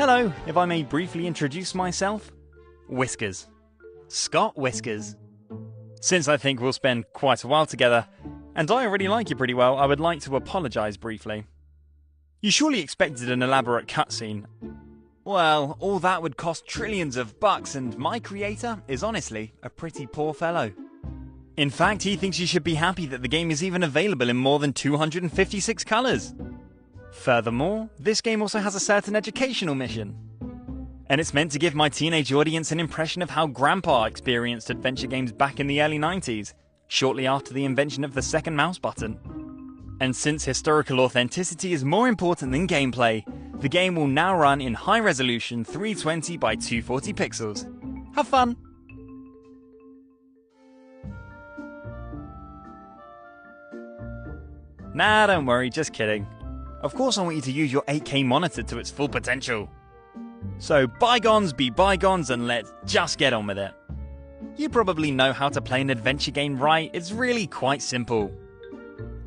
Hello, if I may briefly introduce myself, Whiskers. Scott Whiskers. Since I think we'll spend quite a while together, and I already like you pretty well, I would like to apologise briefly. You surely expected an elaborate cutscene. Well, all that would cost trillions of bucks, and my creator is honestly a pretty poor fellow. In fact, he thinks you should be happy that the game is even available in more than 256 colours. Furthermore, this game also has a certain educational mission. And it's meant to give my teenage audience an impression of how Grandpa experienced adventure games back in the early 90s, shortly after the invention of the second mouse button. And since historical authenticity is more important than gameplay, the game will now run in high resolution 320 by 240 pixels. Have fun! Nah, don't worry, just kidding. Of course I want you to use your 8K monitor to its full potential. So bygones be bygones and let's just get on with it. You probably know how to play an adventure game right, it's really quite simple.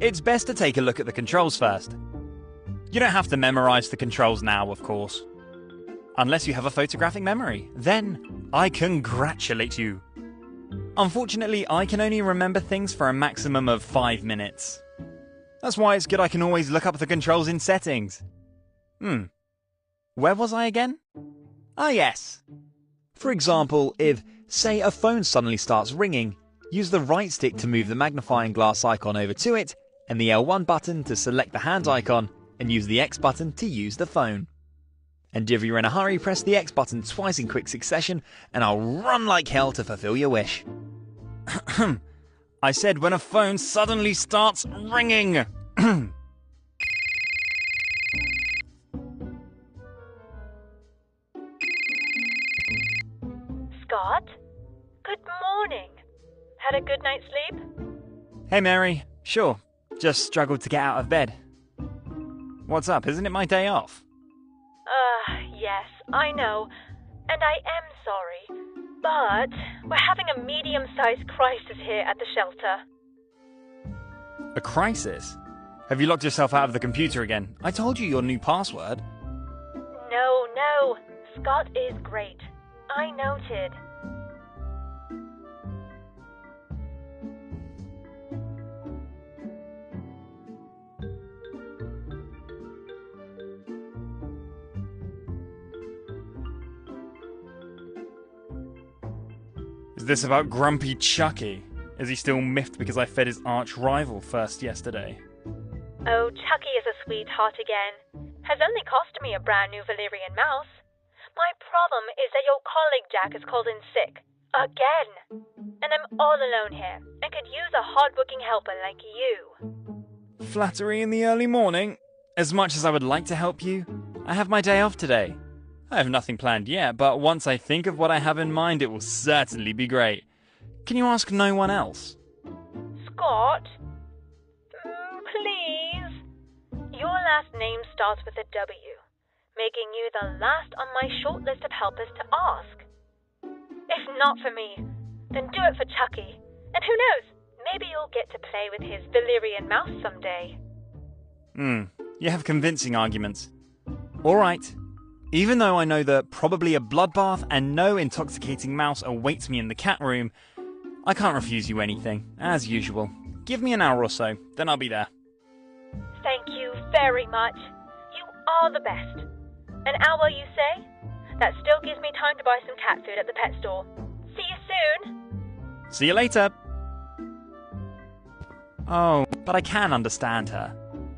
It's best to take a look at the controls first. You don't have to memorise the controls now, of course. Unless you have a photographic memory, then I congratulate you. Unfortunately, I can only remember things for a maximum of 5 minutes. That's why it's good I can always look up the controls in settings. Where was I again? Ah yes. For example, if, say, a phone suddenly starts ringing, use the right stick to move the magnifying glass icon over to it, and the L1 button to select the hand icon, and use the X button to use the phone. And if you're in a hurry, press the X button twice in quick succession, and I'll run like hell to fulfill your wish. I said when a phone suddenly starts ringing. Scott? Good morning. Had a good night's sleep? Hey Mary, sure. Just struggled to get out of bed. What's up? Isn't it my day off? Yes, I know. And I am sorry. But we're having a medium-sized crisis here at the shelter. A crisis? Have you locked yourself out of the computer again? I told you your new password. No. Scott is great. I noted. Is this about Grumpy Chucky? Is he still miffed because I fed his arch rival first yesterday? Oh, Chucky is a sweetheart again. Has only cost me a brand new Valyrian mouse. My problem is that your colleague Jack is called in sick. Again. And I'm all alone here, and could use a hard-working helper like you. Flattery in the early morning? As much as I would like to help you, I have my day off today. I have nothing planned yet, but once I think of what I have in mind, it will certainly be great. Can you ask no one else? Scott? Please? Your last name starts with a W, making you the last on my short list of helpers to ask. If not for me, then do it for Chucky. And who knows, maybe you'll get to play with his Valyrian mouse someday. You have convincing arguments. Alright. Even though I know that probably a bloodbath and no intoxicating mouse awaits me in the cat room, I can't refuse you anything, as usual. Give me an hour or so, then I'll be there. Thank you very much. You are the best. An hour, you say? That still gives me time to buy some cat food at the pet store. See you soon! See you later! Oh, but I can understand her.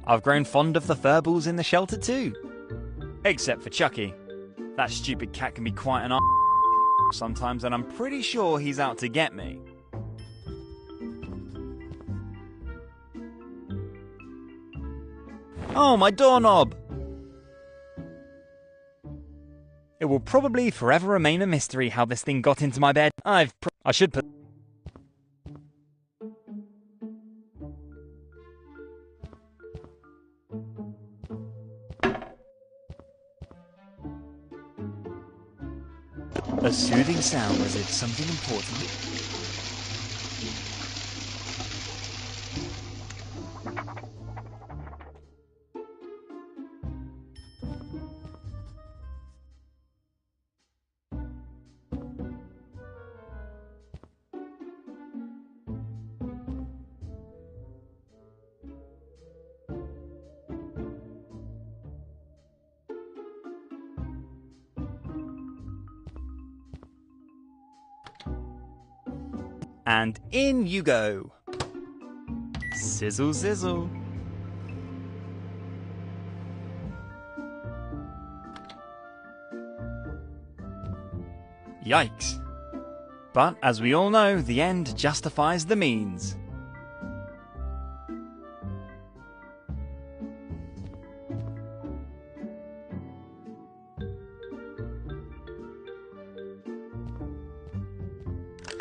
I've grown fond of the furballs in the shelter too. Except for Chucky. That stupid cat can be quite an sometimes, and I'm pretty sure he's out to get me. Oh, my doorknob! It will probably forever remain a mystery how this thing got into my bed. I should put... A soothing sound as if something important... And in you go. Sizzle, sizzle. Yikes. But as we all know, the end justifies the means.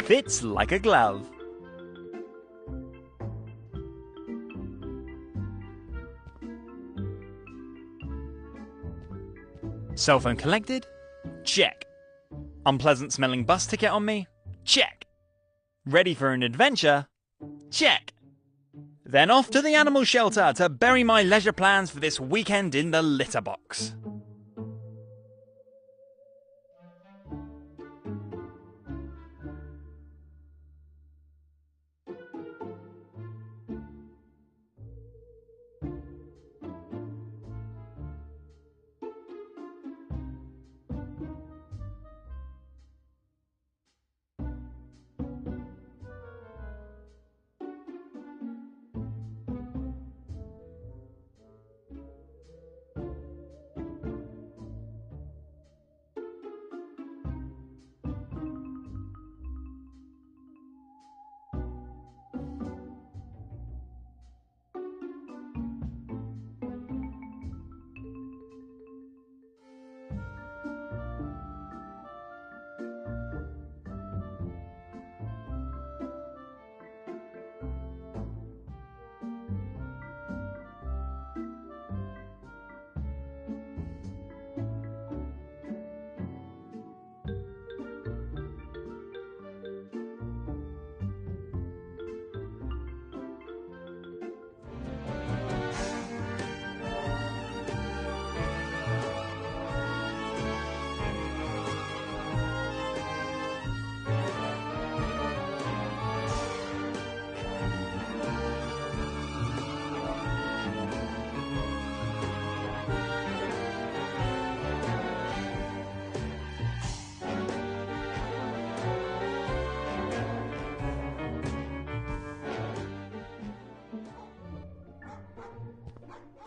Fits like a glove. Cell phone collected? Check. Unpleasant smelling bus ticket on me? Check. Ready for an adventure? Check. Then off to the animal shelter to bury my leisure plans for this weekend in the litter box.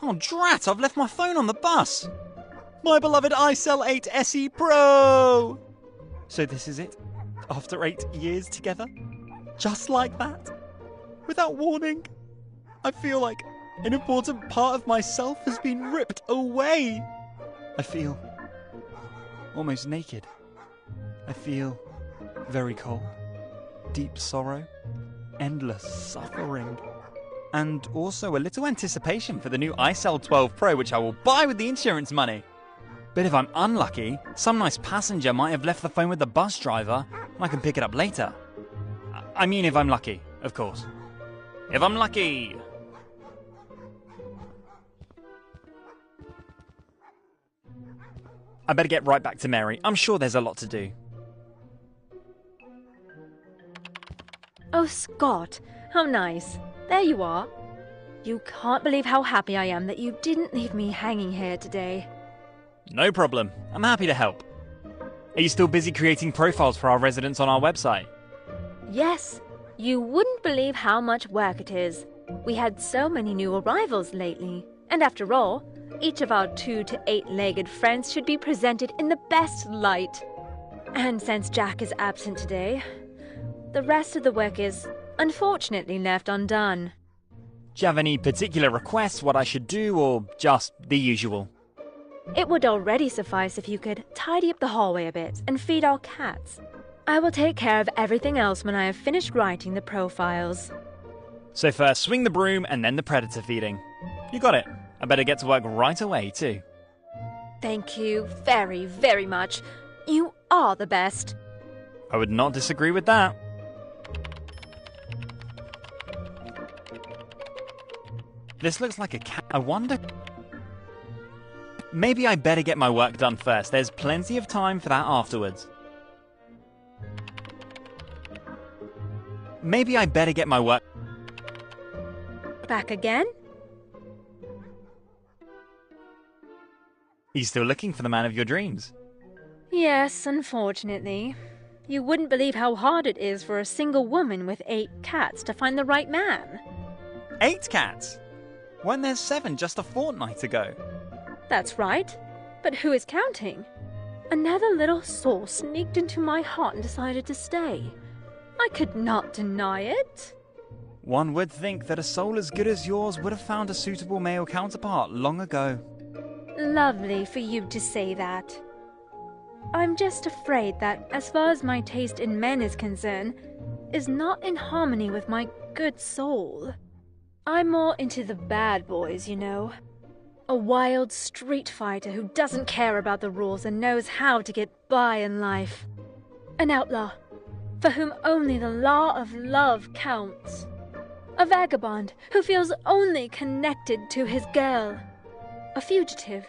Oh drat, I've left my phone on the bus! My beloved iCell 8 SE Pro! So this is it? After 8 years together? Just like that? Without warning? I feel like an important part of myself has been ripped away! I feel almost naked. I feel very cold. Deep sorrow. Endless suffering. And also a little anticipation for the new iCell 12 Pro, which I will buy with the insurance money. But if I'm unlucky, some nice passenger might have left the phone with the bus driver, and I can pick it up later. I mean, if I'm lucky, of course. If I'm lucky! I better get right back to Mary. I'm sure there's a lot to do. Oh, Scott, how nice. There you are. You can't believe how happy I am that you didn't leave me hanging here today. No problem. I'm happy to help. Are you still busy creating profiles for our residents on our website? Yes. You wouldn't believe how much work it is. We had so many new arrivals lately. And after all, each of our 2 to 8-legged friends should be presented in the best light. And since Jack is absent today, the rest of the work is, unfortunately, left undone. Do you have any particular requests what I should do, or just the usual? It would already suffice if you could tidy up the hallway a bit and feed our cats. I will take care of everything else when I have finished writing the profiles. So first swing the broom and then the predator feeding. You got it. I better get to work right away too. Thank you very, very much. You are the best. I would not disagree with that. This looks like a cat. I wonder... Maybe I better get my work done first. There's plenty of time for that afterwards. Maybe I better get my work... Back again? Are you still looking for the man of your dreams? Yes, unfortunately. You wouldn't believe how hard it is for a single woman with 8 cats to find the right man. 8 cats? When there's 7 just a fortnight ago. That's right. But who is counting? Another little soul sneaked into my heart and decided to stay. I could not deny it. One would think that a soul as good as yours would have found a suitable male counterpart long ago. Lovely for you to say that. I'm just afraid that, as far as my taste in men is concerned, is not in harmony with my good soul. I'm more into the bad boys, you know. A wild street fighter who doesn't care about the rules and knows how to get by in life. An outlaw, for whom only the law of love counts. A vagabond who feels only connected to his girl. A fugitive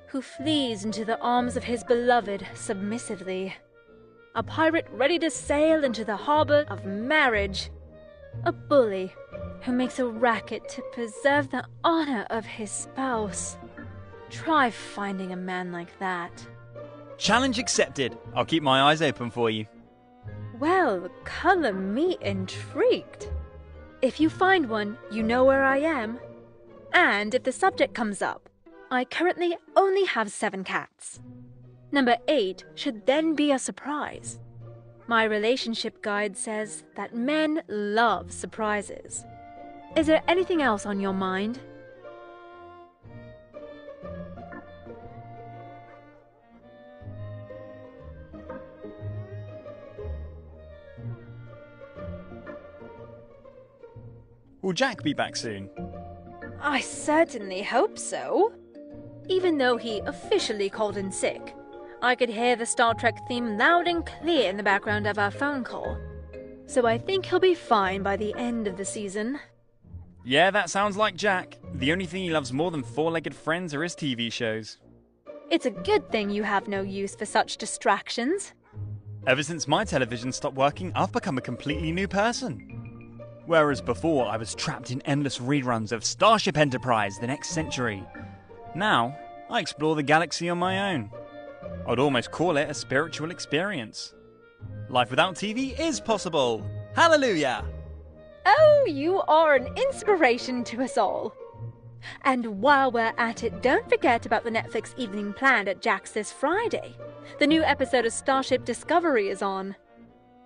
who flees into the arms of his beloved submissively. A pirate ready to sail into the harbor of marriage. A bully who makes a racket to preserve the honor of his spouse. Try finding a man like that. Challenge accepted. I'll keep my eyes open for you. Well, color me intrigued. If you find one, you know where I am. And if the subject comes up, I currently only have 7 cats. Number 8 should then be a surprise. My relationship guide says that men love surprises. Is there anything else on your mind? Will Jack be back soon? I certainly hope so. Even though he officially called in sick, I could hear the Star Trek theme loud and clear in the background of our phone call. So I think he'll be fine by the end of the season. Yeah, that sounds like Jack. The only thing he loves more than 4-legged friends are his TV shows. It's a good thing you have no use for such distractions. Ever since my television stopped working, I've become a completely new person. Whereas before, I was trapped in endless reruns of Starship Enterprise the next century. Now, I explore the galaxy on my own. I'd almost call it a spiritual experience. Life without TV is possible. Hallelujah! Oh, you are an inspiration to us all. And while we're at it, don't forget about the Netflix evening planned at Jack's this Friday. The new episode of Starship Discovery is on.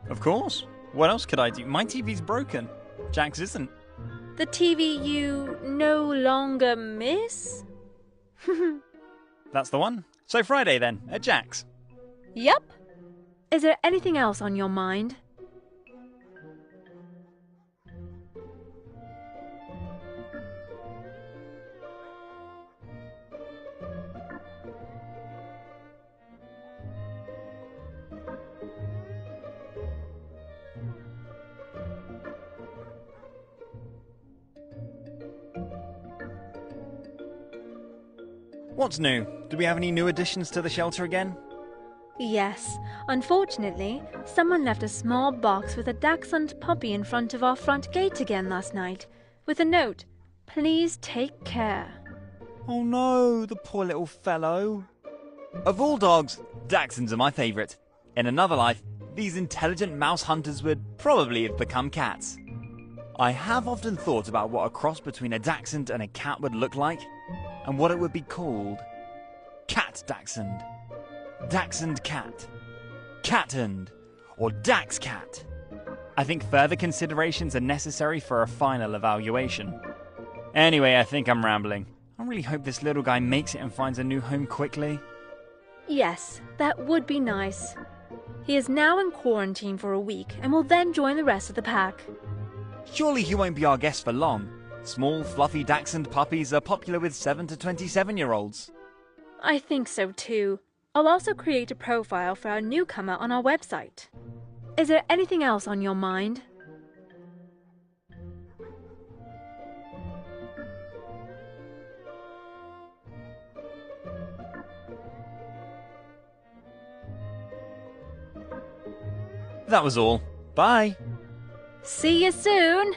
Of course. What else could I do? My TV's broken. Jack's isn't. The TV you no longer miss? That's the one. So Friday then, at Jack's. Yep. Is there anything else on your mind? What's new? Do we have any new additions to the shelter again? Yes, unfortunately, someone left a small box with a dachshund puppy in front of our front gate again last night, with a note, "Please take care." Oh no, the poor little fellow. Of all dogs, dachshunds are my favourite. In another life, these intelligent mouse hunters would probably have become cats. I have often thought about what a cross between a dachshund and a cat would look like, and what it would be called. Cat dachshund, dachshund cat, cathund, or dax cat. I think further considerations are necessary for a final evaluation. Anyway, I think I'm rambling. I really hope this little guy makes it and finds a new home quickly. Yes, that would be nice. He is now in quarantine for a week and will then join the rest of the pack. Surely he won't be our guest for long. Small, fluffy dachshund puppies are popular with 7 to 27-year-olds. I think so too. I'll also create a profile for our newcomer on our website. Is there anything else on your mind? That was all. Bye. See you soon!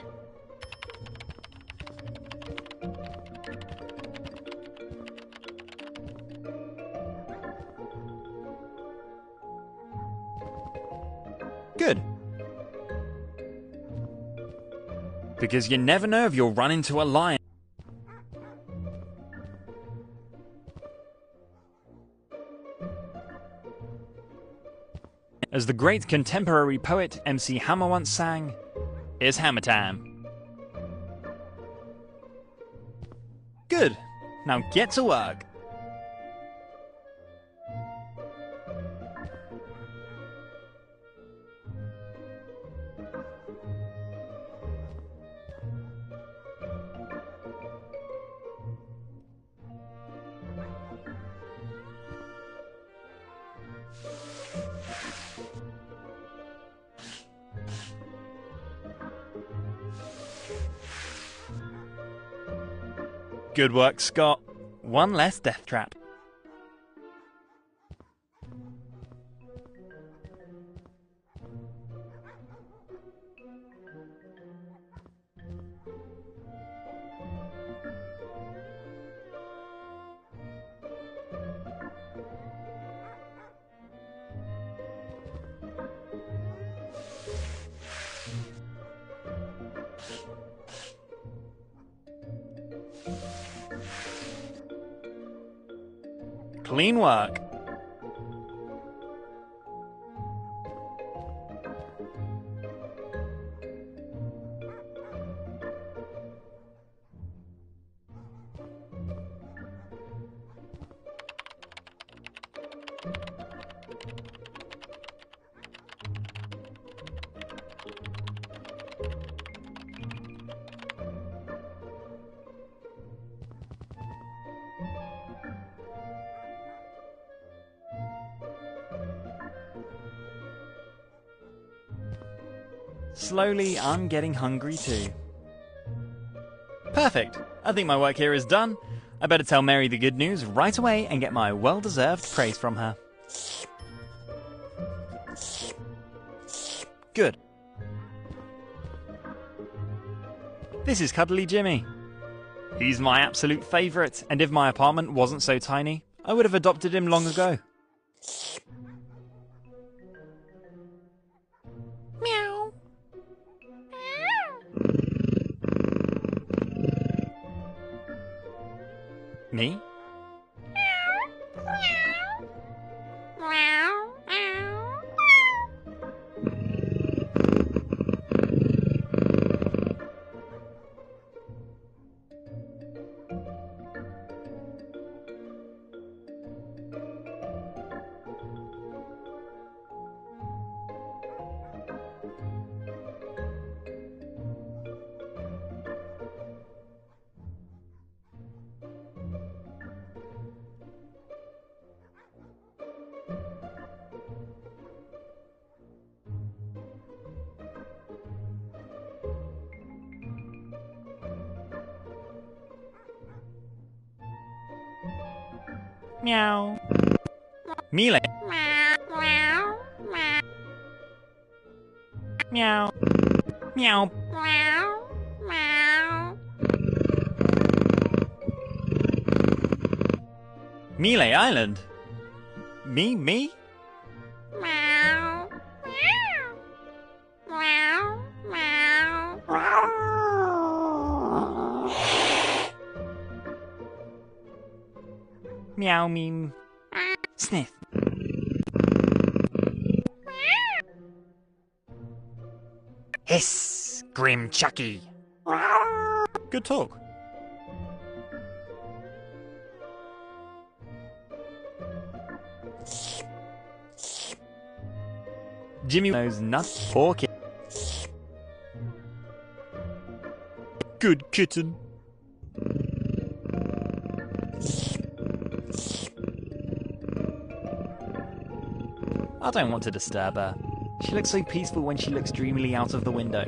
Good. Because you never know if you'll run into a lion. As the great contemporary poet MC Hammer once sang, "It's hammer time." Good. Now get to work. Good work, Scott. One less death trap. Clean work. Slowly, I'm getting hungry too. Perfect. I think my work here is done. I better tell Mary the good news right away and get my well-deserved praise from her. Good. This is Cuddly Jimmy. He's my absolute favourite, and if my apartment wasn't so tiny, I would have adopted him long ago. Meow. Me? Meow. Mealy. Meow. Meow. Meow. Meow. Melee Island? Me? Meow. Meow. Meow. Meow. Meow meme. Sniff. Hiss, Grim Chucky. Good talk. Jimmy knows nuts. Poor kid. Good kitten. I don't want to disturb her. She looks so peaceful when she looks dreamily out of the window.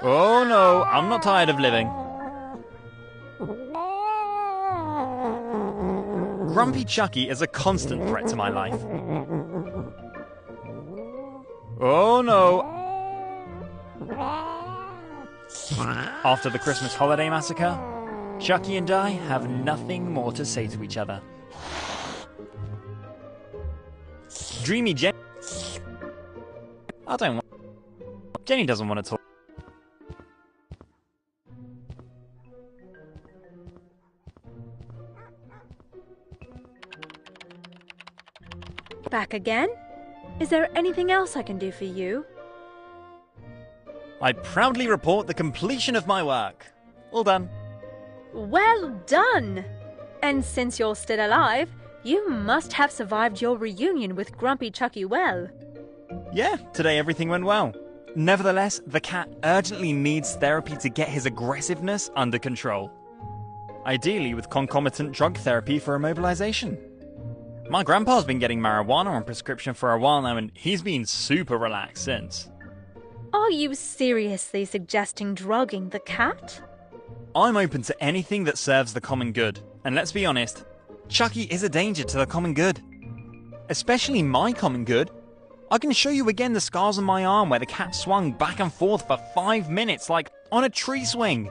Oh no, I'm not tired of living. Grumpy Chucky is a constant threat to my life. Oh no. After the Christmas holiday massacre, Chucky and I have nothing more to say to each other. Dreamy Jenny. I don't want. Jenny doesn't want to talk. Back again? Is there anything else I can do for you? I proudly report the completion of my work. All done. Well done! And since you're still alive, you must have survived your reunion with Grumpy Chucky well. Yeah, today everything went well. Nevertheless, the cat urgently needs therapy to get his aggressiveness under control. Ideally with concomitant drug therapy for immobilization. My grandpa's been getting marijuana on prescription for a while now, and he's been super relaxed since. Are you seriously suggesting drugging the cat? I'm open to anything that serves the common good. And let's be honest, Chucky is a danger to the common good. Especially my common good. I can show you again the scars on my arm where the cat swung back and forth for 5 minutes like on a tree swing.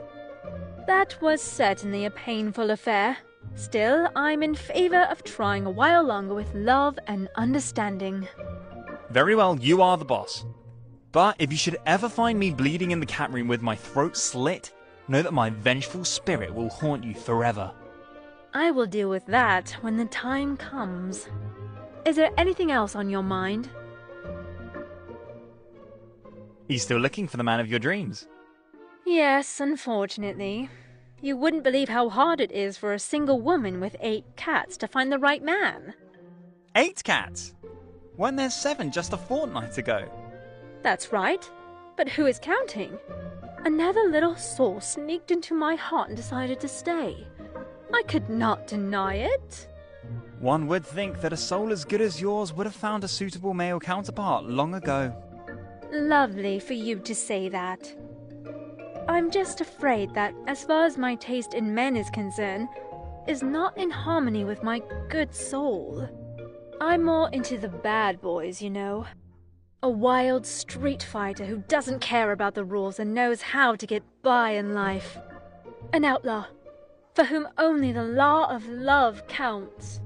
That was certainly a painful affair. Still, I'm in favor of trying a while longer with love and understanding. Very well, you are the boss. But if you should ever find me bleeding in the cat room with my throat slit, know that my vengeful spirit will haunt you forever. I will deal with that when the time comes. Is there anything else on your mind? Are you still looking for the man of your dreams? Yes, unfortunately. You wouldn't believe how hard it is for a single woman with 8 cats to find the right man. 8 cats? Weren't there 7 just a fortnight ago? That's right. But who is counting? Another little soul sneaked into my heart and decided to stay. I could not deny it. One would think that a soul as good as yours would have found a suitable male counterpart long ago. Lovely for you to say that. I'm just afraid that, as far as my taste in men is concerned, is not in harmony with my good soul. I'm more into the bad boys, you know. A wild street fighter who doesn't care about the rules and knows how to get by in life. An outlaw, for whom only the law of love counts.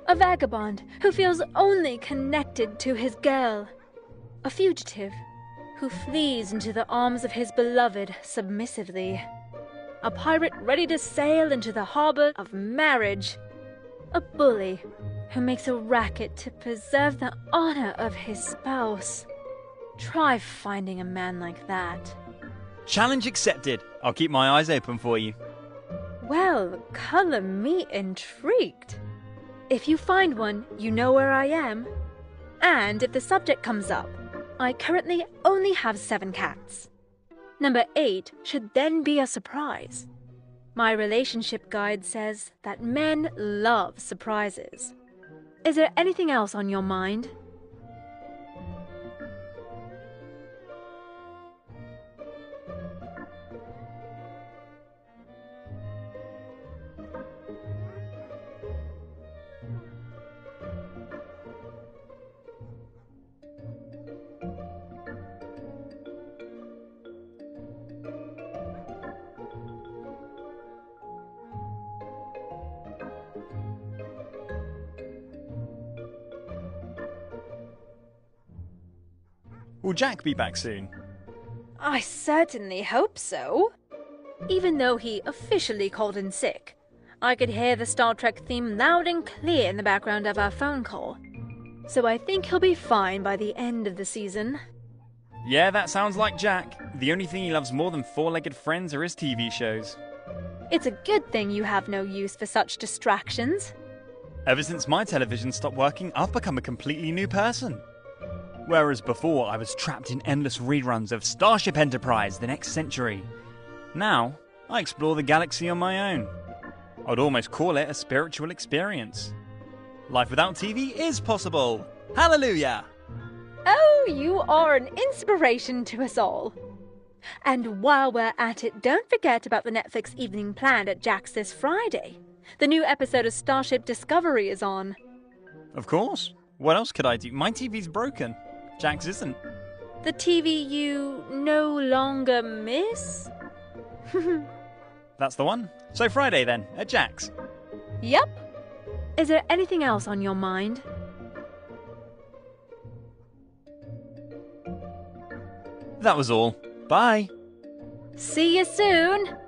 A vagabond who feels only connected to his girl. A fugitive who flees into the arms of his beloved submissively. A pirate ready to sail into the harbor of marriage. A bully who makes a racket to preserve the honor of his spouse. Try finding a man like that. Challenge accepted. I'll keep my eyes open for you. Well, color me intrigued. If you find one, you know where I am. And if the subject comes up, I currently only have 7 cats. Number 8 should then be a surprise. My relationship guide says that men love surprises. Is there anything else on your mind? Will Jack be back soon? I certainly hope so. Even though he officially called in sick, I could hear the Star Trek theme loud and clear in the background of our phone call. So I think he'll be fine by the end of the season. Yeah, that sounds like Jack. The only thing he loves more than four-legged friends are his TV shows. It's a good thing you have no use for such distractions. Ever since my television stopped working, I've become a completely new person. Whereas before, I was trapped in endless reruns of Starship Enterprise the next century. Now, I explore the galaxy on my own. I'd almost call it a spiritual experience. Life without TV is possible! Hallelujah! Oh, you are an inspiration to us all. And while we're at it, don't forget about the Netflix evening planned at Jack's this Friday. The new episode of Starship Discovery is on. Of course. What else could I do? My TV's broken. Jack's isn't. The TV you no longer miss? That's the one. So Friday then, at Jack's. Yep. Is there anything else on your mind? That was all. Bye. See you soon.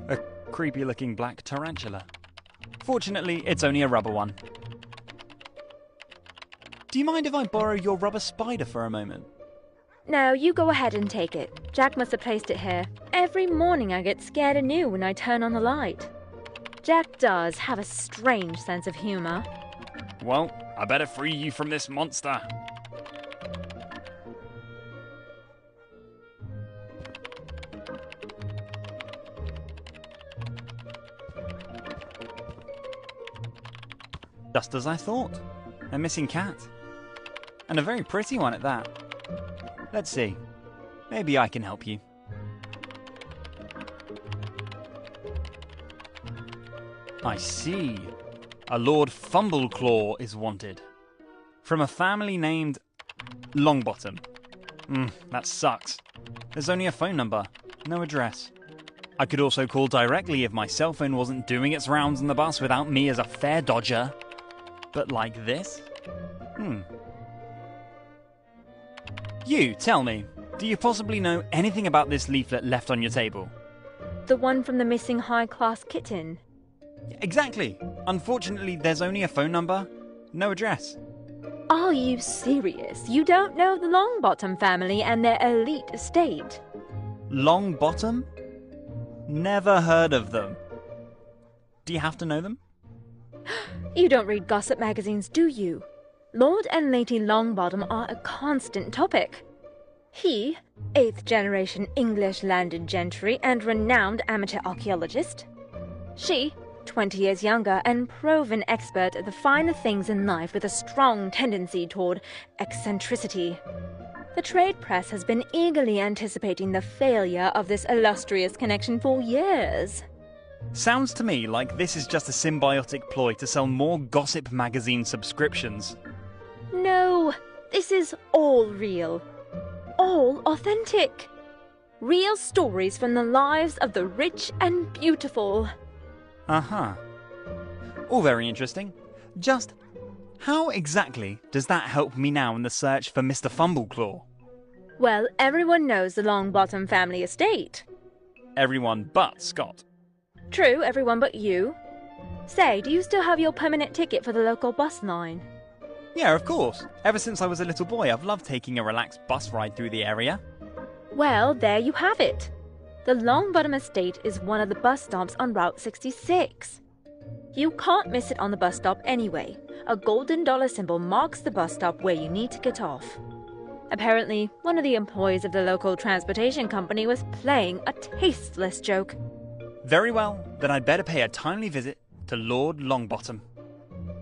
A creepy-looking black tarantula. Fortunately, it's only a rubber one. Do you mind if I borrow your rubber spider for a moment? No, you go ahead and take it. Jack must have placed it here. Every morning I get scared anew when I turn on the light. Jack does have a strange sense of humour. Well, I better free you from this monster. Just as I thought. A missing cat. And a very pretty one at that. Let's see. Maybe I can help you. I see. A Lord Fumbleclaw is wanted. From a family named Longbottom. That sucks. There's only a phone number, no address. I could also call directly if my cell phone wasn't doing its rounds on the bus without me as a fare dodger. But like this? You, tell me, do you possibly know anything about this leaflet left on your table? The one from the missing high-class kitten. Exactly. Unfortunately, there's only a phone number, no address. Are you serious? You don't know the Longbottom family and their elite estate? Longbottom? Never heard of them. Do you have to know them? You don't read gossip magazines, do you? Lord and Lady Longbottom are a constant topic. He, 8th generation English landed gentry and renowned amateur archaeologist. She, 20 years younger and proven expert at the finer things in life with a strong tendency toward eccentricity. The trade press has been eagerly anticipating the failure of this illustrious connection for years. Sounds to me like this is just a symbiotic ploy to sell more gossip magazine subscriptions. No, this is all real. All authentic. Real stories from the lives of the rich and beautiful. Uh-huh. All very interesting. Just how exactly does that help me now in the search for Mr. Fumbleclaw? Well, everyone knows the Longbottom family estate. Everyone but Scott. True, everyone but you. Say, do you still have your permanent ticket for the local bus line? Yeah, of course. Ever since I was a little boy, I've loved taking a relaxed bus ride through the area. Well, there you have it. The Longbottom estate is one of the bus stops on Route 66. You can't miss it on the bus stop anyway. A golden dollar symbol marks the bus stop where you need to get off. Apparently, one of the employees of the local transportation company was playing a tasteless joke. Very well, then I'd better pay a timely visit to Lord Longbottom.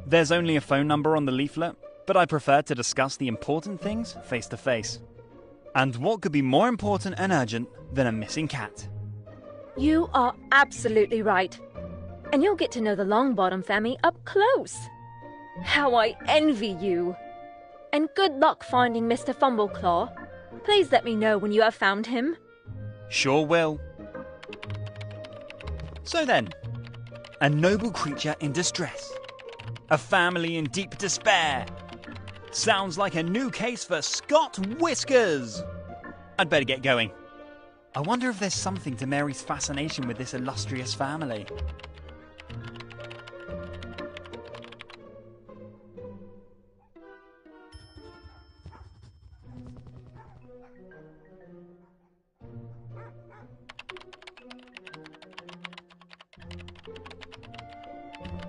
There's only a phone number on the leaflet, but I prefer to discuss the important things face to face. And what could be more important and urgent than a missing cat? You are absolutely right. And you'll get to know the Longbottom family up close. How I envy you. And good luck finding Mr. Fumbleclaw. Please let me know when you have found him. Sure will. So then, a noble creature in distress. A family in deep despair. Sounds like a new case for Scott Whiskers. I'd better get going. I wonder if there's something to Mary's fascination with this illustrious family.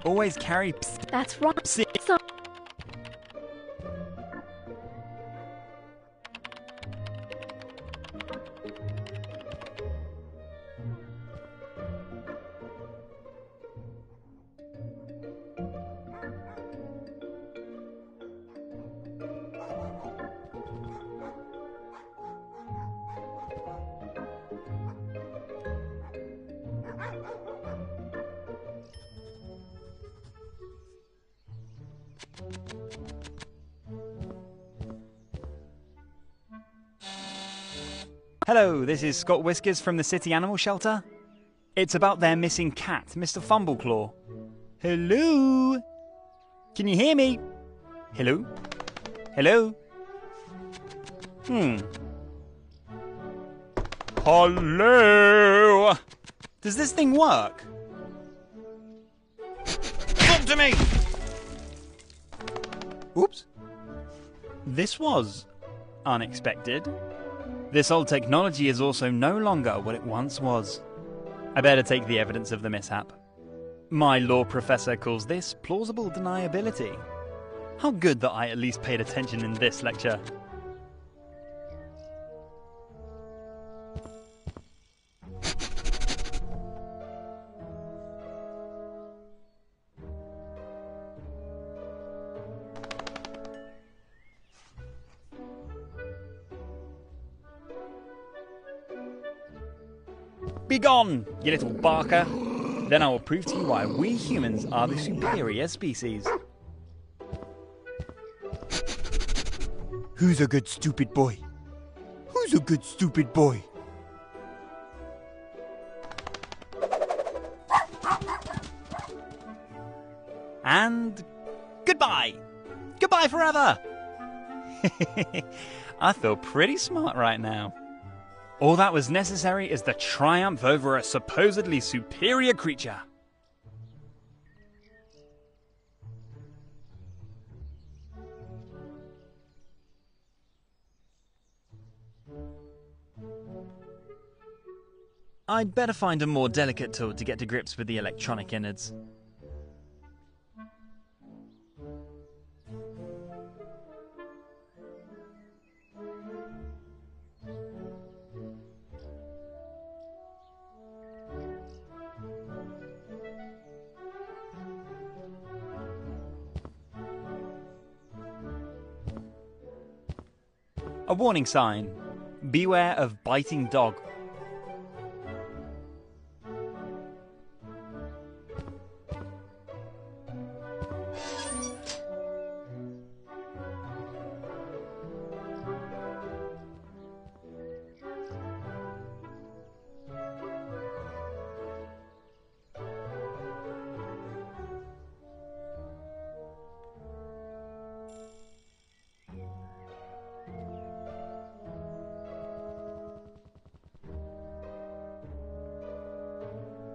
Always carry That's right. psst. So Hello, this is Scott Whiskers from the City Animal Shelter. It's about their missing cat, Mr. Fumbleclaw. Hello? Can you hear me? Hello? Hello? Hello? Does this thing work? Talk to me! Oops. This was unexpected. This old technology is also no longer what it once was. I better take the evidence of the mishap. My law professor calls this plausible deniability. How good that I at least paid attention in this lecture. Begone, you little barker! Then I will prove to you why we humans are the superior species. Who's a good stupid boy? Who's a good stupid boy? And goodbye! Goodbye forever! I feel pretty smart right now. All that was necessary is the triumph over a supposedly superior creature. I'd better find a more delicate tool to get to grips with the electronic innards. A warning sign. Beware of biting dog.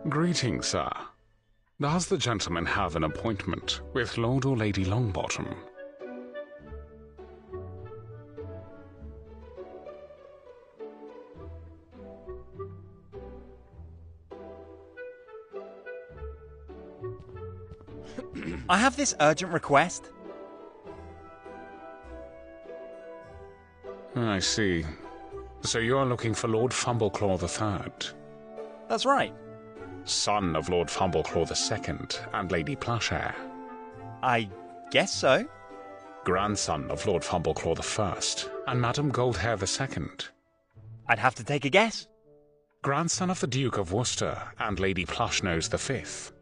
Greetings, sir. Does the gentleman have an appointment with Lord or Lady Longbottom? I have this urgent request. I see. So you're looking for Lord Fumbleclaw III, That's right. son of Lord Fumbleclaw II and Lady Plushhair, I guess so. grandson of Lord Fumbleclaw I and Madame Goldhair II, I'd have to take a guess. grandson of the Duke of Worcester and Lady Plushnose V,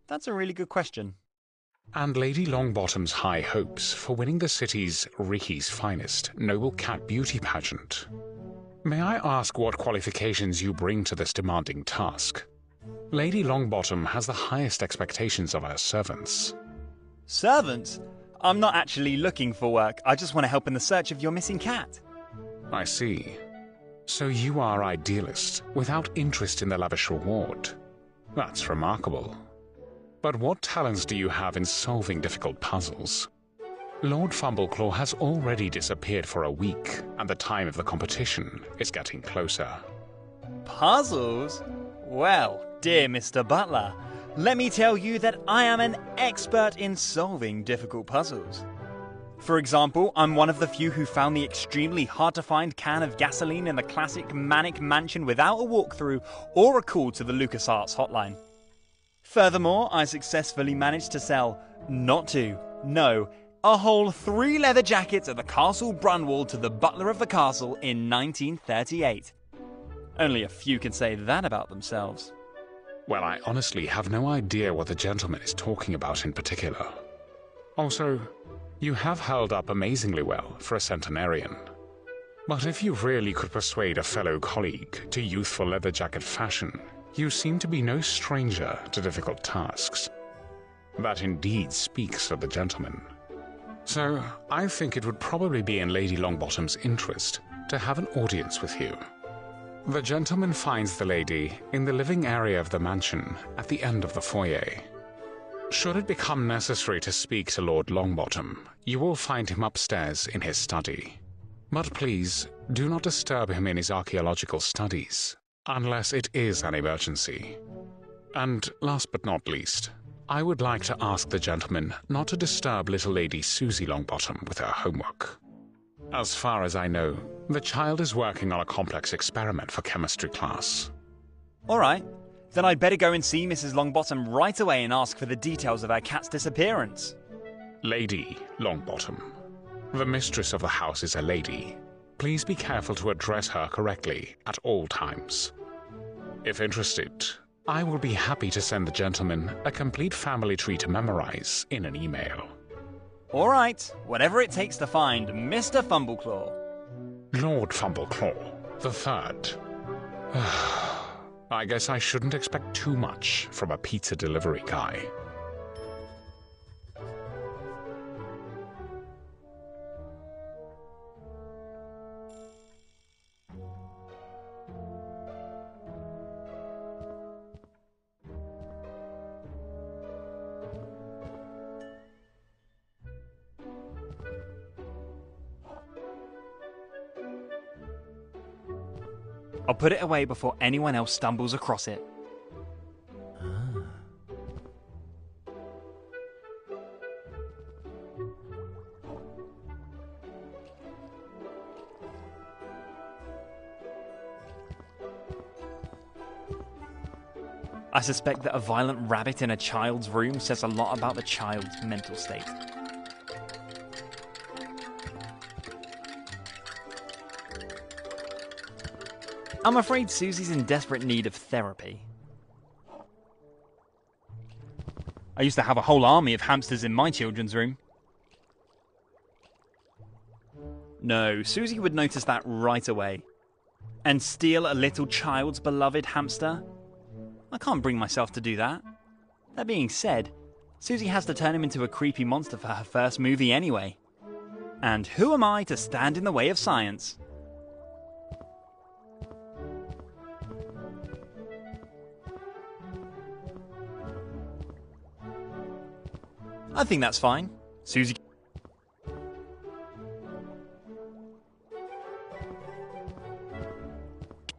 That's a really good question. and Lady Longbottom's high hopes for winning the city's Ricky's Finest Noble Cat Beauty pageant. May I ask what qualifications you bring to this demanding task? Lady Longbottom has the highest expectations of her servants. Servants? I'm not actually looking for work. I just want to help in the search of your missing cat. I see. So you are idealist, without interest in the lavish reward. That's remarkable. But what talents do you have in solving difficult puzzles? Lord Fumbleclaw has already disappeared for a week, and the time of the competition is getting closer. Puzzles? Well, dear Mr. Butler, let me tell you that I am an expert in solving difficult puzzles. For example, I'm one of the few who found the extremely hard-to-find can of gasoline in the classic Manic Mansion without a walkthrough or a call to the LucasArts hotline. Furthermore, I successfully managed to sell, a whole 3 leather jackets at the Castle Brunwald to the butler of the castle in 1938. Only a few can say that about themselves. Well, I honestly have no idea what the gentleman is talking about in particular. Also, you have held up amazingly well for a centenarian. But if you really could persuade a fellow colleague to youthful leather jacket fashion, you seem to be no stranger to difficult tasks. That indeed speaks of the gentleman. So, I think it would probably be in Lady Longbottom's interest to have an audience with you. The gentleman finds the lady in the living area of the mansion at the end of the foyer. Should it become necessary to speak to Lord Longbottom, you will find him upstairs in his study. But please, do not disturb him in his archaeological studies, unless it is an emergency. And last but not least, I would like to ask the gentleman not to disturb little Lady Susie Longbottom with her homework. As far as I know, the child is working on a complex experiment for chemistry class. Alright, then I'd better go and see Mrs. Longbottom right away and ask for the details of her cat's disappearance. Lady Longbottom. The mistress of the house is a lady. Please be careful to address her correctly at all times. If interested, I will be happy to send the gentleman a complete family tree to memorize in an email. Alright, whatever it takes to find Mr. Fumbleclaw. Lord Fumbleclaw the Third. I guess I shouldn't expect too much from a pizza delivery guy. I'll put it away before anyone else stumbles across it. I suspect that a violent rabbit in a child's room says a lot about the child's mental state. I'm afraid Susie's in desperate need of therapy. I used to have a whole army of hamsters in my children's room. No, Susie would notice that right away. And steal a little child's beloved hamster? I can't bring myself to do that. That being said, Susie has to turn him into a creepy monster for her first movie anyway. And who am I to stand in the way of science? I think that's fine. Susie...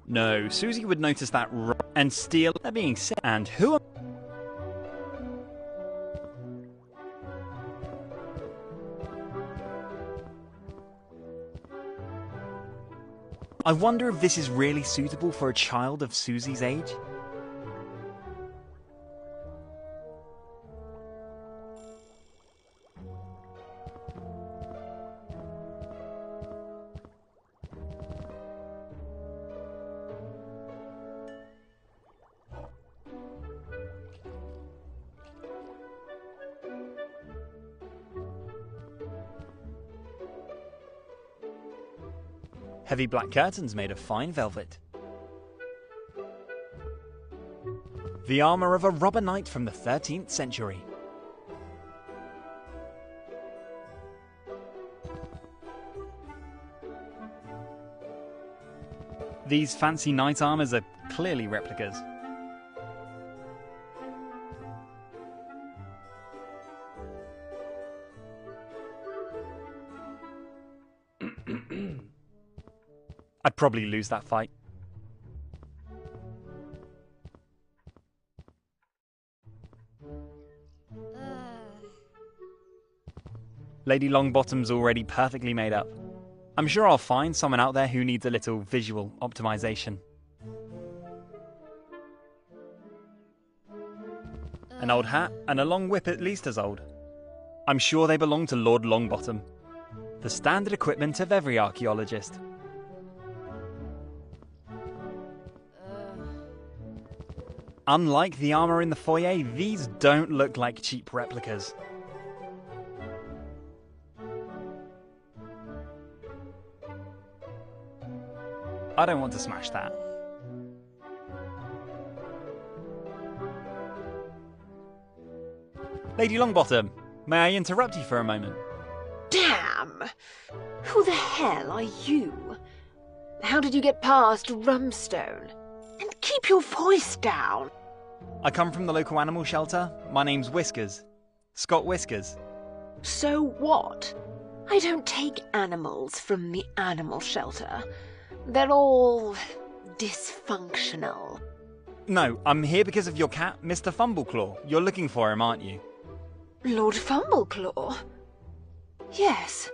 No, Susie would notice that and steal... That being said, and who... I wonder if this is really suitable for a child of Susie's age? Heavy black curtains made of fine velvet. The armour of a robber knight from the 13th century. These fancy knight armours are clearly replicas. I'd probably lose that fight. Lady Longbottom's already perfectly made up. I'm sure I'll find someone out there who needs a little visual optimization. An old hat and a long whip at least as old. I'm sure they belong to Lord Longbottom. The standard equipment of every archaeologist. Unlike the armour in the foyer, these don't look like cheap replicas. I don't want to smash that. Lady Longbottom, may I interrupt you for a moment? Damn! Who the hell are you? How did you get past Rumstone? And keep your voice down. I come from the local animal shelter. My name's Whiskers. Scott Whiskers. So what? I don't take animals from the animal shelter. They're all dysfunctional. No, I'm here because of your cat, Mr. Fumbleclaw. You're looking for him, aren't you? Lord Fumbleclaw? Yes,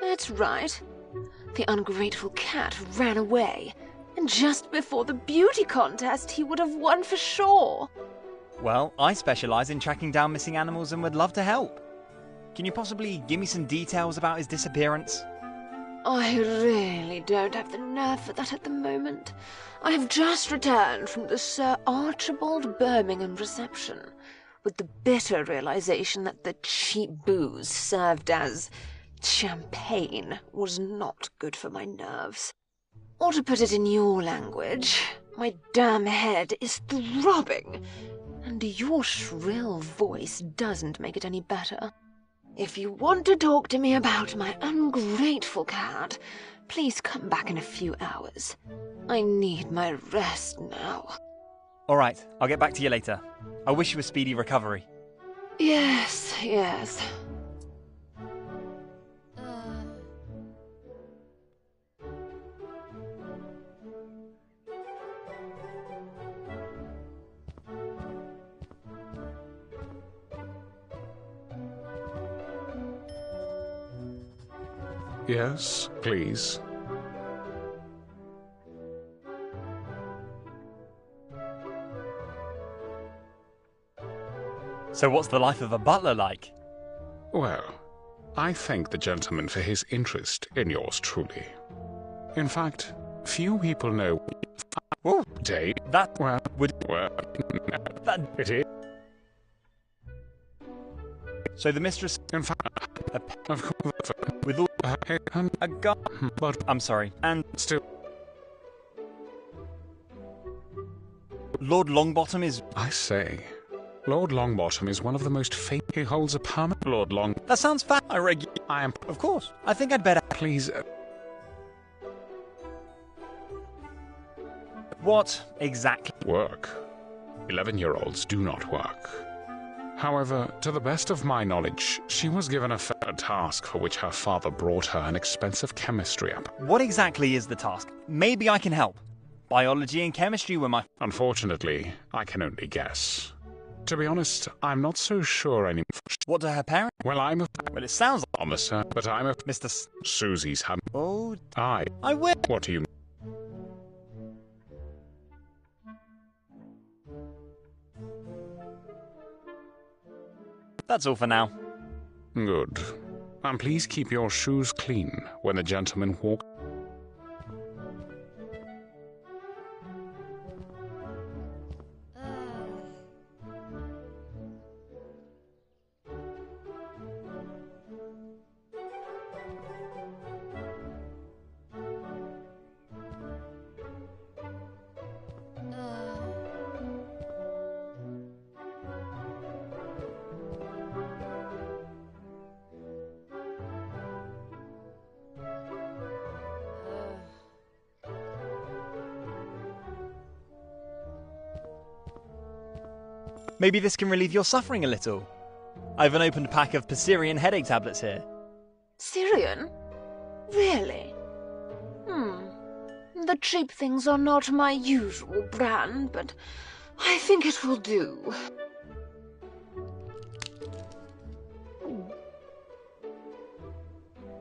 that's right. The ungrateful cat ran away. And just before the beauty contest, he would have won for sure. Well, I specialise in tracking down missing animals and would love to help. Can you possibly give me some details about his disappearance? I really don't have the nerve for that at the moment. I have just returned from the Sir Archibald Birmingham reception, with the bitter realization that the cheap booze served as champagne was not good for my nerves. Or to put it in your language, my damn head is throbbing, and your shrill voice doesn't make it any better. If you want to talk to me about my ungrateful cat, please come back in a few hours. I need my rest now. All right, I'll get back to you later. I wish you a speedy recovery. Yes. Yes, please. So what's the life of a butler like? Well, I thank the gentleman for his interest in yours truly. In fact, few people know. Whoa, Day. that Well, would... That... it is. So the mistress... In fact, of course, With all... A gun... but I'm sorry. And still, Lord Longbottom is... I say, Lord Longbottom is one of the most famous. He holds a permanent Lord Long. That sounds fat. I am. Of course. I think I'd better... Please. What exactly? Work. 11-year-olds do not work. However, to the best of my knowledge, she was given a fair task for which her father brought her an expensive chemistry app. What exactly is the task? Maybe I can help. Biology and chemistry were my... Unfortunately, I can only guess. To be honest, I'm not so sure anymore. What do her parents... Well, I'm a... Well, it sounds like... on the sir, but I'm a... Mr. Susie's ham. Oh... I... I will... What do you... that's all for now. Good. And please keep your shoes clean when the gentleman walks. Maybe this can relieve your suffering a little. I have an opened pack of Persirian headache tablets here. Syrian? Really? The cheap things are not my usual brand, but I think it will do.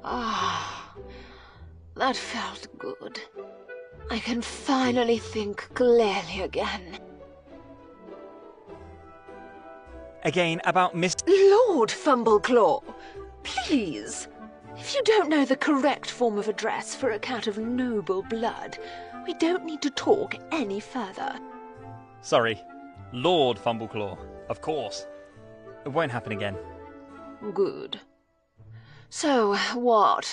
Ah, that felt good. I can finally think clearly again. Again, about Miss... Lord Fumbleclaw, please. If you don't know the correct form of address for a cat of noble blood, we don't need to talk any further. Sorry, Lord Fumbleclaw, of course. It won't happen again. Good. So, what?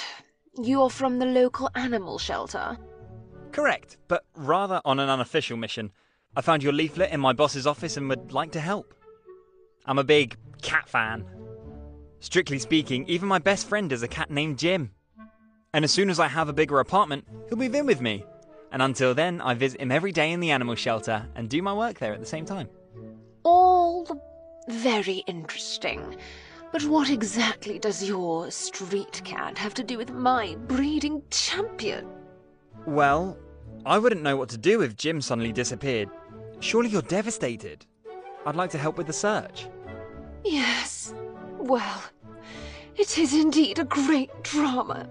You're from the local animal shelter? Correct, but rather on an unofficial mission. I found your leaflet in my boss's office and would like to help. I'm a big cat fan. Strictly speaking, even my best friend is a cat named Jim. And as soon as I have a bigger apartment, he'll move in with me. And until then, I visit him every day in the animal shelter and do my work there at the same time. All very interesting. But what exactly does your street cat have to do with my breeding champion? Well, I wouldn't know what to do if Jim suddenly disappeared. Surely you're devastated. I'd like to help with the search. Yes. Well, it is indeed a great drama.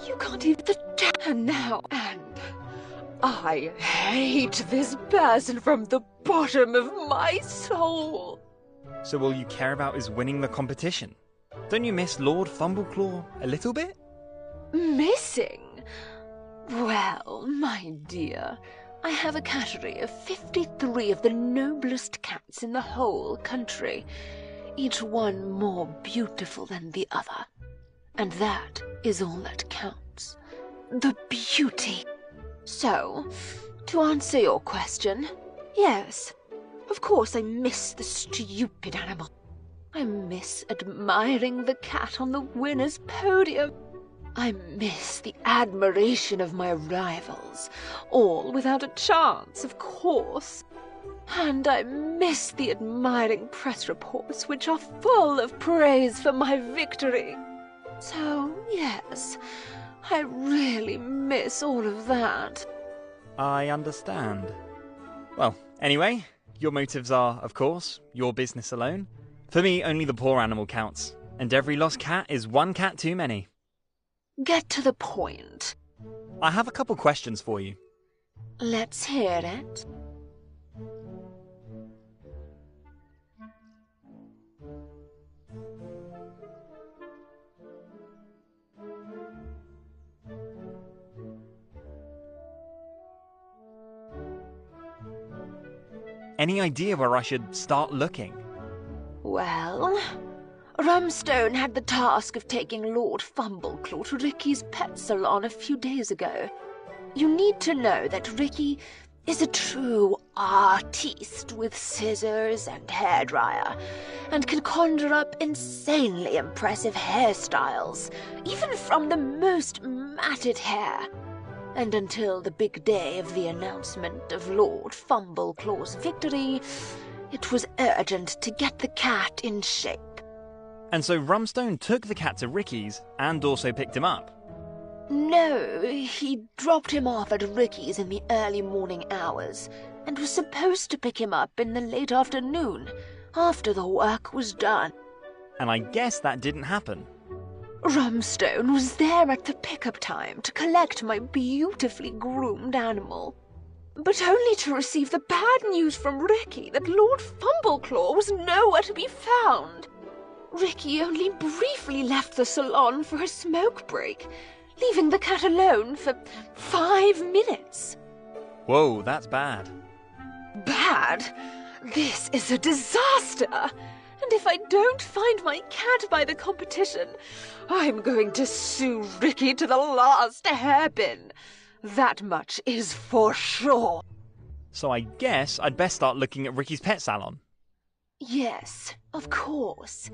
You can't even stand now, and I hate this person from the bottom of my soul. So all you care about is winning the competition? Don't you miss Lord Fumbleclaw a little bit? Missing? Well, my dear, I have a cattery of 53 of the noblest cats in the whole country, each one more beautiful than the other. And that is all that counts. The beauty. So, to answer your question, yes, of course I miss the stupid animal. I miss admiring the cat on the winner's podium. I miss the admiration of my rivals, all without a chance, of course. And I miss the admiring press reports which are full of praise for my victory. So, yes, I really miss all of that. I understand. Well, anyway, your motives are, of course, your business alone. For me, only the poor animal counts, and every lost cat is one cat too many. Get to the point. I have a couple questions for you. Let's hear it. Any idea where I should start looking? Well, Rumstone had the task of taking Lord Fumbleclaw to Ricky's pet salon a few days ago. You need to know that Ricky is a true artiste with scissors and hairdryer, and can conjure up insanely impressive hairstyles, even from the most matted hair. And until the big day of the announcement of Lord Fumbleclaw's victory, it was urgent to get the cat in shape. And so Rumstone took the cat to Ricky's and also picked him up? No, he dropped him off at Ricky's in the early morning hours, and was supposed to pick him up in the late afternoon, after the work was done. And I guess that didn't happen. Rumstone was there at the pickup time to collect my beautifully groomed animal, but only to receive the bad news from Ricky that Lord Fumbleclaw was nowhere to be found. Ricky only briefly left the salon for a smoke break, leaving the cat alone for 5 minutes. Whoa, that's bad. Bad? This is a disaster! And if I don't find my cat by the competition, I'm going to sue Ricky to the last hairpin. That much is for sure. So I guess I'd best start looking at Ricky's pet salon. Yes, of course.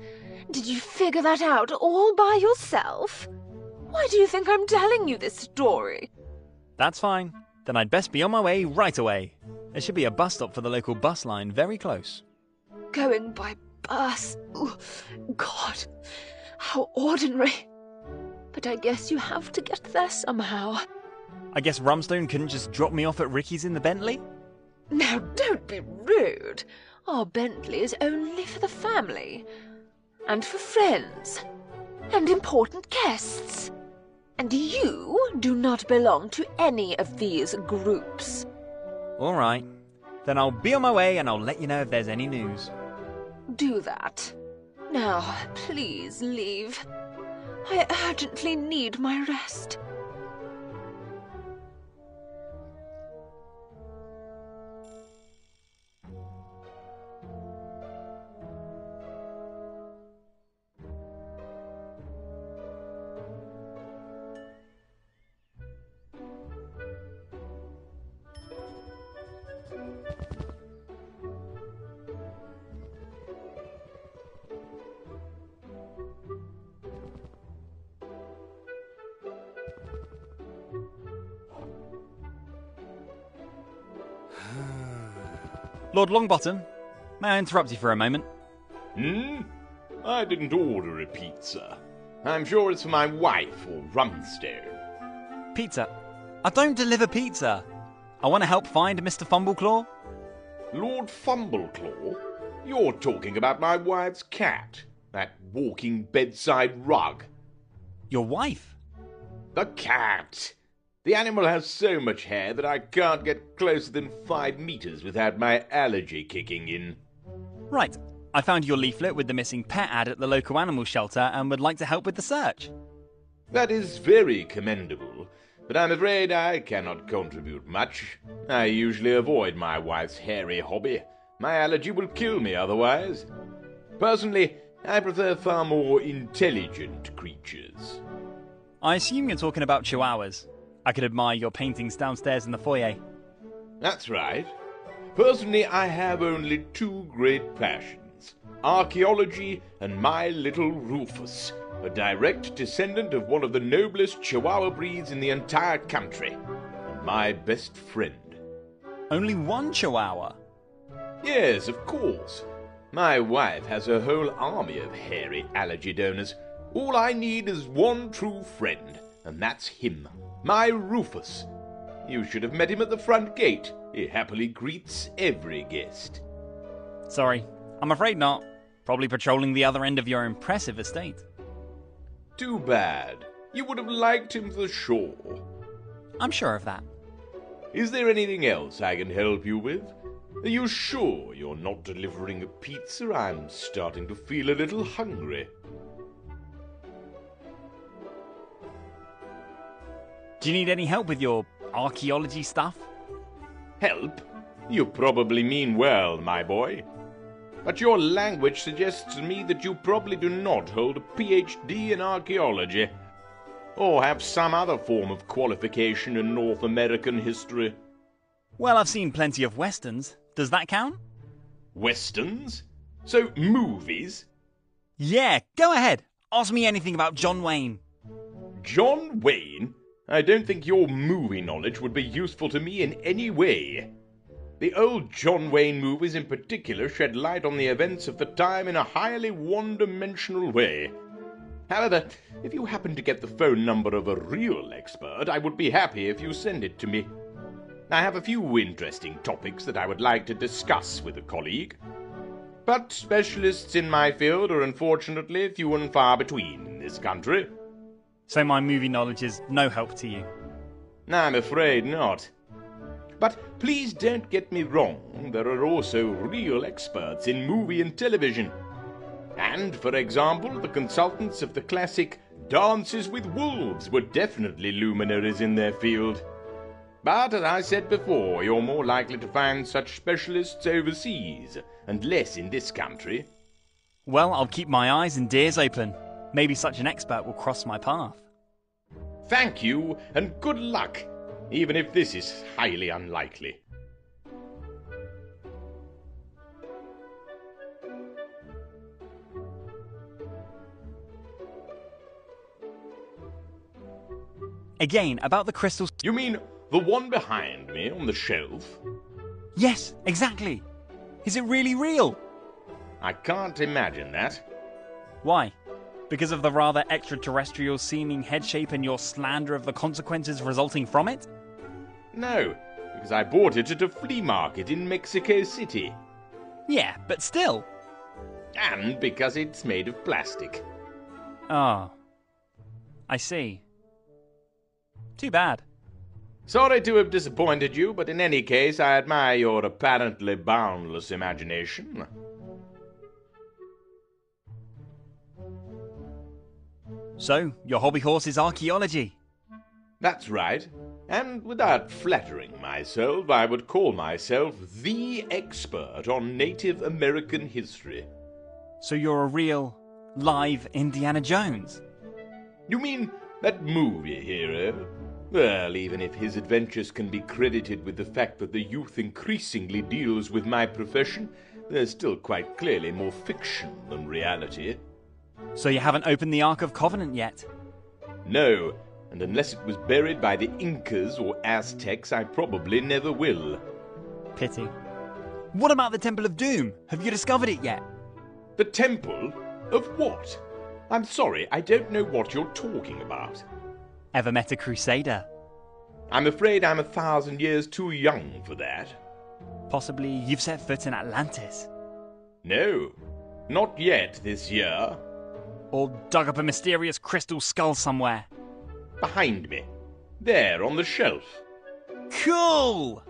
Did you figure that out all by yourself? Why do you think I'm telling you this story? That's fine. Then I'd best be on my way right away. There should be a bus stop for the local bus line very close. Going by bus? Ooh, God, how ordinary. But I guess you have to get there somehow. I guess Rumstone couldn't just drop me off at Ricky's in the Bentley? Now, don't be rude. Our Bentley is only for the family. And for friends. And important guests. And you do not belong to any of these groups. All right. Then I'll be on my way and I'll let you know if there's any news. Do that. Now, please leave. I urgently need my rest. Lord Longbottom, may I interrupt you for a moment? I didn't order a pizza. I'm sure it's for my wife or Rumstone. Pizza? I don't deliver pizza. I want to help find Mr. Fumbleclaw. Lord Fumbleclaw? You're talking about my wife's cat. That walking bedside rug. Your wife? The cat! The animal has so much hair that I can't get closer than 5 meters without my allergy kicking in. Right. I found your leaflet with the missing pet ad at the local animal shelter and would like to help with the search. That is very commendable, but I'm afraid I cannot contribute much. I usually avoid my wife's hairy hobby. My allergy will kill me otherwise. Personally, I prefer far more intelligent creatures. I assume you're talking about chihuahuas. I could admire your paintings downstairs in the foyer. That's right. Personally, I have only 2 great passions: archaeology and my little Rufus, a direct descendant of one of the noblest Chihuahua breeds in the entire country, and my best friend. Only one chihuahua? Yes, of course. My wife has a whole army of hairy allergy donors. All I need is one true friend, and that's him. My Rufus. You should have met him at the front gate. He happily greets every guest. Sorry, I'm afraid not. Probably patrolling the other end of your impressive estate. Too bad. You would have liked him for sure. I'm sure of that. Is there anything else I can help you with? Are you sure you're not delivering a pizza? I'm starting to feel a little hungry. Do you need any help with your archaeology stuff? Help? You probably mean well, my boy. But your language suggests to me that you probably do not hold a PhD in archaeology, or have some other form of qualification in North American history. Well, I've seen plenty of westerns. Does that count? Westerns? So, movies? Yeah, go ahead. Ask me anything about John Wayne. John Wayne? I don't think your movie knowledge would be useful to me in any way. The old John Wayne movies in particular shed light on the events of the time in a highly one-dimensional way. However, if you happen to get the phone number of a real expert, I would be happy if you send it to me. I have a few interesting topics that I would like to discuss with a colleague. But specialists in my field are unfortunately few and far between in this country. So my movie knowledge is no help to you? I'm afraid not. But please don't get me wrong, there are also real experts in movie and television. And, for example, the consultants of the classic Dances with Wolves were definitely luminaries in their field. But, as I said before, you're more likely to find such specialists overseas, and less in this country. Well, I'll keep my eyes and ears open. Maybe such an expert will cross my path. Thank you, and good luck, even if this is highly unlikely. Again, about the crystals. You mean the one behind me on the shelf? Yes, exactly. Is it really real? I can't imagine that. Why? Because of the rather extraterrestrial seeming head shape and your slander of the consequences resulting from it? No, because I bought it at a flea market in Mexico City. Yeah, but still. And because it's made of plastic. Oh. I see. Too bad. Sorry to have disappointed you, but in any case, I admire your apparently boundless imagination. So, your hobby horse is archaeology? That's right. And without flattering myself, I would call myself the expert on Native American history. So you're a real, live Indiana Jones? You mean that movie hero? Well, even if his adventures can be credited with the fact that the youth increasingly deals with my profession, there's still quite clearly more fiction than reality. So you haven't opened the Ark of Covenant yet? No, and unless it was buried by the Incas or Aztecs, I probably never will. Pity. What about the Temple of Doom? Have you discovered it yet? The temple? Of what? I'm sorry, I don't know what you're talking about. Ever met a crusader? I'm afraid I'm 1,000 years too young for that. Possibly you've set foot in Atlantis? No, not yet this year. Or dug up a mysterious crystal skull somewhere? Behind me. There, on the shelf. Cool!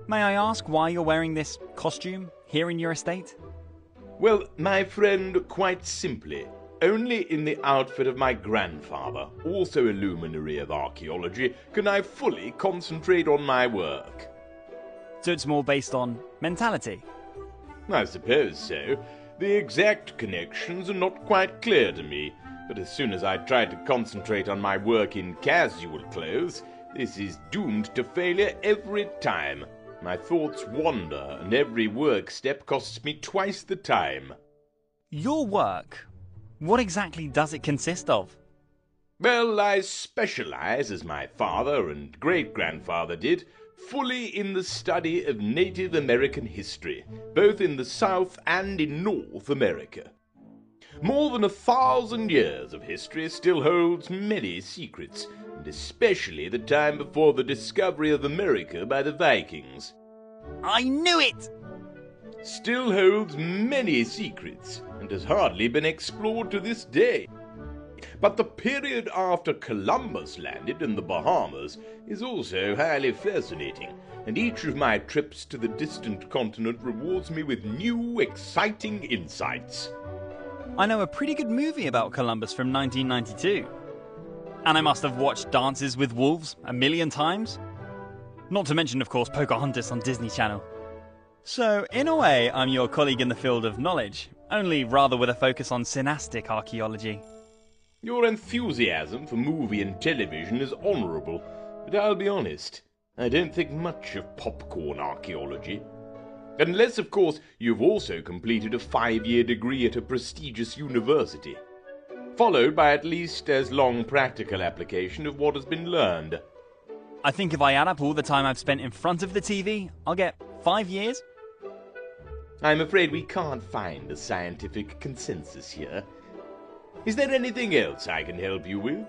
May I ask why you're wearing this costume here in your estate? Well, my friend, quite simply, only in the outfit of my grandfather, also a luminary of archaeology, can I fully concentrate on my work. So it's more based on mentality? I suppose so. The exact connections are not quite clear to me, but as soon as I try to concentrate on my work in casual clothes, this is doomed to failure every time. My thoughts wander, and every work step costs me twice the time. Your work? What exactly does it consist of? Well, I specialize, as my father and great-grandfather did, fully in the study of Native American history, both in the South and in North America. More than 1,000 years of history still holds many secrets, and especially the time before the discovery of America by the Vikings. I knew it! Still holds many secrets, and has hardly been explored to this day. But the period after Columbus landed in the Bahamas is also highly fascinating, and each of my trips to the distant continent rewards me with new, exciting insights. I know a pretty good movie about Columbus from 1992. And I must have watched Dances with Wolves 1,000,000 times. Not to mention, of course, Pocahontas on Disney Channel. So, in a way, I'm your colleague in the field of knowledge, only rather with a focus on synastic archaeology. Your enthusiasm for movie and television is honourable, but I'll be honest, I don't think much of popcorn archaeology. Unless, of course, you've also completed a 5-year degree at a prestigious university, followed by at least as long practical application of what has been learned. I think if I add up all the time I've spent in front of the TV, I'll get 5 years. I'm afraid we can't find a scientific consensus here. Is there anything else I can help you with?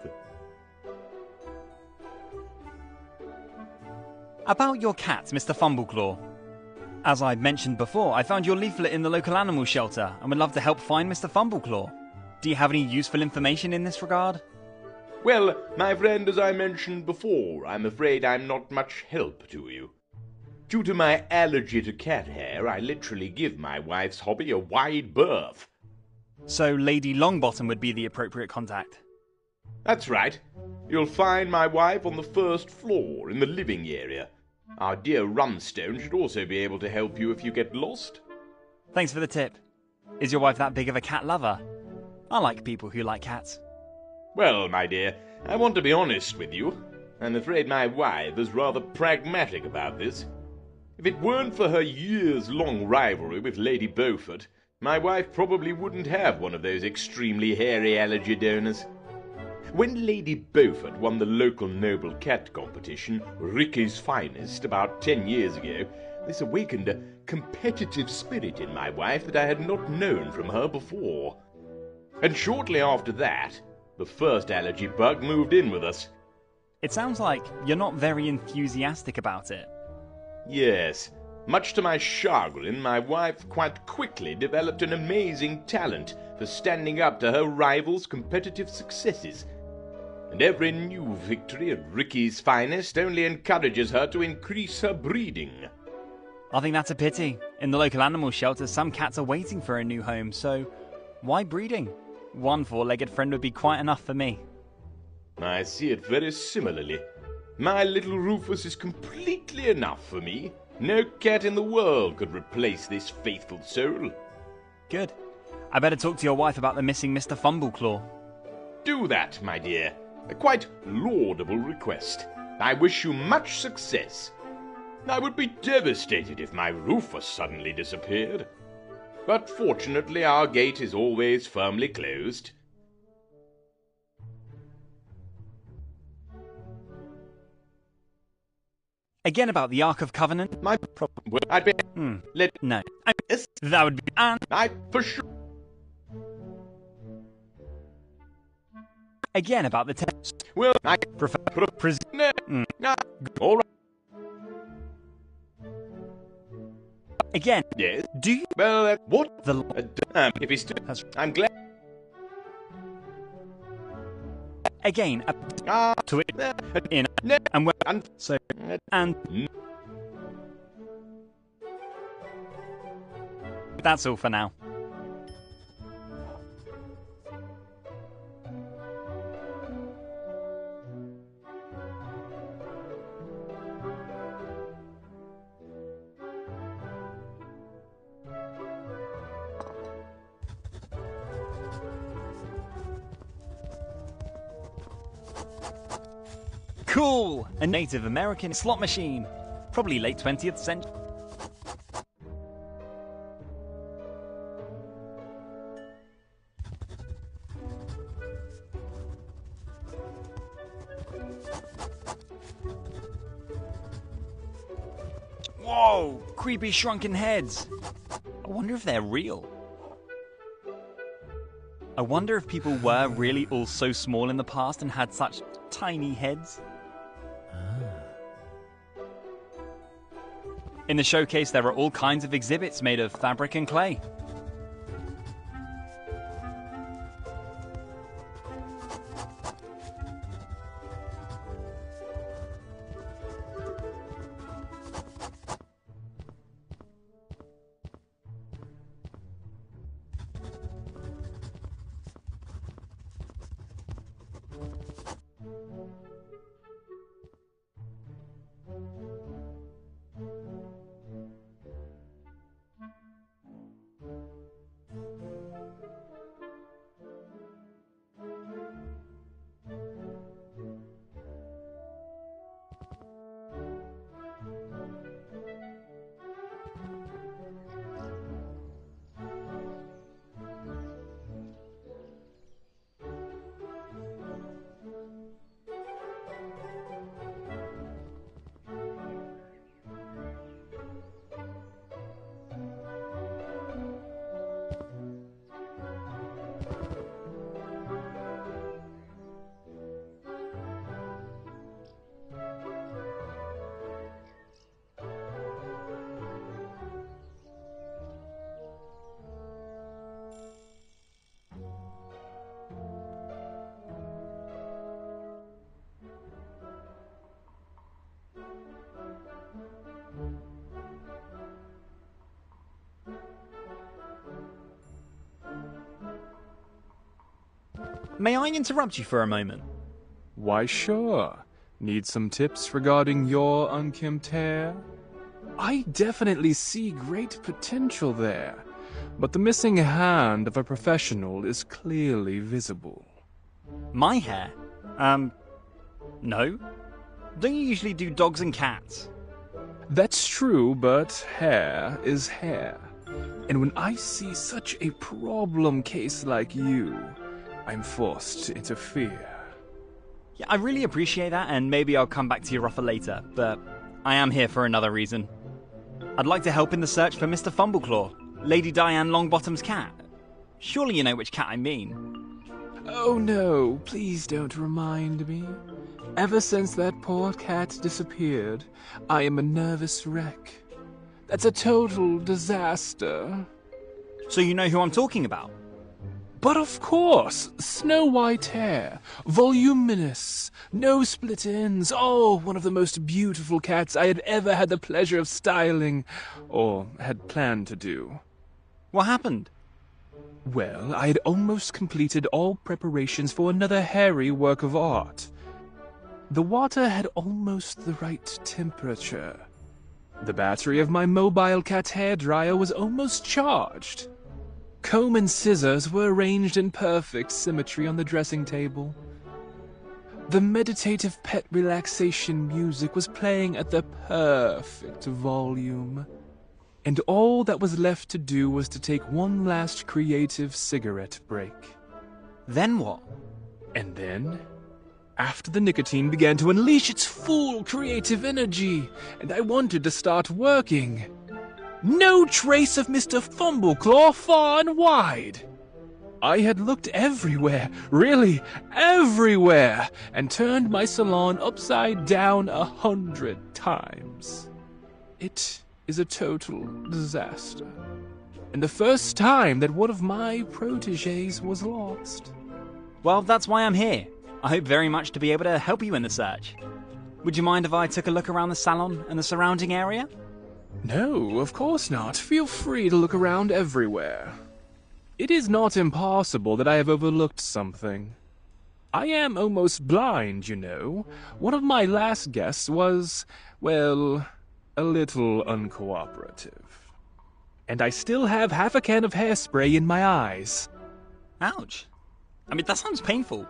About your cat, Mr. Fumbleclaw. As I mentioned before, I found your leaflet in the local animal shelter and would love to help find Mr. Fumbleclaw. Do you have any useful information in this regard? Well, my friend, as I mentioned before, I'm afraid I'm not much help to you. Due to my allergy to cat hair, I literally give my wife's hobby a wide berth. So Lady Longbottom would be the appropriate contact. That's right. You'll find my wife on the first floor in the living area. Our dear Rumstone should also be able to help you if you get lost. Thanks for the tip. Is your wife that big of a cat lover? I like people who like cats. Well, my dear, I want to be honest with you. I'm afraid my wife is rather pragmatic about this. If it weren't for her years-long rivalry with Lady Beaufort, my wife probably wouldn't have one of those extremely hairy allergy donors. When Lady Beaufort won the local noble cat competition, Ricky's Finest, about 10 years ago, this awakened a competitive spirit in my wife that I had not known from her before. And shortly after that, the first allergy bug moved in with us. It sounds like you're not very enthusiastic about it. Yes. Much to my chagrin, my wife quite quickly developed an amazing talent for standing up to her rivals' competitive successes. And every new victory at Ricky's Finest only encourages her to increase her breeding. I think that's a pity. In the local animal shelter, some cats are waiting for a new home, so why breeding? One four-legged friend would be quite enough for me. I see it very similarly. My little Rufus is completely enough for me. No cat in the world could replace this faithful soul. Good. I better talk to your wife about the missing Mr. Fumbleclaw. Do that, my dear. A quite laudable request. I wish you much success. I would be devastated if my Rufus suddenly disappeared. But fortunately our gate is always firmly closed. Again about the Ark of Covenant? My problem would I'd be No. That would be... I for sure. Again about the text. Well, I Prefer... All right. Again. Yes. Do you... Well, what? The... If he's still... That's... I'm glad. Again. To it. In... And when... So... And... That's all for now. Cool! A Native American slot machine. Probably late 20th century. Whoa! Creepy shrunken heads. I wonder if they're real. I wonder if people were really all so small in the past and had such tiny heads. In the showcase, there are all kinds of exhibits made of fabric and clay. may I interrupt you for a moment? Why, sure. Need some tips regarding your unkempt hair? I definitely see great potential there, but the missing hand of a professional is clearly visible. My hair? No. Don't you usually do dogs and cats? That's true, but hair is hair. And when I see such a problem case like you, I'm forced to interfere. Yeah, I really appreciate that, and maybe I'll come back to your offer later, but I am here for another reason. I'd like to help in the search for Mr. Fumbleclaw, Lady Diane Longbottom's cat. Surely you know which cat I mean. Oh no, please don't remind me. Ever since that poor cat disappeared, I am a nervous wreck. That's a total disaster. So you know who I'm talking about? But of course, snow white hair, voluminous, no split ends, oh, one of the most beautiful cats I had ever had the pleasure of styling, or had planned to do. What happened? Well, I had almost completed all preparations for another hairy work of art. The water had almost the right temperature. The battery of my mobile cat hairdryer was almost charged. Comb and scissors were arranged in perfect symmetry on the dressing table. The meditative pet relaxation music was playing at the perfect volume. And all that was left to do was to take one last creative cigarette break. Then what? And then, after the nicotine began to unleash its full creative energy, and I wanted to start working, no trace of Mr. Fumbleclaw far and wide. I had looked everywhere, really everywhere, and turned my salon upside down 100 times. It is a total disaster, and the first time that one of my protégés was lost. Well, that's why I'm here. I hope very much to be able to help you in the search. Would you mind if I took a look around the salon and the surrounding area? No, of course not. Feel free to look around everywhere. It is not impossible that I have overlooked something. I am almost blind, you know. One of my last guests was, well, a little uncooperative. And I still have half a can of hairspray in my eyes. Ouch. I mean, that sounds painful.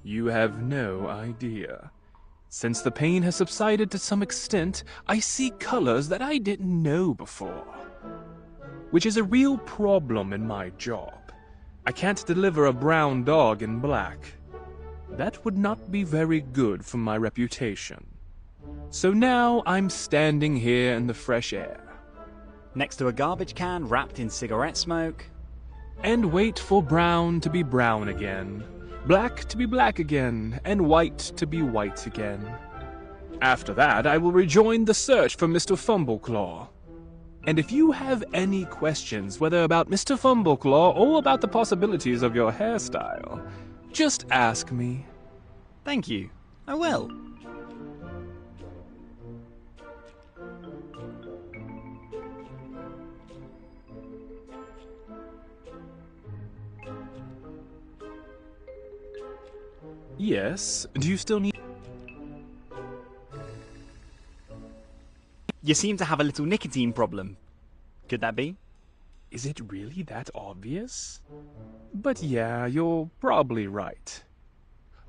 You have no idea. Since the pain has subsided to some extent, I see colors that I didn't know before. Which is a real problem in my job. I can't deliver a brown dog in black. That would not be very good for my reputation. So now I'm standing here in the fresh air. Next to a garbage can wrapped in cigarette smoke. And wait for brown to be brown again, black to be black again, and white to be white again. After that, I will rejoin the search for Mr. Fumbleclaw. And if you have any questions, whether about Mr. Fumbleclaw or about the possibilities of your hairstyle, just ask me. Thank you. I will. Yes, do you still need... You seem to have a little nicotine problem. Could that be? Is it really that obvious? But yeah, you're probably right.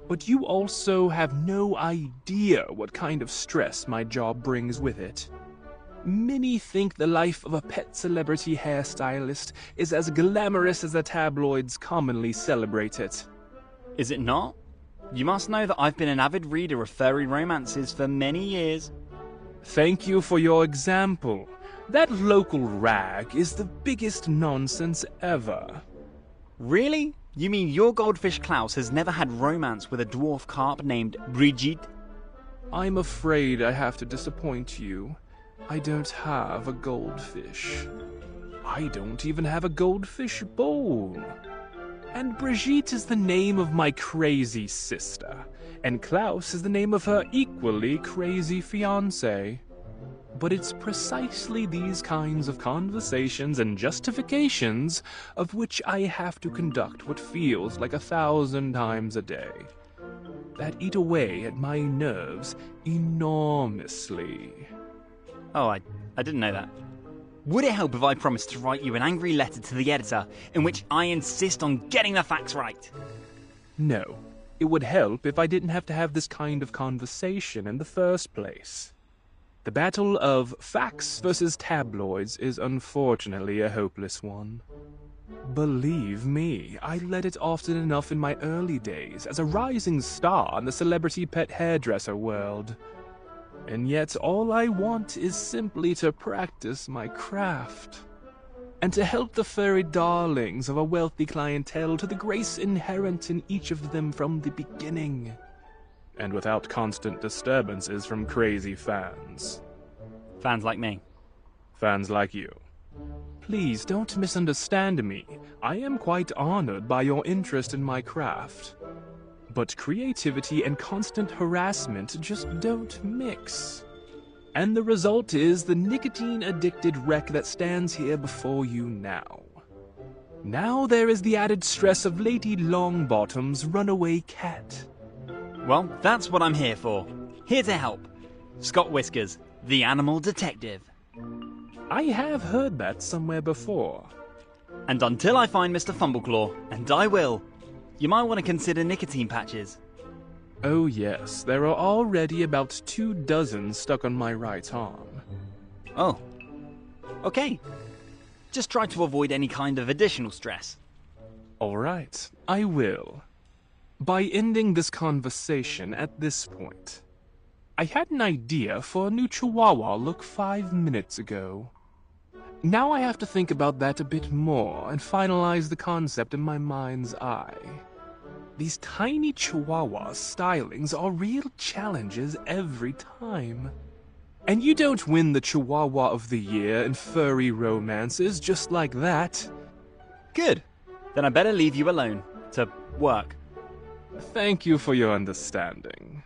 But you also have no idea what kind of stress my job brings with it. Many think the life of a pet celebrity hairstylist is as glamorous as the tabloids commonly celebrate it. Is it not? You must know that I've been an avid reader of furry romances for many years. Thank you for your example. That local rag is the biggest nonsense ever. Really? You mean your goldfish Klaus has never had romance with a dwarf carp named Brigitte? I'm afraid I have to disappoint you. I don't have a goldfish. I don't even have a goldfish bowl. And Brigitte is the name of my crazy sister, and Klaus is the name of her equally crazy fiancé. But it's precisely these kinds of conversations and justifications of which I have to conduct what feels like 1,000 times a day, that eat away at my nerves enormously. Oh, I didn't know that. Would it help if I promised to write you an angry letter to the editor in which I insist on getting the facts right? No, it would help if I didn't have to have this kind of conversation in the first place. The battle of facts versus tabloids is unfortunately a hopeless one. Believe me, I let it often enough in my early days as a rising star in the celebrity pet hairdresser world. And yet all I want is simply to practice my craft, and to help the furry darlings of a wealthy clientele to the grace inherent in each of them from the beginning, and without constant disturbances from crazy fans. Fans like me. Fans like you. Please don't misunderstand me. I am quite honored by your interest in my craft. But creativity and constant harassment just don't mix. And the result is the nicotine-addicted wreck that stands here before you now. Now there is the added stress of Lady Longbottom's runaway cat. Well, that's what I'm here for. Here to help. Scott Whiskers, the animal detective. I have heard that somewhere before. And until I find Mr. Fumbleclaw, and I will, you might want to consider nicotine patches. Oh yes, there are already about 24 stuck on my right arm. Oh. Okay. Just try to avoid any kind of additional stress. Alright, I will. By ending this conversation at this point, I had an idea for a new Chihuahua look 5 minutes ago. Now I have to think about that a bit more and finalize the concept in my mind's eye. These tiny Chihuahua stylings are real challenges every time. And you don't win the Chihuahua of the Year in furry romances just like that. Good. Then I better leave you alone to work. Thank you for your understanding.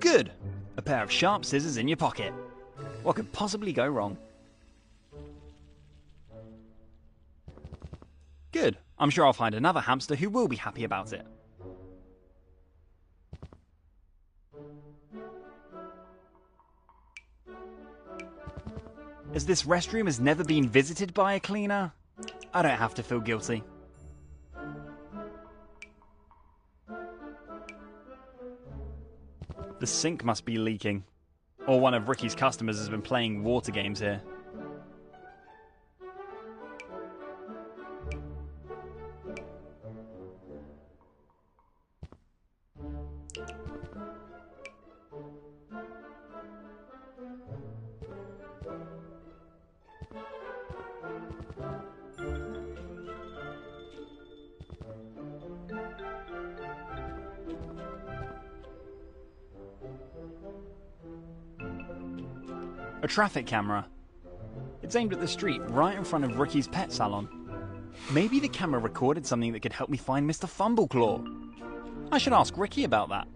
Good. A pair of sharp scissors in your pocket. What could possibly go wrong? Good. I'm sure I'll find another hamster who will be happy about it. As this restroom has never been visited by a cleaner, I don't have to feel guilty. The sink must be leaking. Or one of Ricky's customers has been playing water games here. A traffic camera. It's aimed at the street, right in front of Ricky's pet salon. Maybe the camera recorded something that could help me find Mr. Fumbleclaw. I should ask Ricky about that.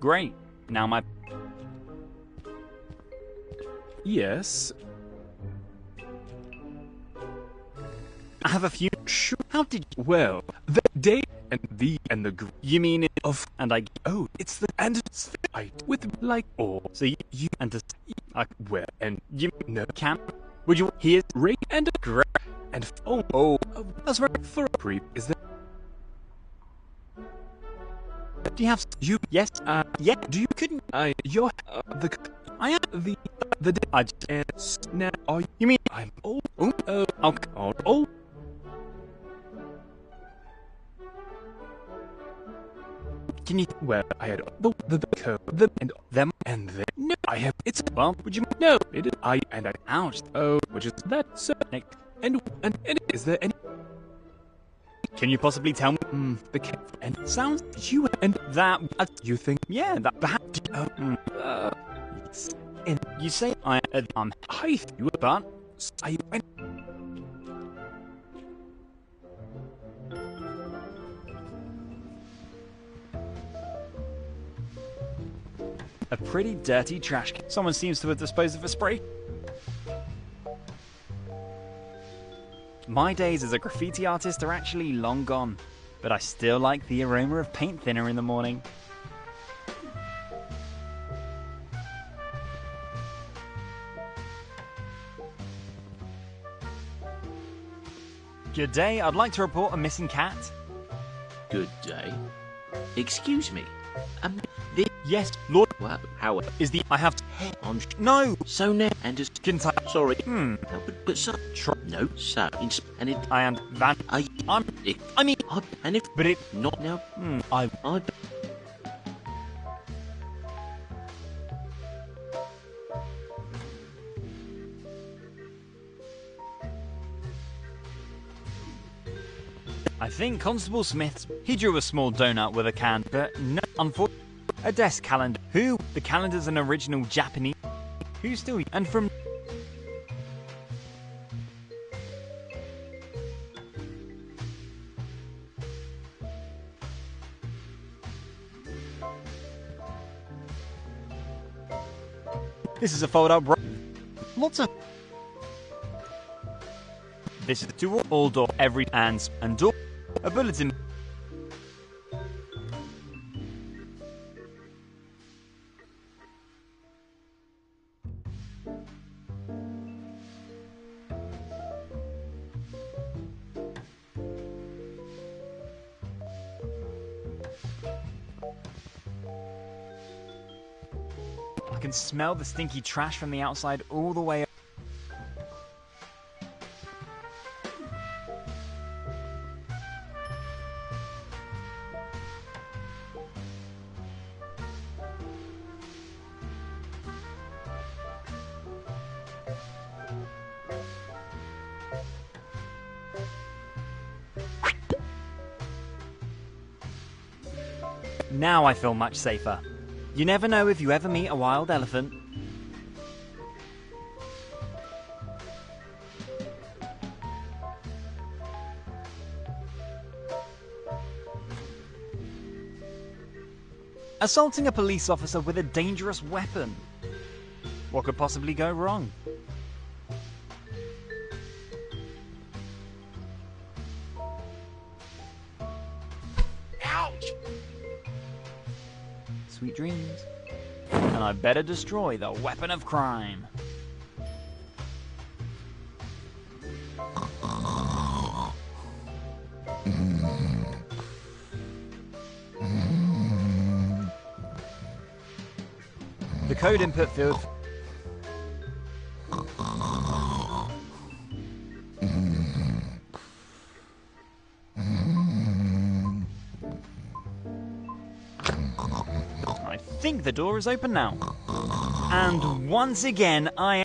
Great. Now my... Yes? I have a few... How did you... Well, the day and the You mean it of and I... Oh, it's the and it's I with like or So you and to... where and You no can... Would you... Here's... rate and Great. and Oh. That's right. for a creep is that Do you have you? Yes. Yeah. Do you couldn't? You're the I am the I now. Are you mean I'm old? oh. Can you? Well, I had the code, the and them and the no. I have it's Well, would you? no. It is I and I. Ouch. Oh, which is that so and is there any? Can you possibly tell me? The cat and Sounds you and that you think yeah that perhaps and you say I you but I and a pretty dirty trash can. Someone seems to have disposed of a spray. My days as a graffiti artist are actually long gone, but I still like the aroma of paint thinner in the morning. Good day, I'd like to report a missing cat. Good day. Excuse me. Yes, Lord. Wow. How Is the I have on no so now and just can I sorry. Hmm. No, but so no so and it I am van I I mean and if but it not now I think Constable Smith's he drew a small donut with a can, but no unfortunately a desk calendar. Who? The calendar's an original Japanese. Who still and from this is a fold up lots of this is to all door every and door a bulletin. I can smell the stinky trash from the outside all the way. Now I feel much safer. You never know if you ever meet a wild elephant. Assaulting a police officer with a dangerous weapon. What could possibly go wrong? ouch. Sweet dreams. And I better destroy the weapon of crime. The code input field. I think the door is open now. And once again, I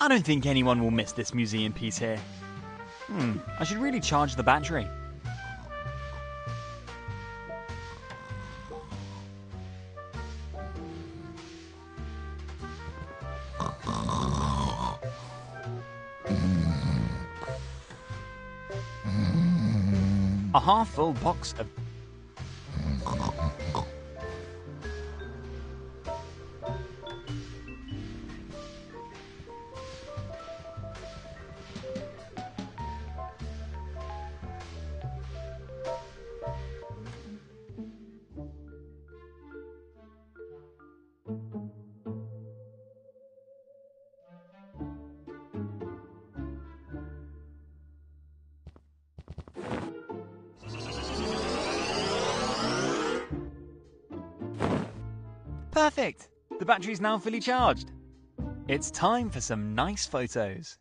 don't think anyone will miss this museum piece here. I should really charge the battery. A half-full box of... Perfect! The battery's now fully charged. It's time for some nice photos.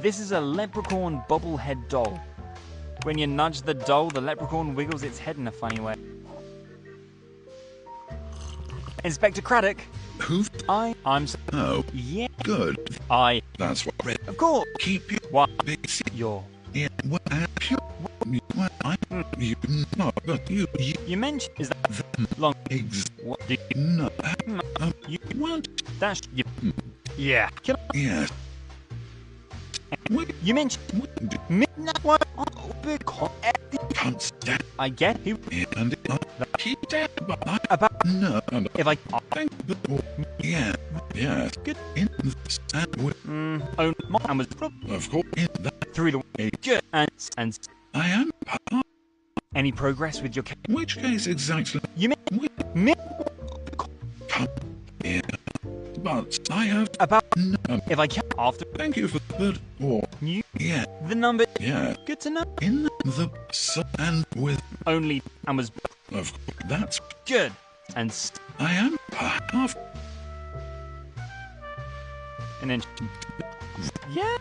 This is a leprechaun bobblehead doll. When you nudge the doll, the leprechaun wiggles its head in a funny way. Inspector Craddock. Who? I'm so... Oh. Yeah. Good. That's what read. Of course. Keep you. What? Your. Yeah. What? You. You know, but you. You mentioned is that long eggs. What do you know? You want? That's you. Yeah. Yes. You mentioned midnight one because I get who and he about no if I think yeah good in the sandwich own mine was of course in that through the way good and I am any progress with your case? Which case exactly? You mean yeah. But I have about no. If I can after. Thank you for the or you. Yeah. The number. Yeah. Good to know. In the and with only and was. Of course, that's good. And I am half. And then. Yeah.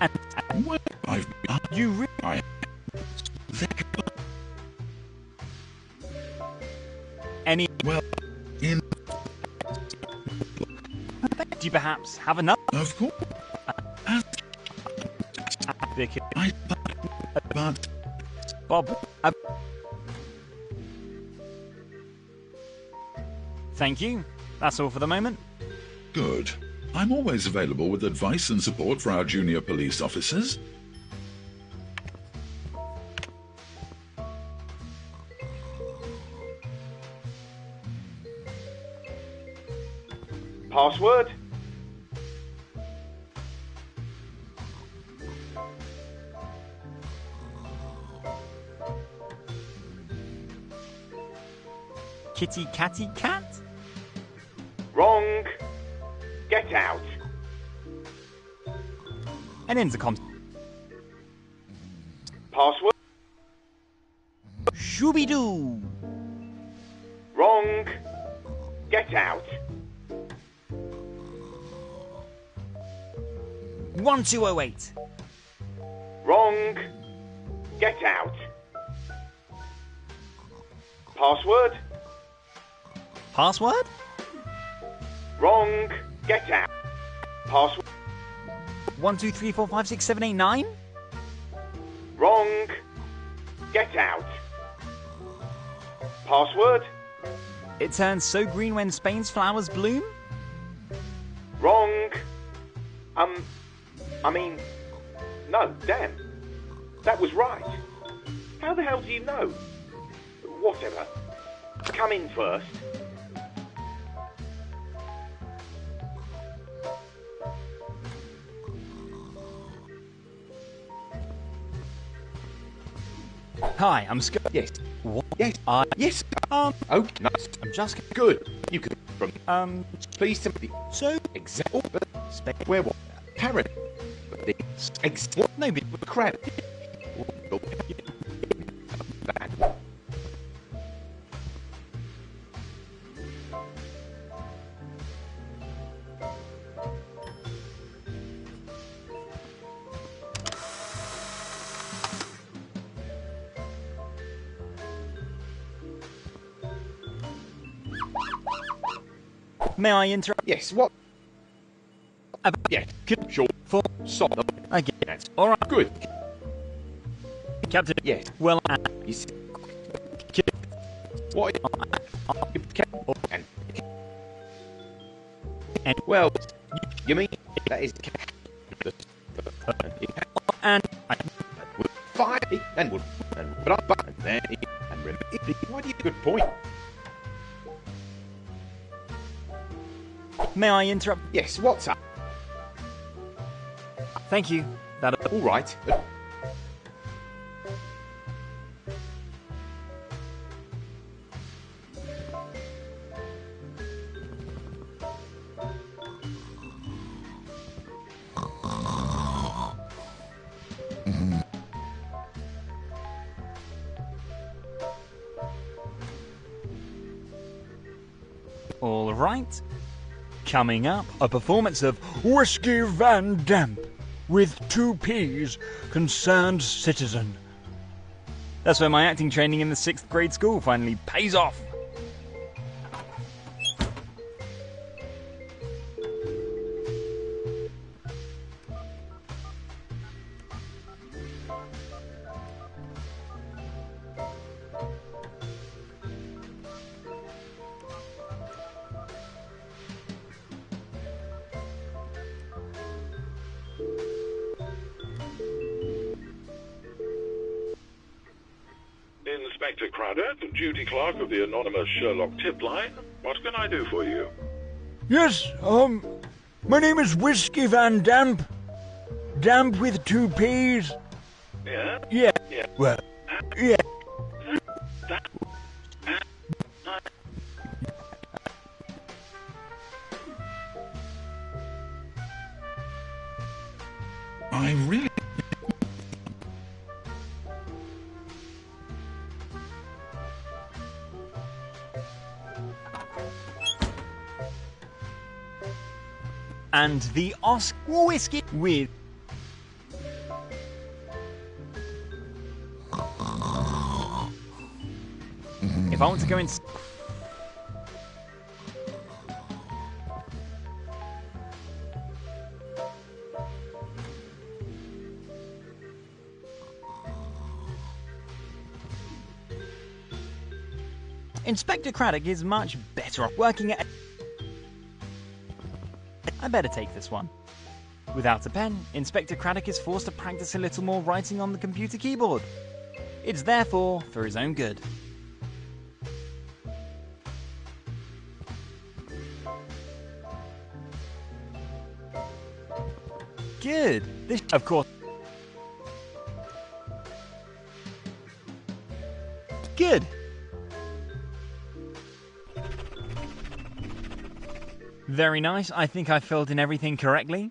And what I've you any well in do you perhaps have enough? Of course. But Bob. Thank you. That's all for the moment. Good. I'm always available with advice and support for our junior police officers. Password? Kitty catty cat? Wrong. Get out. An intercom. Password? Shooby-doo! Wrong. Get out. 1208. Wrong. Get out. Password? Password? Wrong. Get out. Password? 12345678 Wrong. Get out. Password? It turns so green when Spain's flowers bloom? Wrong. No, damn. That was right. How the hell do you know? Whatever. Come in first. Hi, I'm Scott. Yes. What? Yes. Yes. Okay. Nice. I'm just Good. You can from. Please to me. So Example. Where what? Parrot. The example. no, but Crab. may I interrupt? Yes. What? Yeah. Sure. For Stop. I get That's all right, good. Captain. Yes. Well, You see. What? And well, you mean that is and fine and would but then and remember. Why do you good point? may I interrupt? Yes. What's up? Thank you. That All right. all right. Coming up, a performance of Whiskey Van Damp with 2 P's, Concerned Citizen. That's where my acting training in the 6th grade school finally pays off. Inspector Craddock, duty clerk of the anonymous Sherlock tip line. What can I do for you? Yes, my name is Whiskey Van Damp. Damp with 2 P's. Yeah? Yeah. Yeah. Well, yeah. I really... And the Oscar Whiskey with if I want to go in Inspector Craddock is much better off working at I better take this one. Without a pen, Inspector Craddock is forced to practice a little more writing on the computer keyboard. It's therefore for his own good. Good. This, of course. Good. Very nice. I think I filled in everything correctly.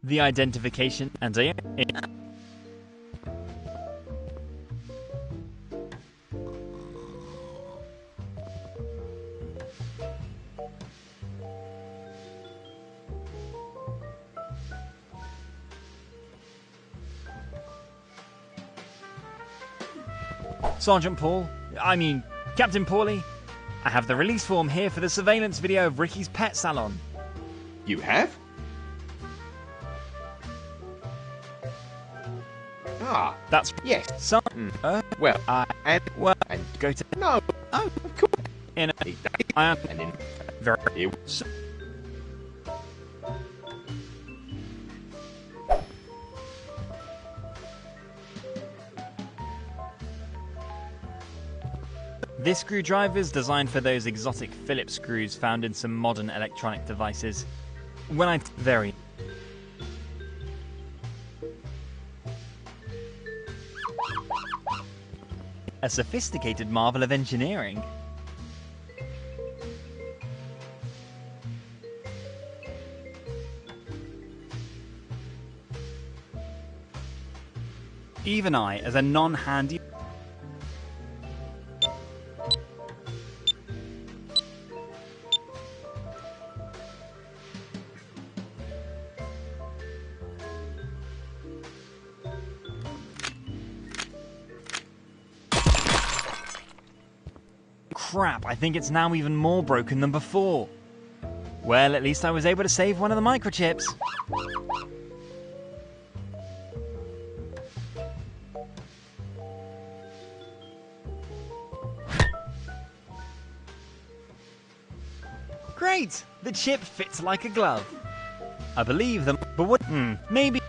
The identification and Captain Paulie, I have the release form here for the surveillance video of Ricky's pet salon. You have? Ah, that's yes. So, well, and go to no. Oh, cool. In I am and in very. This screwdriver is designed for those exotic Phillips screws found in some modern electronic devices. When I very a sophisticated marvel of engineering. Even I, as a non-handy crap, I think it's now even more broken than before. Well, at least I was able to save one of the microchips. Great! The chip fits like a glove. I believe them, but what? Maybe.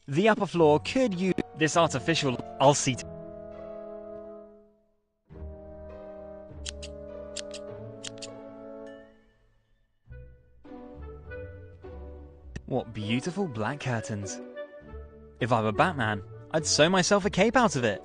The upper floor could use this artificial. I'll see. What beautiful black curtains. If I were Batman, I'd sew myself a cape out of it.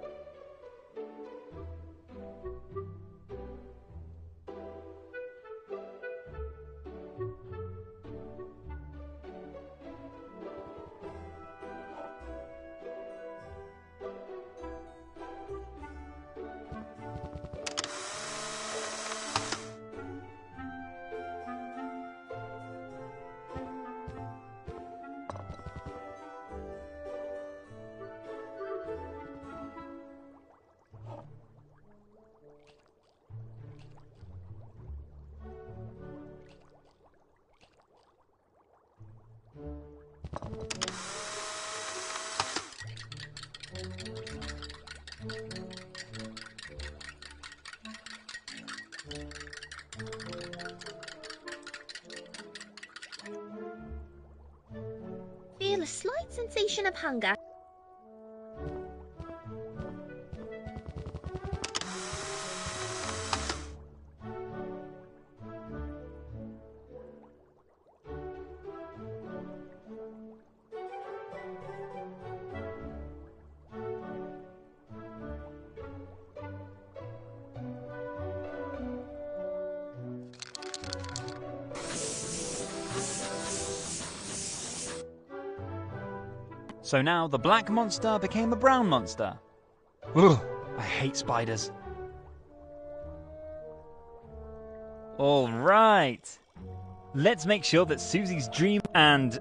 Feel a slight sensation of hunger. So now the black monster became a brown monster. Ugh, I hate spiders. All right. Let's make sure that Susie's dream and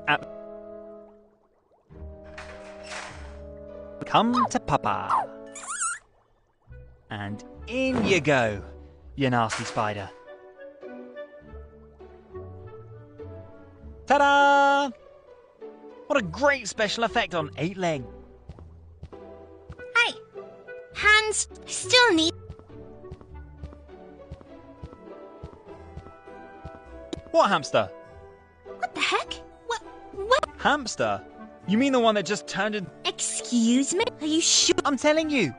come to Papa. And in you go, you nasty spider. Ta-da! What a great special effect on 8 legs. Hey, hands still need. What hamster? What the heck? What? Hamster? You mean the one that just turned in... Excuse me? Are you sure? I'm telling you.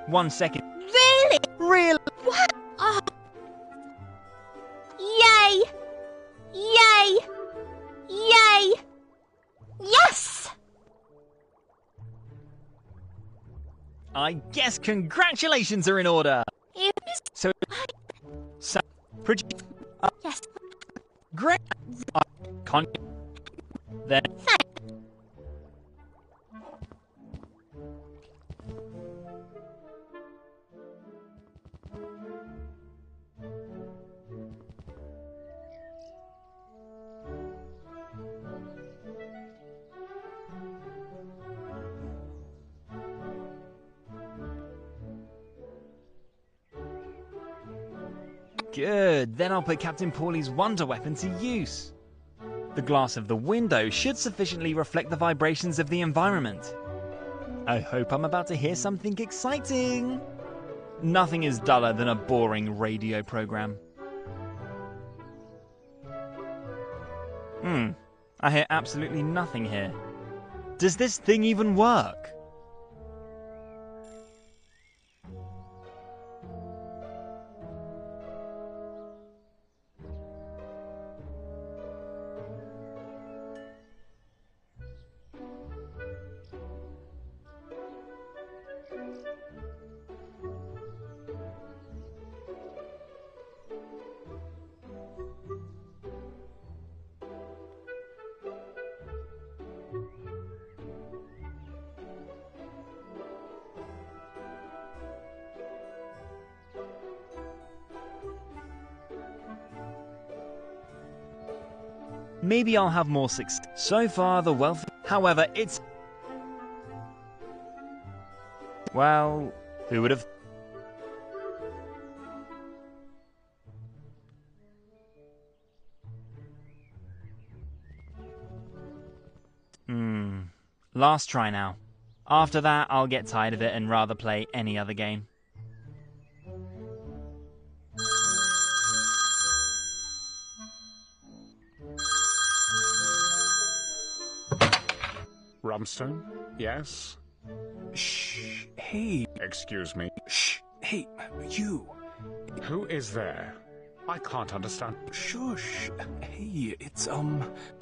1 second. Really? Really? What? Oh. Yay! Yay! Yay! Yes! I guess congratulations are in order. So produce. Yes. Great. Then. Good, then I'll put Captain Pauly's wonder weapon to use. The glass of the window should sufficiently reflect the vibrations of the environment. I hope I'm about to hear something exciting. Nothing is duller than a boring radio program. I hear absolutely nothing here. Does this thing even work? Maybe I'll have more success. So far, the wealth... However, it's... Well, who would have... Last try now. After that, I'll get tired of it and rather play any other game. Rumstone? Yes? Shh. Hey. Excuse me. Shh. Hey, you. Who is there? I can't understand. Shush. Hey, it's,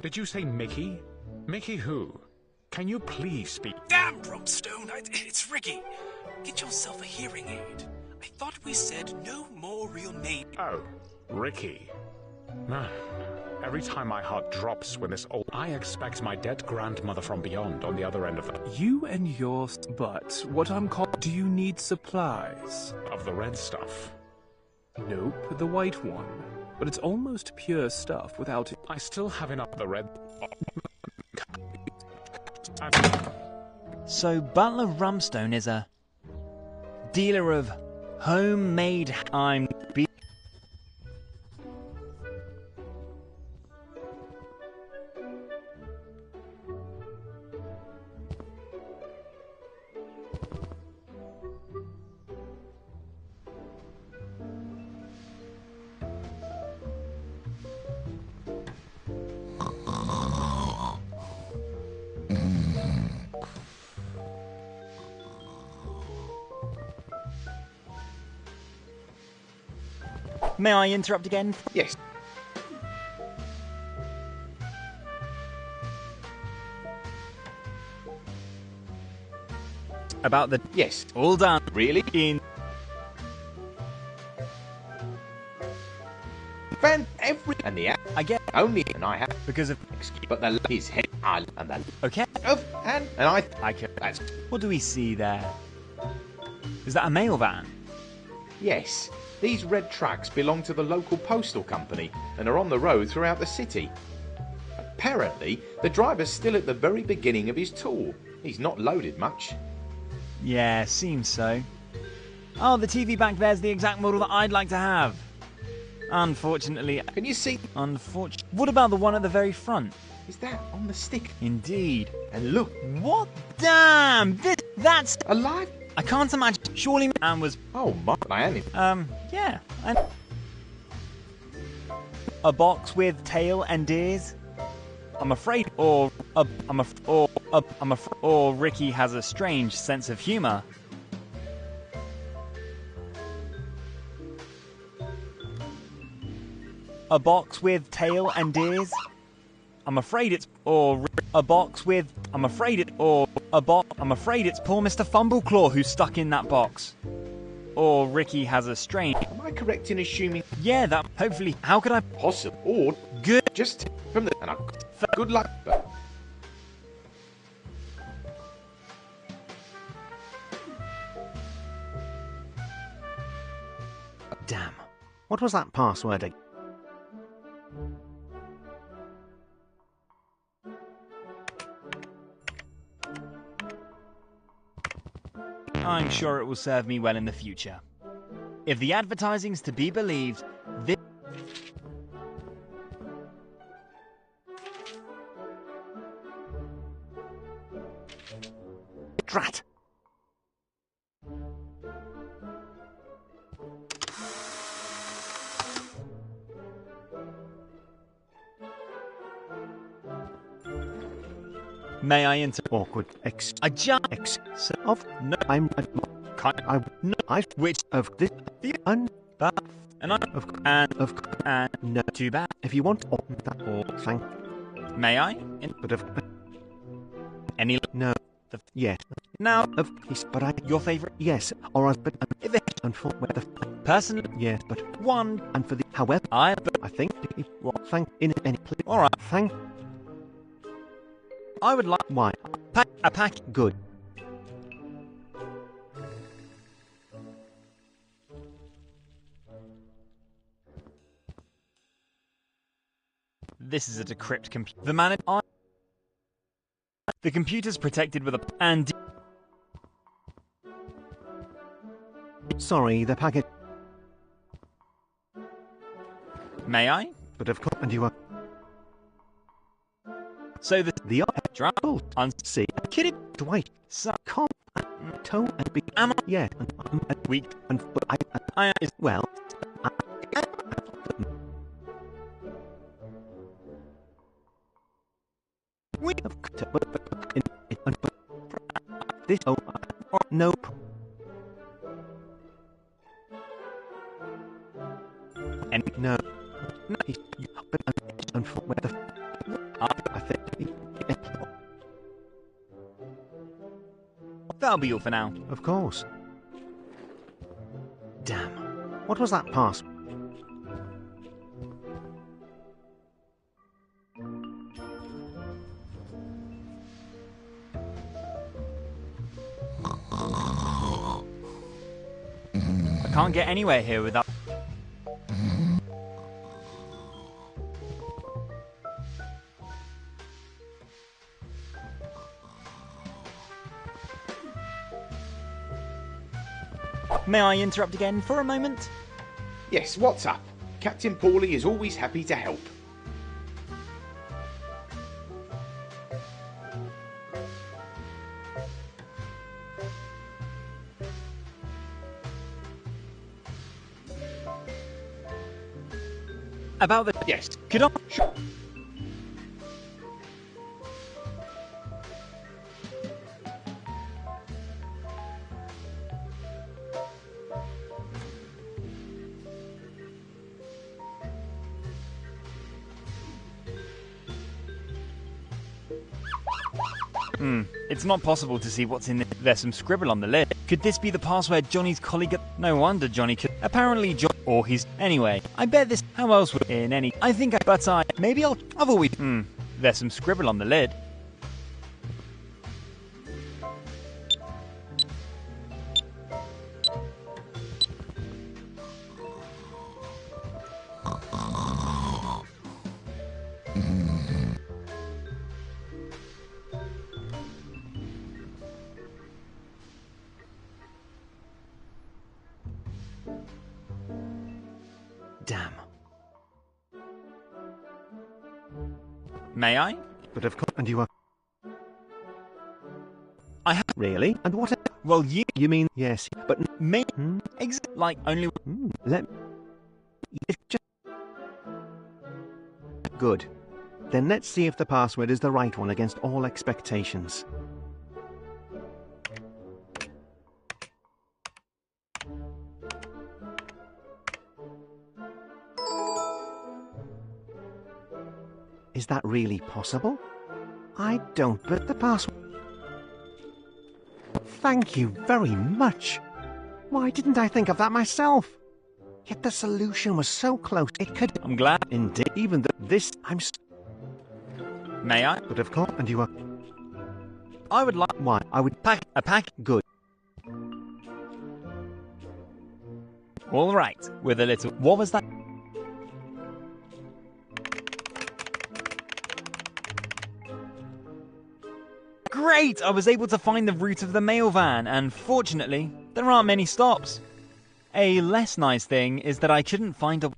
Did you say Mickey? Mickey who? Can you please speak? Damn, Rumstone, it's Ricky. Get yourself a hearing aid. I thought we said no more real name. Oh, Ricky. Every time my heart drops when this old... I expect my dead grandmother from beyond on the other end of the... You and yours, but what I'm called... Do you need supplies? Of the red stuff? Nope, the white one. But it's almost pure stuff without it. I still have enough of the red... So Butler Rumstone is a... dealer of homemade... May I interrupt again? Yes. About the... Yes. All done. Really? In... found every and the I get only and I have because of but the his head and the okay of and I could. That's What do we see there? Is that a mail van? yes. These red tracks belong to the local postal company and are on the road throughout the city. Apparently, the driver's still at the very beginning of his tour. He's not loaded much. Yeah, seems so. Oh, the TV back there's the exact model that I'd like to have. Unfortunately... Can you see? What about the one at the very front? Is that on the stick? Indeed. And look. What? Damn! That's... alive? I can't imagine. Surely man was... Oh, my... I am. Yeah. A box with tail and ears? I'm afraid... Or Ricky has a strange sense of humour. A box with tail and ears? I'm afraid it's... Or a box with... I'm afraid it's poor Mr. Fumbleclaw who's stuck in that box. Or Ricky has a strange... Am I correct in assuming... Yeah, that... Hopefully... How could I... Possible. Or... Good. Just from the... And good luck. But... Damn. What was that password again? I'm sure it will serve me well in the future. If the advertising's to be believed, this... Drat! May I enter? Awkward. I just... Of... No. I'm... I... No. I... Which... Of this... The... But... And I... Of... And... Of... And... No. Too bad. If you want... Or... That... Or... Thank... May I? But of... Any... No. The... Yes. Now... Of... But I... Your favourite? Yes. Or I... But... If it... And for... Where the... Personally... Yes, but... One... And for the... However... I... I think... What? Thank... In any... Alright. Thank... I would like... Why? A pack... Good. This is a decrypt computer. The man... The computer's protected with a... And... Sorry, the packet... May I? But of course... And you are... So the trouble unsee kidded Dwight so com toe and be am I yeah and weak and but I is well we have in this oh no and no but and for where the I think that'll be all for now. Of course. Damn. What was that pass? I can't get anywhere here without... May I interrupt again for a moment? Yes, what's up? Captain Paulie is always happy to help. About the... Yes. Could I... Sure. It's not possible to see what's in there. There's some scribble on the lid. Could this be the password Johnny's colleague at... No wonder Johnny could... Apparently John... Or he's... Anyway, I bet this... How else would... In any... I think I... But I... Maybe I've always... There's some scribble on the lid. Damn. May I? But of course, and you are... I have... Really? And what... Well, you... You mean... Yes, but... Me? Like, only... Let... It's just... Good. Then let's see if the password is the right one against all expectations. Is that really possible? I don't, but the password... Thank you very much. Why didn't I think of that myself? Yet the solution was so close, it could... I'm glad. Indeed, even this... May I? But of course, and you are... I would like... Why? I would... A pack? Good. All right, with a little... What was that? Great! I was able to find the route of the mail van, and fortunately, there aren't many stops. A less nice thing is that I couldn't find a...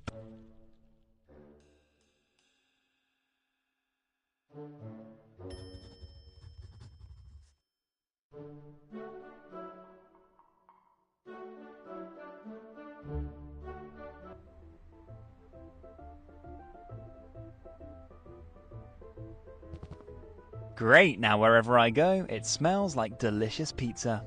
Great, now wherever I go, it smells like delicious pizza.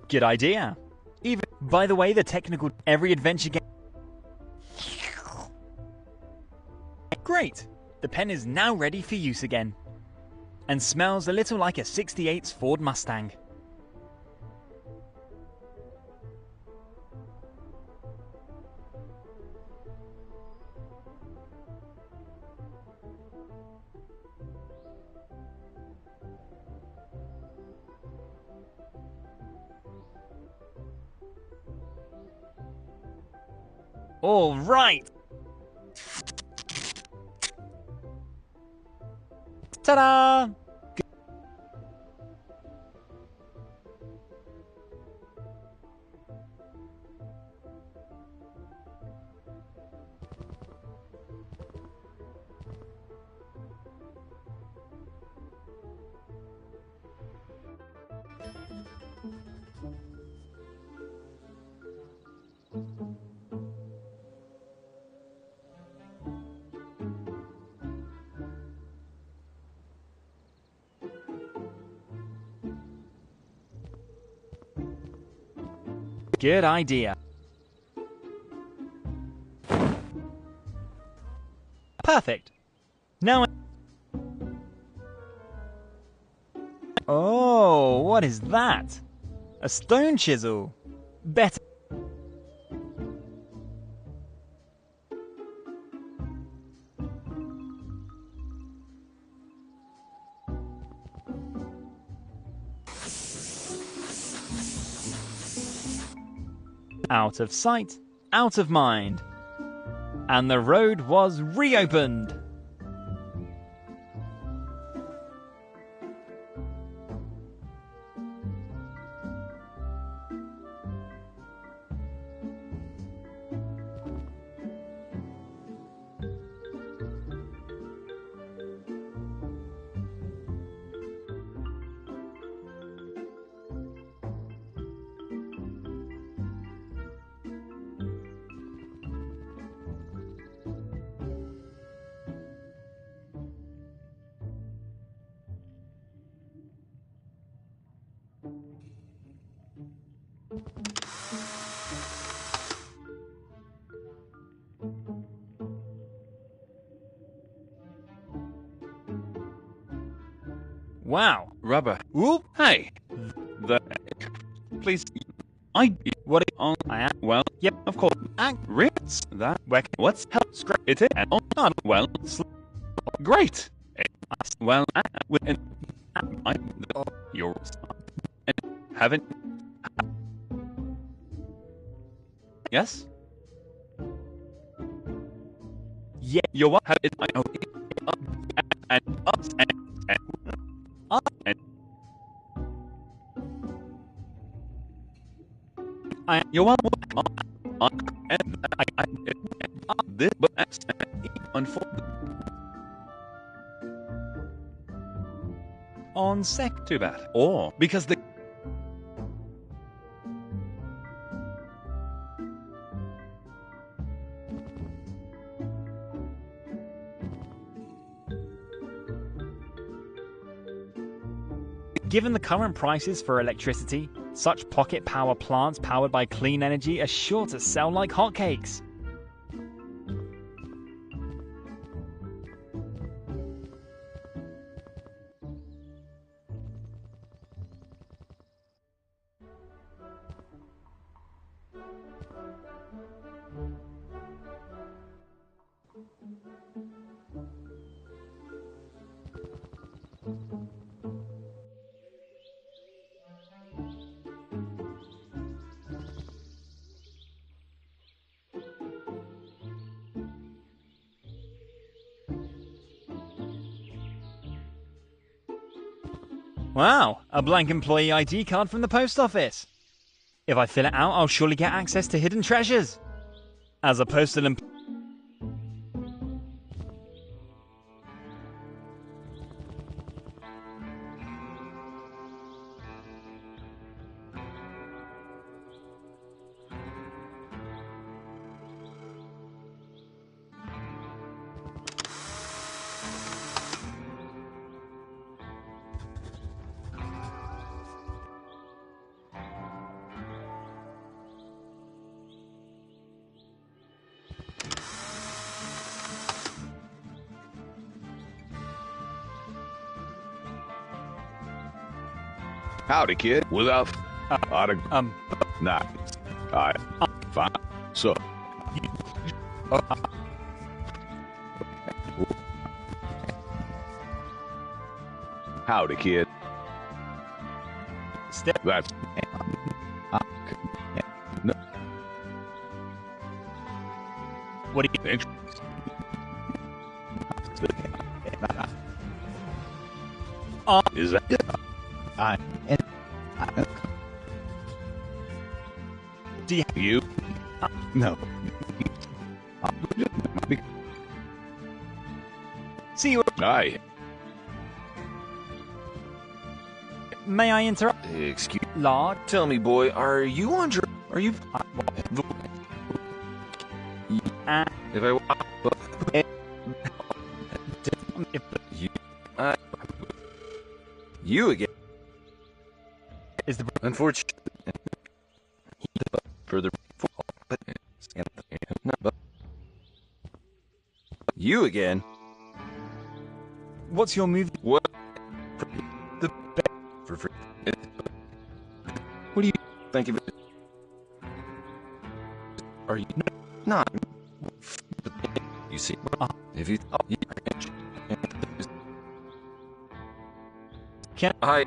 Good idea. Even, by the way, the technical... Every adventure game... Great! The pen is now ready for use again. And smells a little like a '68's Ford Mustang. All right! Ta-da! Good idea. Perfect. Now I... Oh, what is that? A stone chisel. Better. Out of sight, out of mind. And the road was reopened. Wow. Rubber. Whoop. Hey. Please. What I am. Well, yep, of course. Ritz. That. What's help? Scrap it and not well. Great. Well, with yours. Haven't. Yes? Yeah, you're what? Have it. I know. And us and I. You're what? And I this, but unfold. On sec, too bad. Or because the. Given the current prices for electricity, such pocket power plants powered by clean energy are sure to sell like hotcakes. Wow, a blank employee ID card from the post office. If I fill it out, I'll surely get access to hidden treasures. As a postal employee. Howdy, kid. Without nah. Alright. Fine. So. Howdy, kid. Step. That's. No. What do you think? Is that? Do you? No. See you. Aye. May I interrupt? Excuse Lord. Tell me, boy, are you on your... Are you... If I... You again. Is the... Unfortunate... Further... You again. What's your move? What? The... For free. What do you think of it? Are you not? You see, if you can I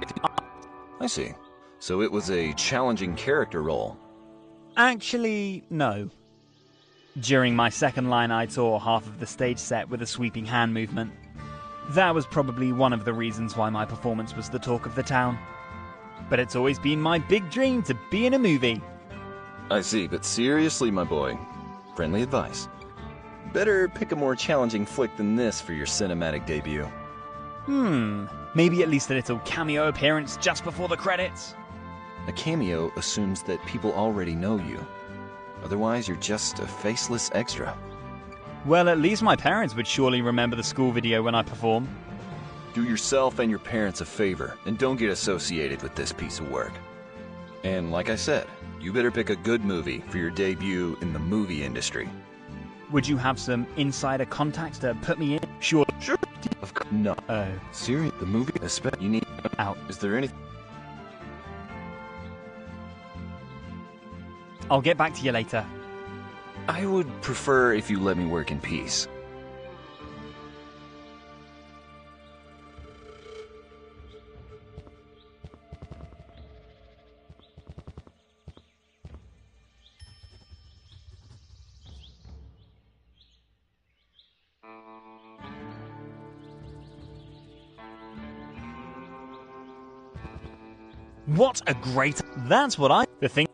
see. So it was a challenging character role. Actually, no. During my second line, I tore half of the stage set with a sweeping hand movement. That was probably one of the reasons why my performance was the talk of the town. But it's always been my big dream to be in a movie. I see, but seriously, my boy, friendly advice. Better pick a more challenging flick than this for your cinematic debut. Maybe at least a little cameo appearance just before the credits. A cameo assumes that people already know you. Otherwise, you're just a faceless extra. Well, at least my parents would surely remember the school video when I perform. Do yourself and your parents a favor, and don't get associated with this piece of work. And like I said, you better pick a good movie for your debut in the movie industry. Would you have some insider contacts to put me in? Sure. Of course. No. Oh. Seriously, the movie, you need Out. Is there any... I'll get back to you later. I would prefer if you let me work in peace. What a great... That's what I... The thing...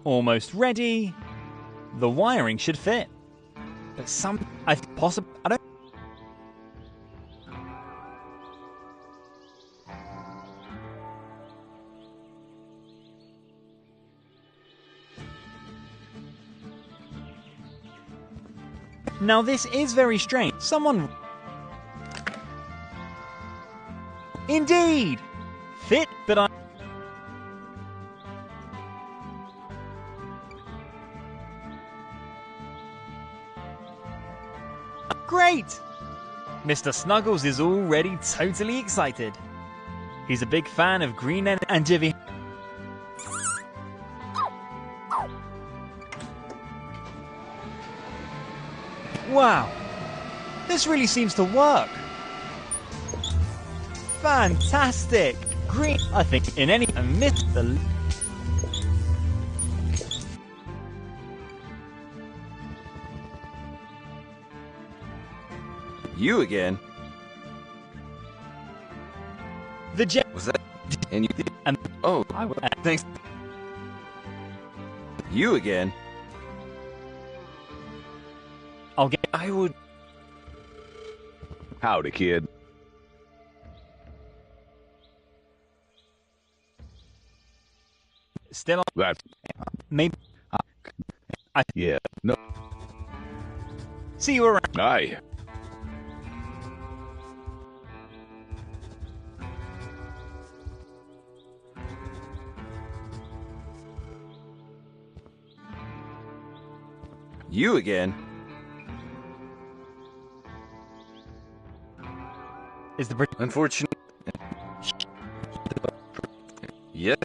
Almost ready. The wiring should fit. But some... I don't... Now this is very strange. Someone... Indeed! Fit, but I... Great! Mr. Snuggles is already totally excited. He's a big fan of green and Jivvy. Wow! This really seems to work. Fantastic! Green, I think, in any amidst the... You again? The jet... Was that... And you... And... Oh, thanks. You again? I'll get... I would... Howdy, kid. Still on... That's... Maybe... Yeah, no. See you around. Aye. You again? Is the... Unfortunate... Yes.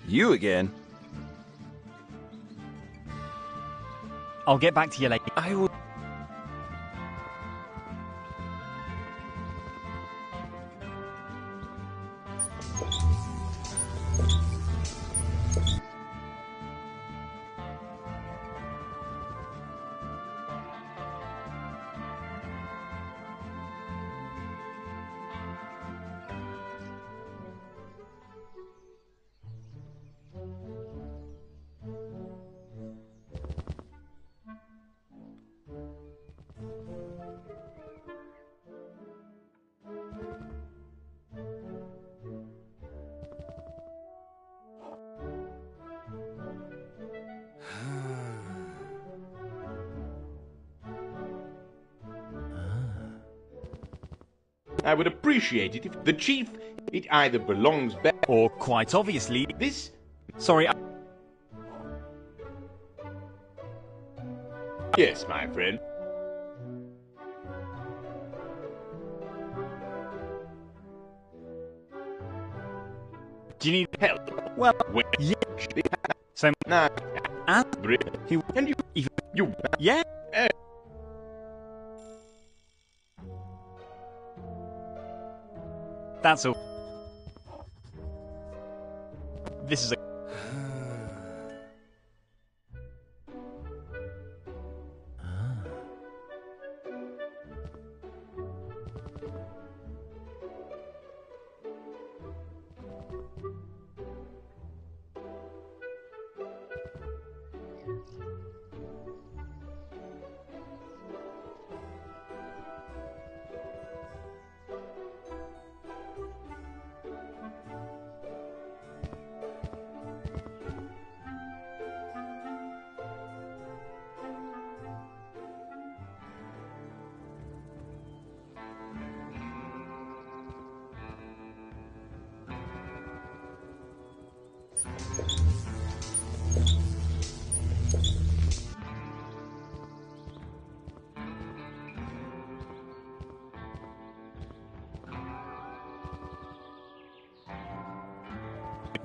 You again? I'll get back to you later. I will... I would appreciate it if the chief, it either belongs back or quite obviously this... Sorry, Yes, my friend. Do you need help? Well, yeah. So now, he and you, yeah. That's all. This is a...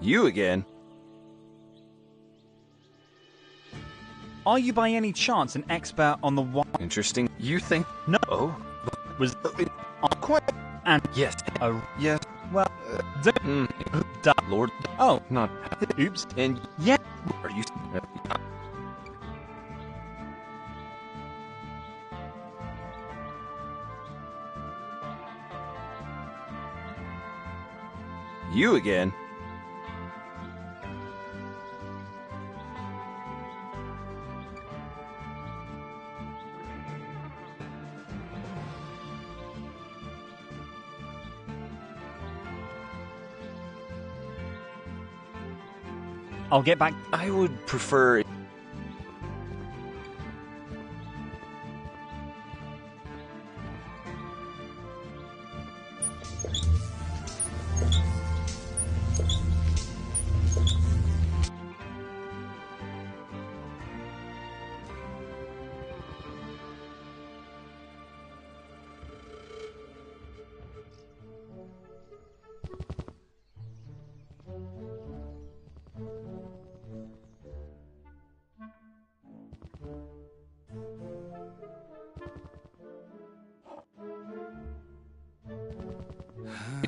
You again? Are you by any chance an expert on the one? Interesting. You think? No. Oh. Was quite. And yes. Yes. Well. Lord. Oh. Not. Oops. And yeah. Are you? You again? I'll get back. I would prefer.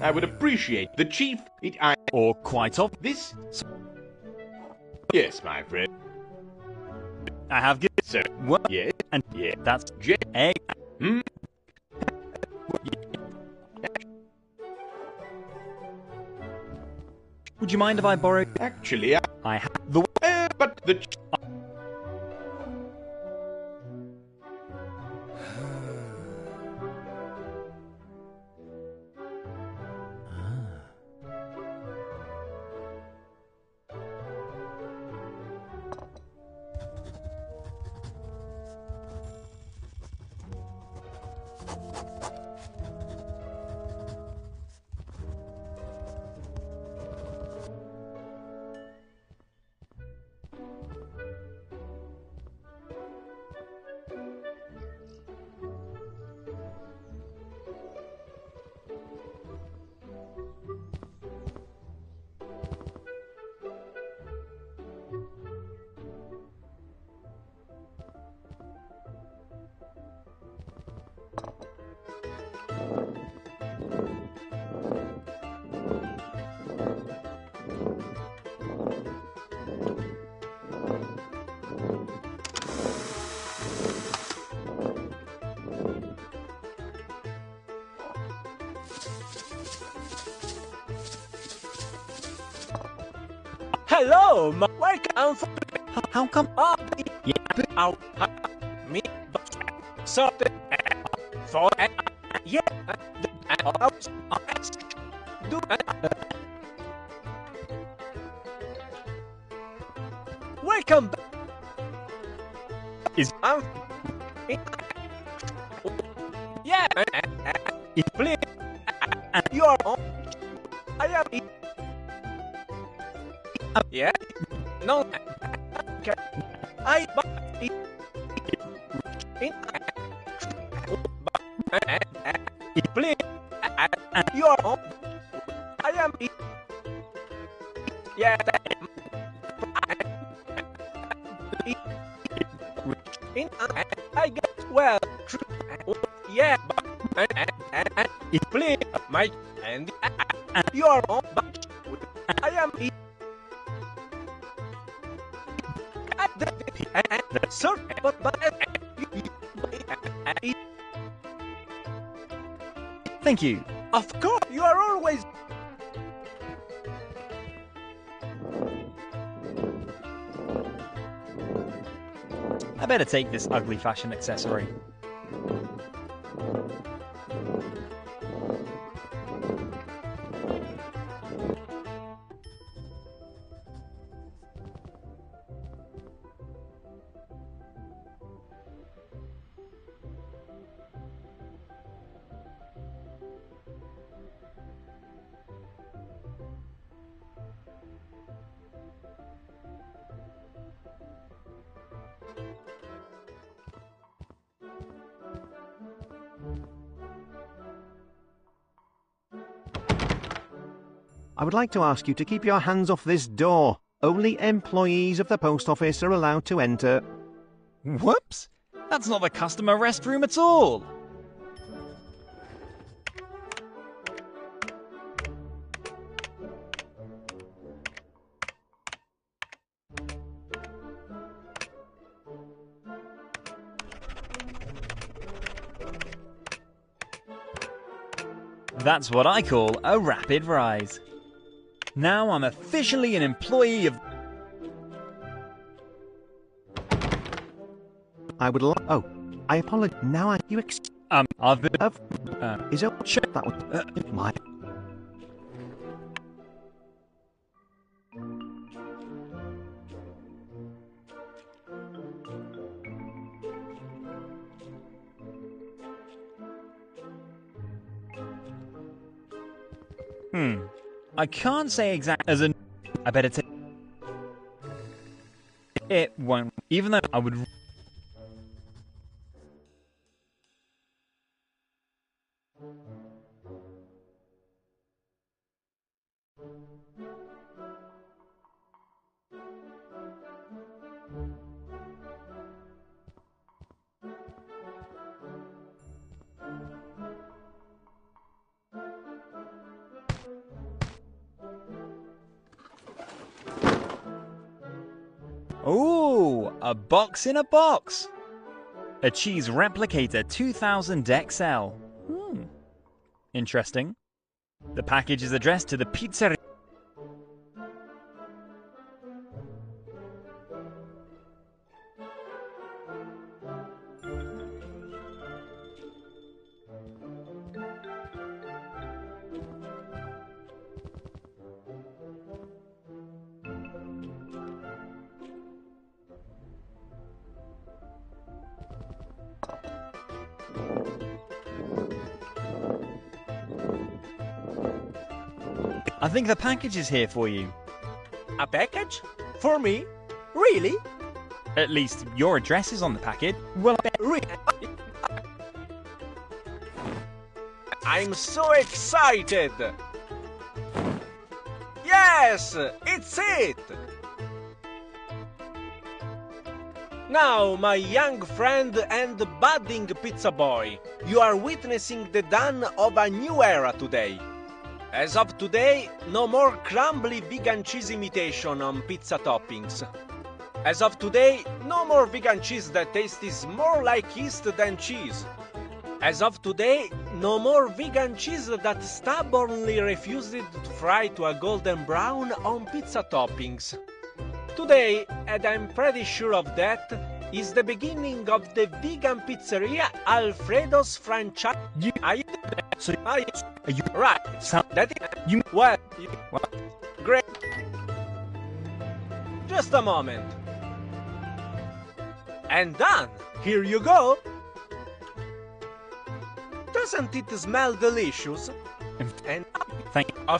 I would appreciate the chief. Or quite off this. Yes, my friend. I have good. So what? Yeah. And yeah. That's J. A. Hmm. Would you mind if I borrow? Actually, I have the. But the. Hello, welcome. How come? Out me, so for yeah, do welcome. Is yeah, please, you are on. I am. Yeah. No. Okay. I. Please. You are on. I am. Yeah. I get well. Yeah. Please, Mike, and you are on. I am. Sir, but thank you. Of course, you are always. I better take this ugly fashion accessory. I would like to ask you to keep your hands off this door. Only employees of the post office are allowed to enter. Whoops! That's not the customer restroom at all! That's what I call a rapid rise. Now I'm officially an employee of... I would like... Oh, I apologize. Now I... You I've been... Is it... Check that one. My... I can't say exact as an... I better take... It won't... Even though I would... Ooh, a box in a box. A cheese replicator 2000 XL. Interesting. The package is addressed to the pizzeria. I think the package is here for you. A package? For me? Really? At least your address is on the package. Well, I'm so excited! Yes! It's it! Now, my young friend and budding pizza boy, you are witnessing the dawn of a new era today. As of today, no more crumbly vegan cheese imitation on pizza toppings. As of today, no more vegan cheese that tastes more like yeast than cheese. As of today, no more vegan cheese that stubbornly refused to fry to a golden brown on pizza toppings. Today, and I'm pretty sure of that, is the beginning of the vegan pizzeria Alfredo's franchise. Right. That is what? Great. Just a moment. And done. Here you go. Doesn't it smell delicious? And thank you.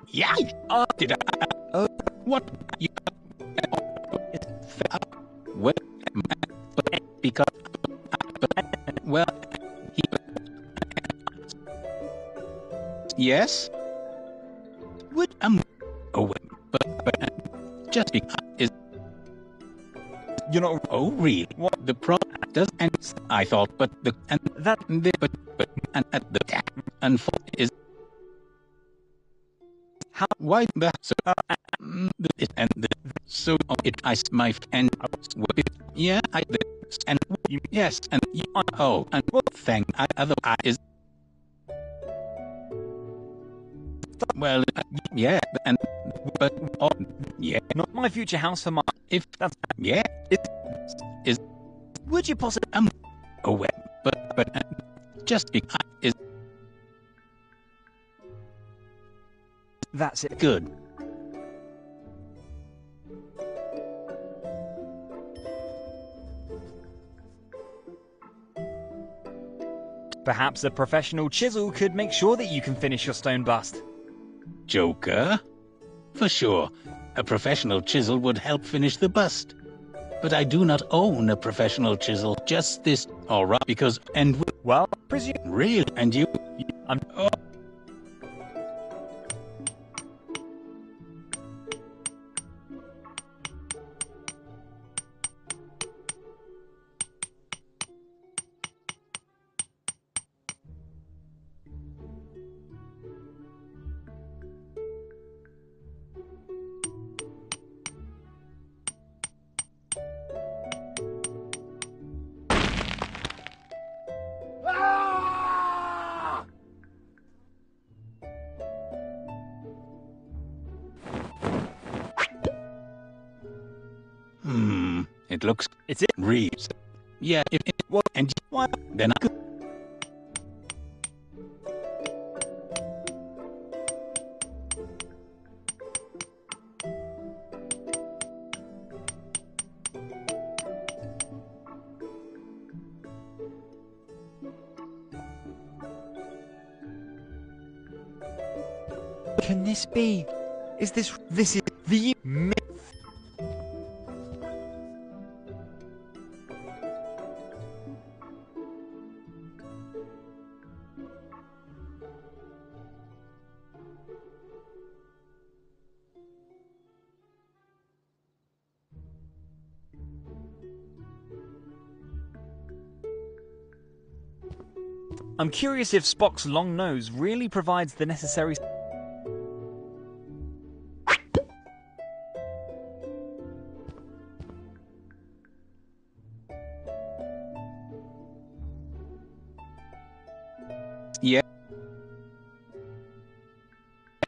Yeah. Did I? What? You... Well, because... Well, he... Yes? Would... Oh, but just because... Is... You know... Oh, really? What? The pro... Does... And I thought, but the... And that... The, but... And at the... And for... Is... How? Why the... So... and the... So... It... I... My... And... Yeah, I... The, and... Yes, and... Oh, and... What thing... I... Other... I... Is... Well, yeah, and... But... Oh, yeah. Not my future house for my... If... That's... Yeah. It... Is... Would you possibly... Oh, well, but... just because... Is... That's it. Good. Perhaps a professional chisel could make sure that you can finish your stone bust. Joker? For sure. A professional chisel would help finish the bust. But I do not own a professional chisel. Just this. Alright, because... And... Well, presume... Really? And you... I'm... Oh. It looks... It's it? Reeves. Yeah, it was... And... What? Then I... Can this be? Is this... This is the... I'm curious if Spock's long nose really provides the necessary... Yeah.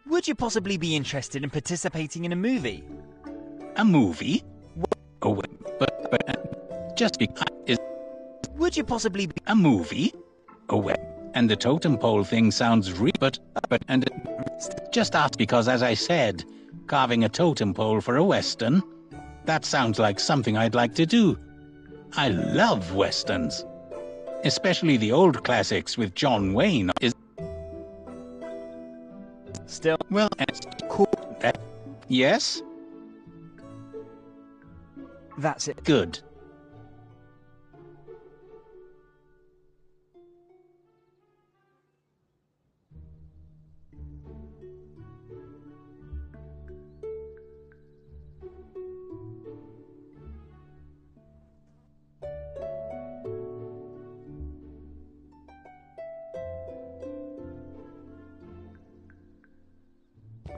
Would you possibly be interested in participating in a movie? A movie? Oh, but just because... Is... Would you possibly be... A movie? Oh, well, and the totem pole thing sounds but just ask because, as I said, carving a totem pole for a Western, that sounds like something I'd like to do. I love Westerns, especially the old classics with John Wayne. Is still well, it's cool. That yes, that's it. Good.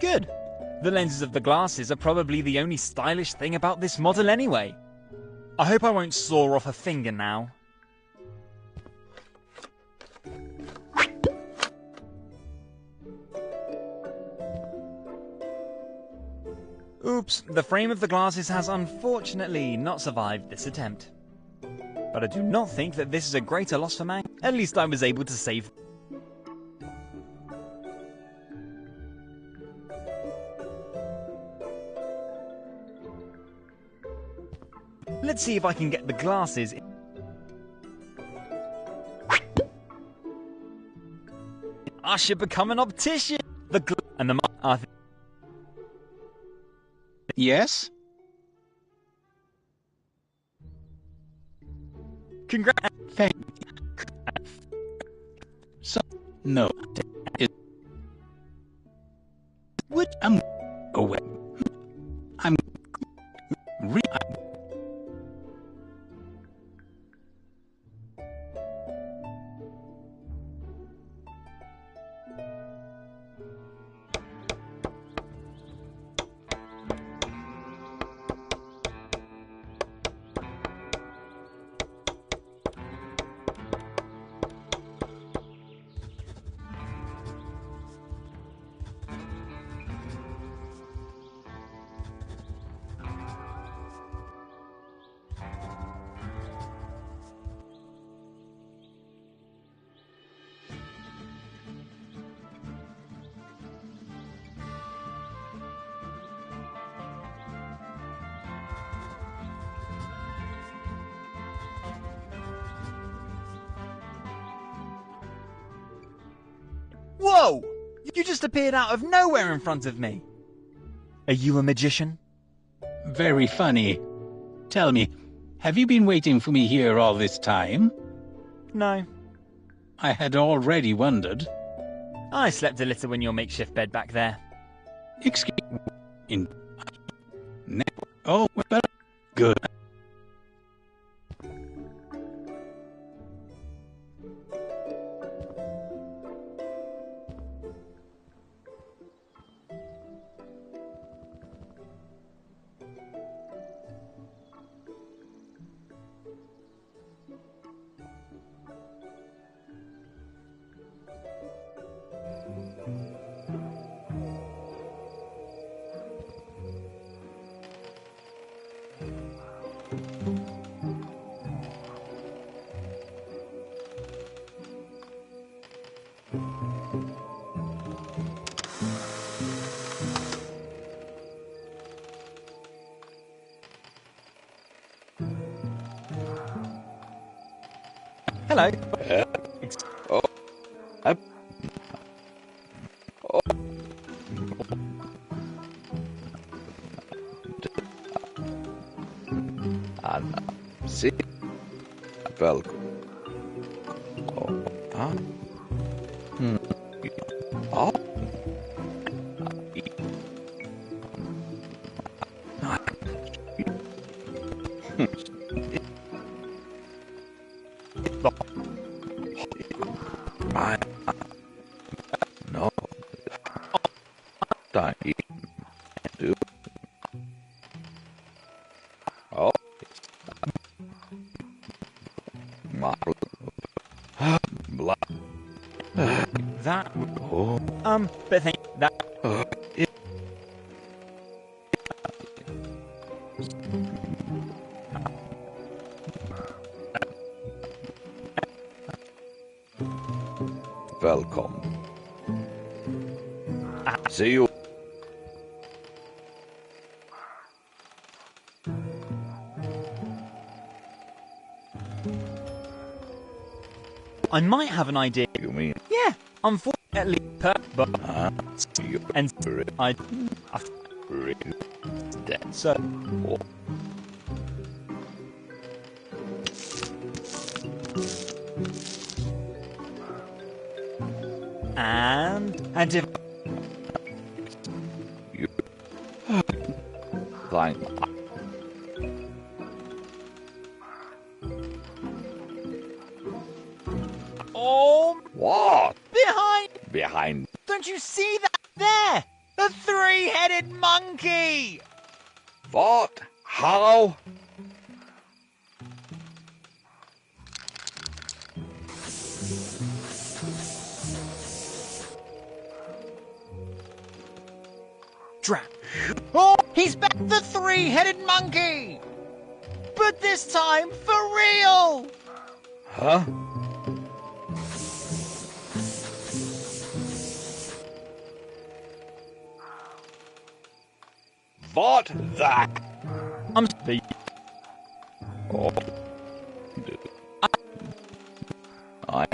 Good. The lenses of the glasses are probably the only stylish thing about this model anyway. I hope I won't saw off a finger now. Oops, the frame of the glasses has unfortunately not survived this attempt. But I do not think that this is a greater loss for man. At least I was able to save. Let's see if I can get the glasses in. I should become an optician. And the Yes? Congrats. Thank So, no. It would I'm away. I'm re Whoa! You just appeared out of nowhere in front of me. Are you a magician? Very funny. Tell me, have you been waiting for me here all this time? No. I had already wondered. I slept a little in your makeshift bed back there. Excuse in Oh, well, good. Hello. Oh. Oh. See. Well. Oh. Ah. Oh. No. Die. Do. Oh. Blah. That. Oh. But think that. Welcome. See you. I might have an idea. You mean? Yeah, unfortunately, but You and I dead. So. Oh. And if you fine. Oh, What? behind. Behind. Don't you see that there? The three-headed monkey. What? How? Drat. Oh, he's back, the three-headed monkey. But this time for real. Huh? What the? I'm the. Oh. I.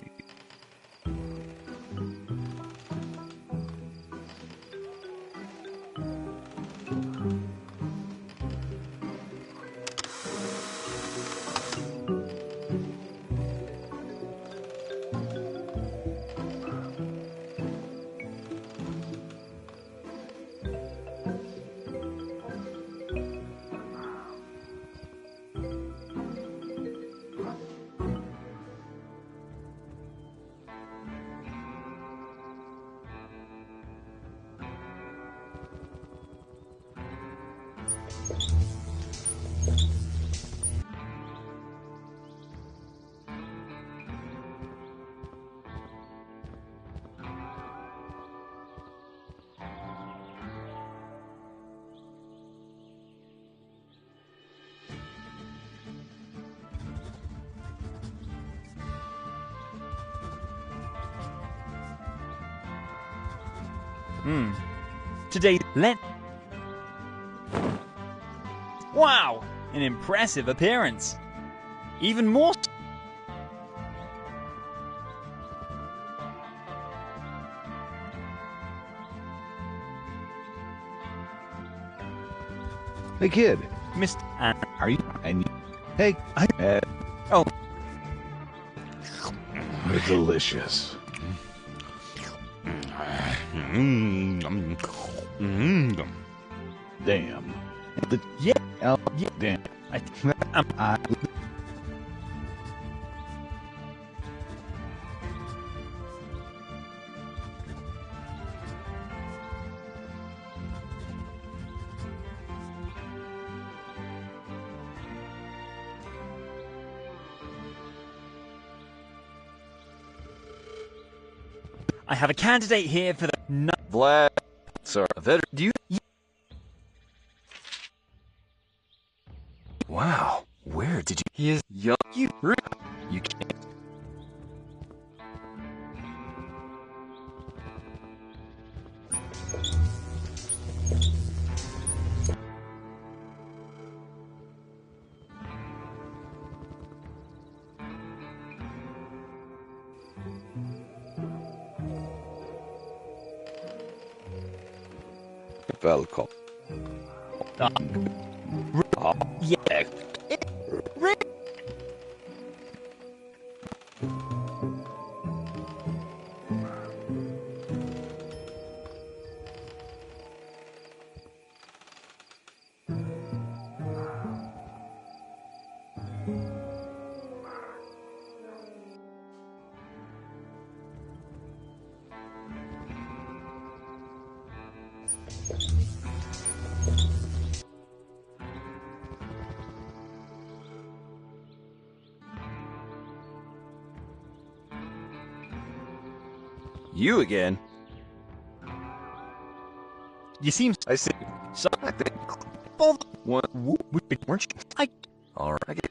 Today, Wow! An impressive appearance. Even more. Hey, kid. Mr. Are you? And hey, oh, they're delicious. Damn. Damn. I have a candidate here for the Vlad, sir, do you? Wow, where did you? He is young. You can't. Welcome. Yeah. You again? You seem. I see. So I think. What? Weren't you? All right.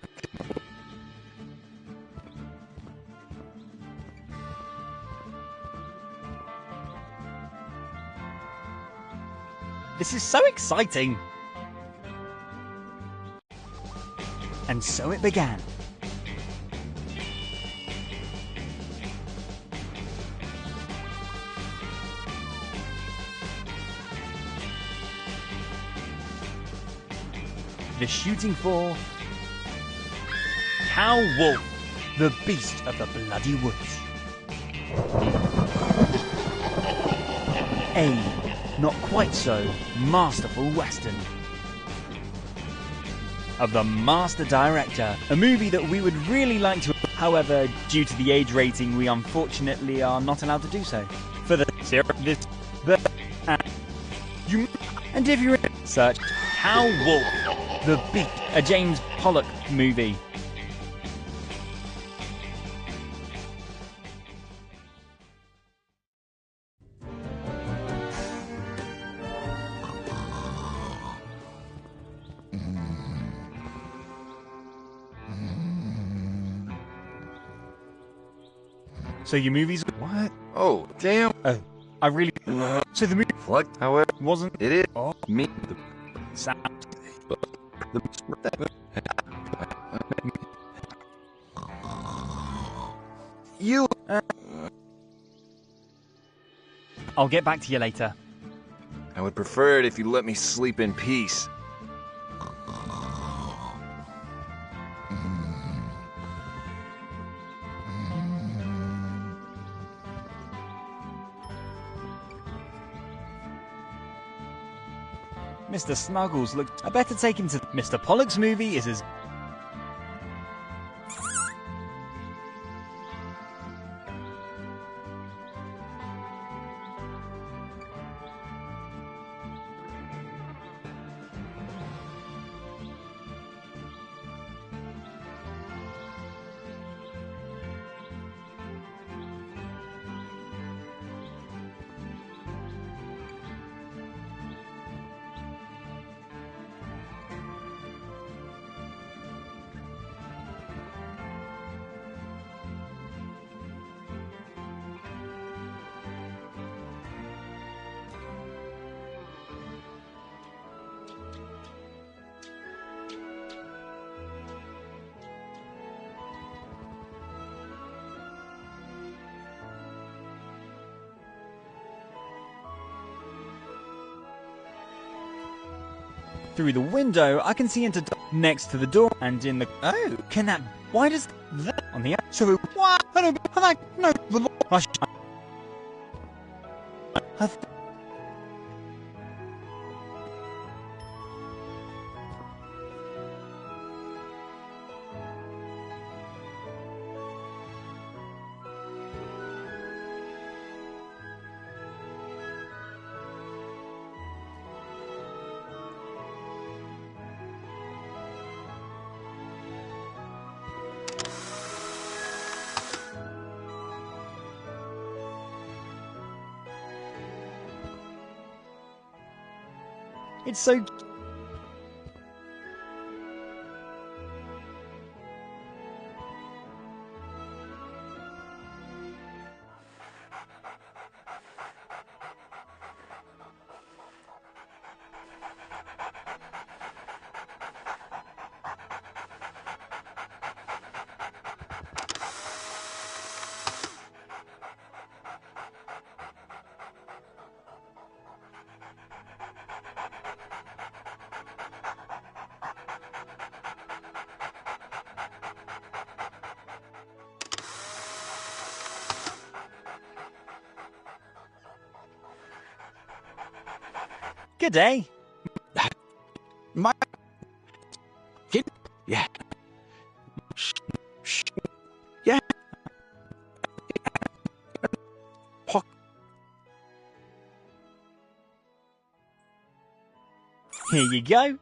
This is so exciting. And so it began. The shooting for Cow Wolf, the beast of the bloody woods. A not quite so masterful western of the master director, a movie that we would really like to. However, due to the age rating, we unfortunately are not allowed to do so. For the and if you're in search Cow Wolf, the beast, a James Pollock movie. So your movies? What? Oh, damn. Oh, I really. So the movie. What? However, wasn't it is me. The sound. You. I'll get back to you later. I would prefer it if you let me sleep in peace. Mr. Snuggles looked. I better take him to Mr. Pollock's movie is as. Through the window, I can see into next to the door and in the. Oh, can that? Why does that on the? So what? I don't. No, the. It's so. Good day. My kid? Yeah. Yeah. Here you go.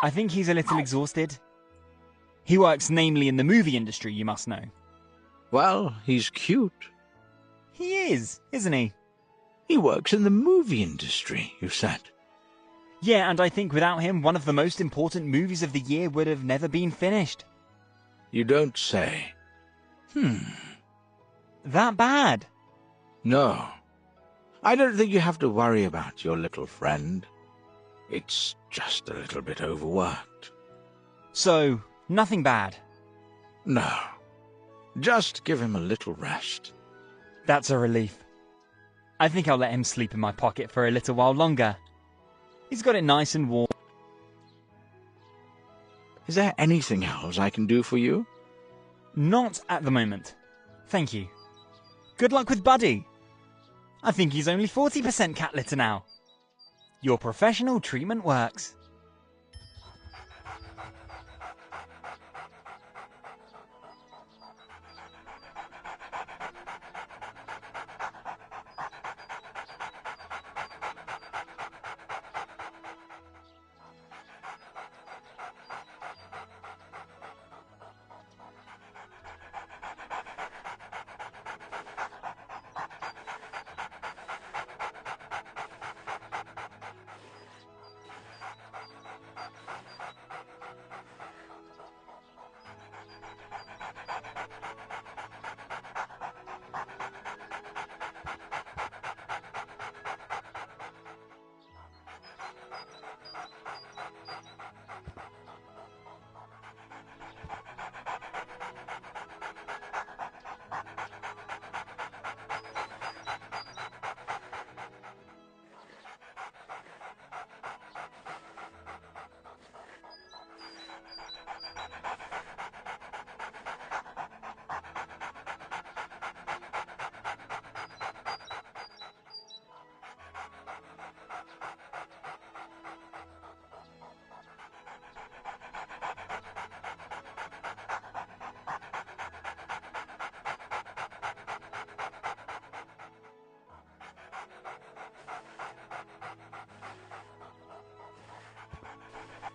I think he's a little exhausted. He works namely in the movie industry, you must know. Well, he's cute. He is, isn't he? He works in the movie industry, you said. Yeah, and I think without him, one of the most important movies of the year would have never been finished. You don't say. That bad? No. I don't think you have to worry about your little friend. It's just a little bit overworked. So, nothing bad? No. Just give him a little rest. That's a relief. I think I'll let him sleep in my pocket for a little while longer. He's got it nice and warm. Is there anything else I can do for you? Not at the moment. Thank you. Good luck with Buddy. I think he's only 40% cat litter now. Your professional treatment works.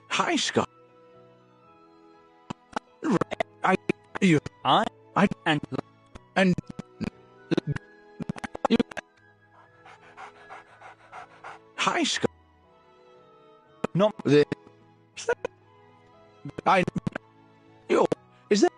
Hi, Scott. And you. Hi, Scott. Not the. I. You. Is that?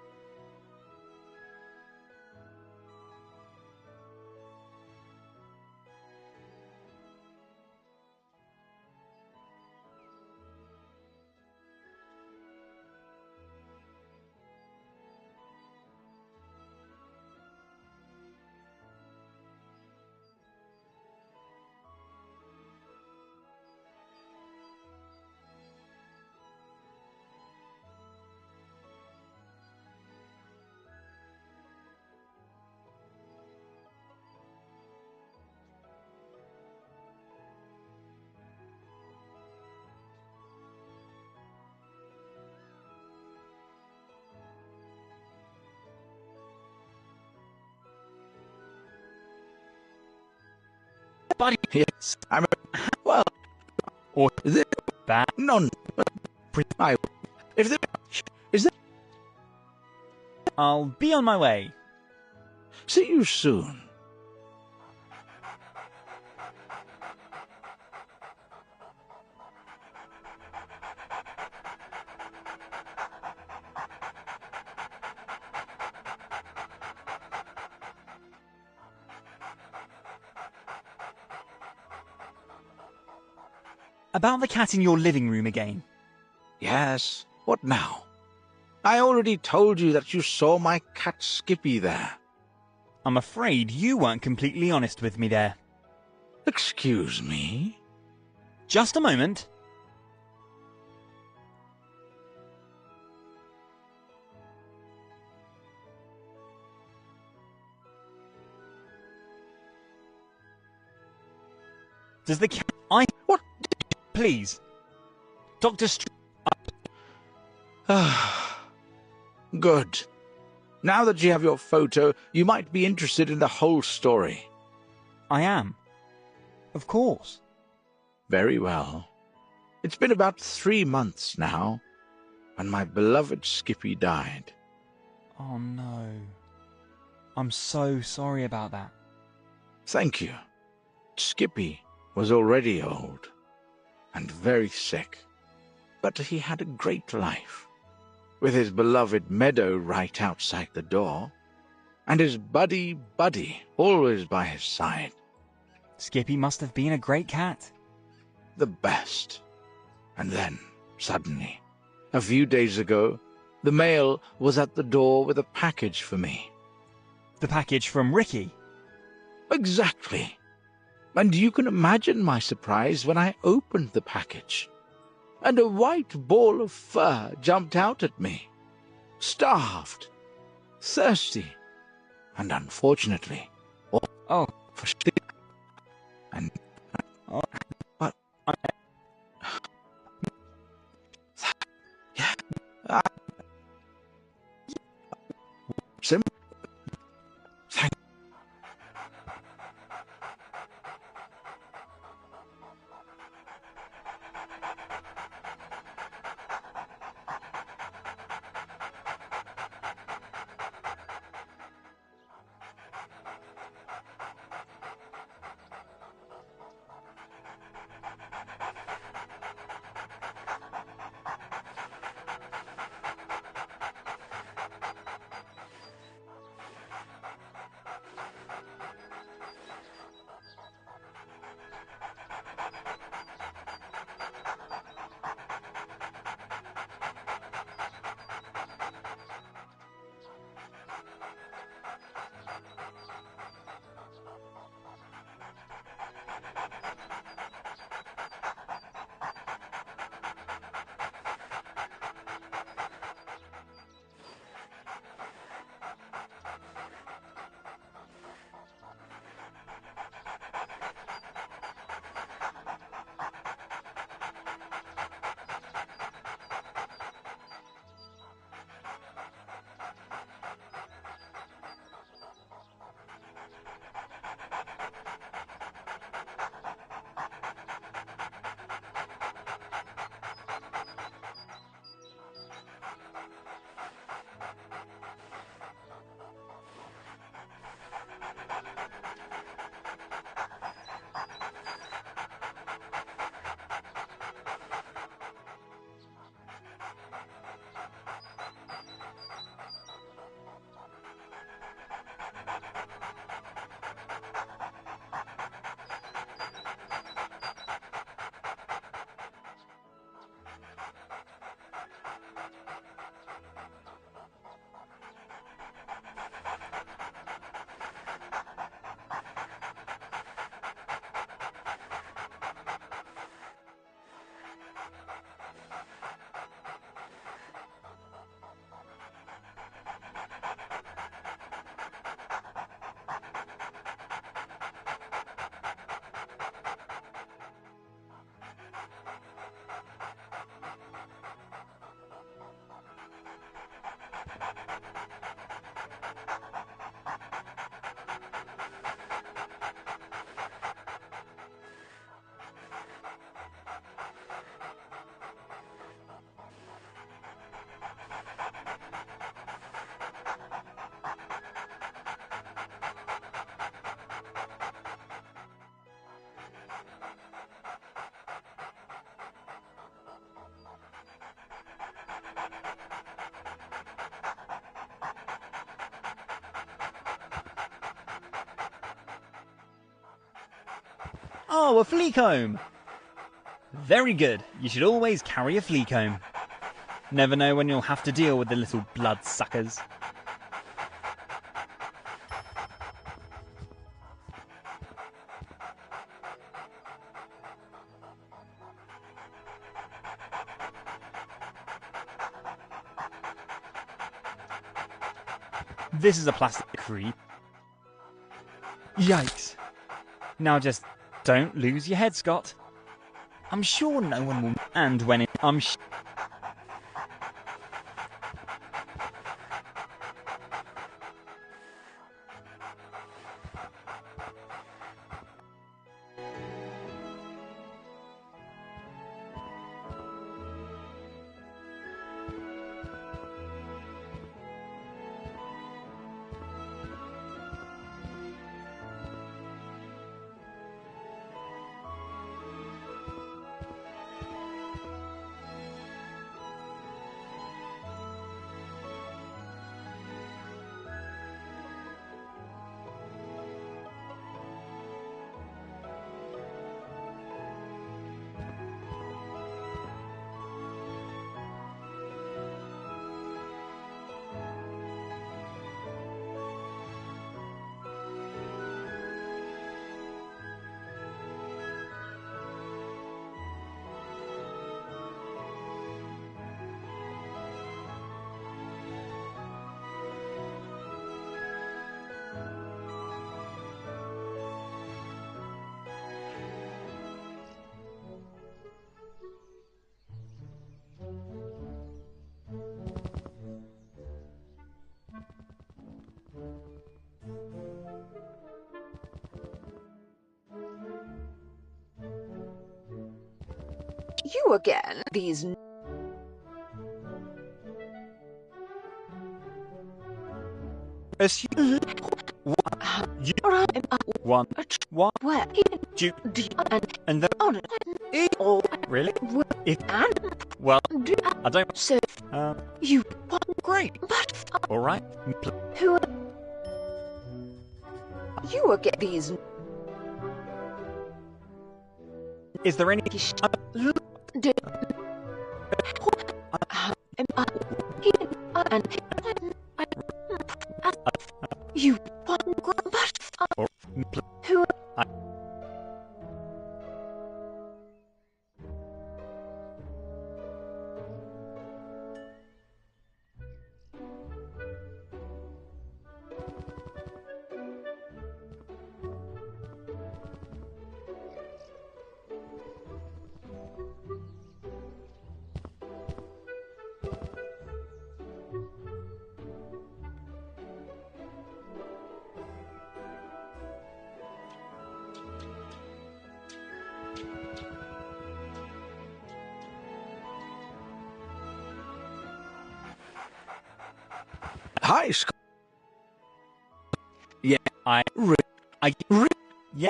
Well, or that none. If there is there, I'll be on my way. See you soon. About the cat in your living room again. Yes. What now? I already told you that you saw my cat Skippy there. I'm afraid you weren't completely honest with me there. Excuse me? Just a moment. Does the cat... What? Please. Dr. Good. Now that you have your photo, you might be interested in the whole story. I am. Of course. Very well. It's been about 3 months now, when my beloved Skippy died. Oh no. I'm so sorry about that. Thank you. Skippy was already old and very sick, but he had a great life, with his beloved meadow right outside the door, and his buddy always by his side. Skippy must have been a great cat. The best. And then, suddenly, a few days ago, the mail was at the door with a package for me. The package from Ricky? Exactly. And you can imagine my surprise when I opened the package, and a white ball of fur jumped out at me. Starved, thirsty, and unfortunately, oh, for sleep. And but yeah, Oh, a flea comb! Very good. You should always carry a flea comb. Never know when you'll have to deal with the little bloodsuckers. This is a plastic creep. Yikes. Now just don't lose your head, Scott. I'm sure no one will. And when it. You again, these... Assume... One... Where? And then... Really? If... Well... I don't... So... You... Great! But... Alright. Who... You again, these... Is there any... You who Hi, yeah, yeah,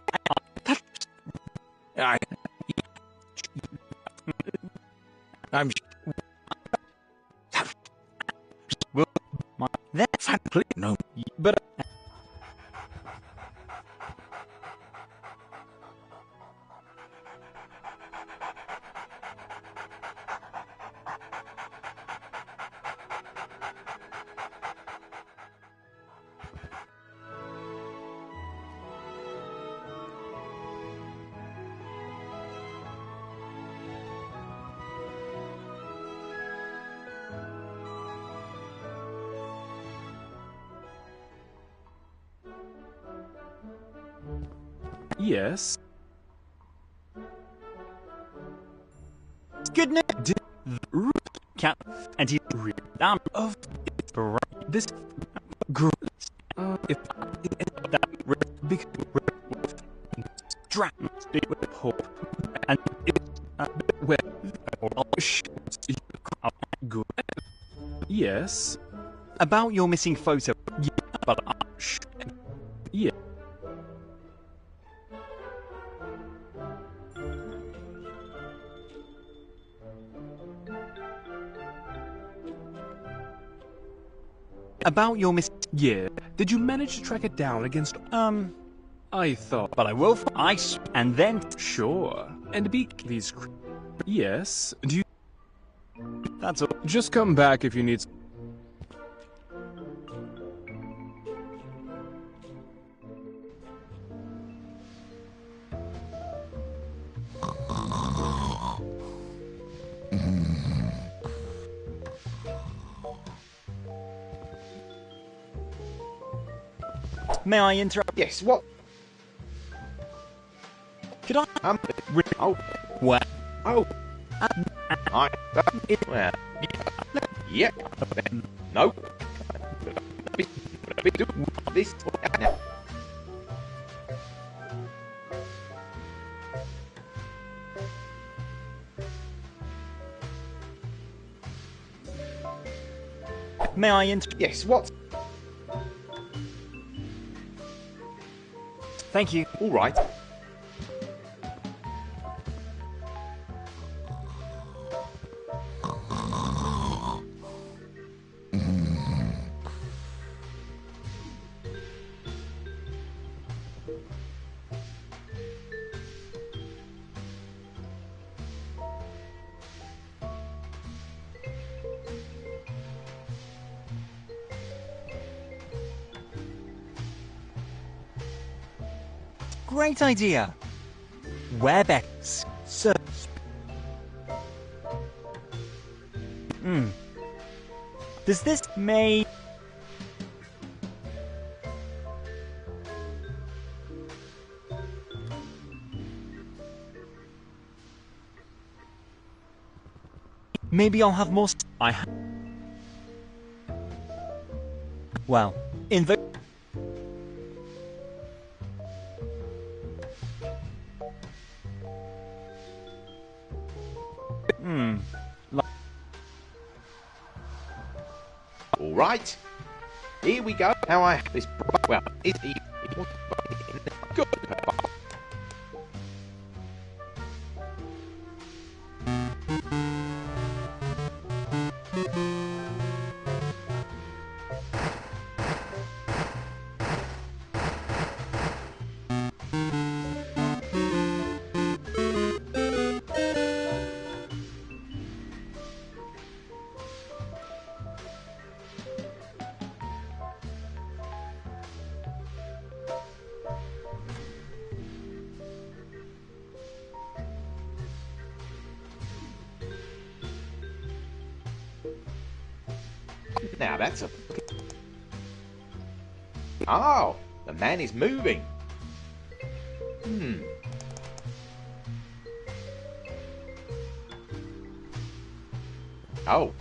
I'm. Well, that's no, but. Yes. Good news. Cat and he of this if that big hope and where good. Yes. About your missing photo. Yeah, but yeah. About your miss... Yeah. Did you manage to track it down against... I thought. But I will. And then. Sure. And be these. Yes. Do you? That's all. Just come back if you need. May I interrupt? Yes, what? Could I? Oh. What? Oh. Well. Yeah. No. This. May I interrupt? Yes, what? Thank you. All right. Great idea. WebEx. Search. Does this may... Maybe I'll have more... Well, in the... All right. Here we go. How I this well is good. Now that's a... Oh, the man is moving. Oh.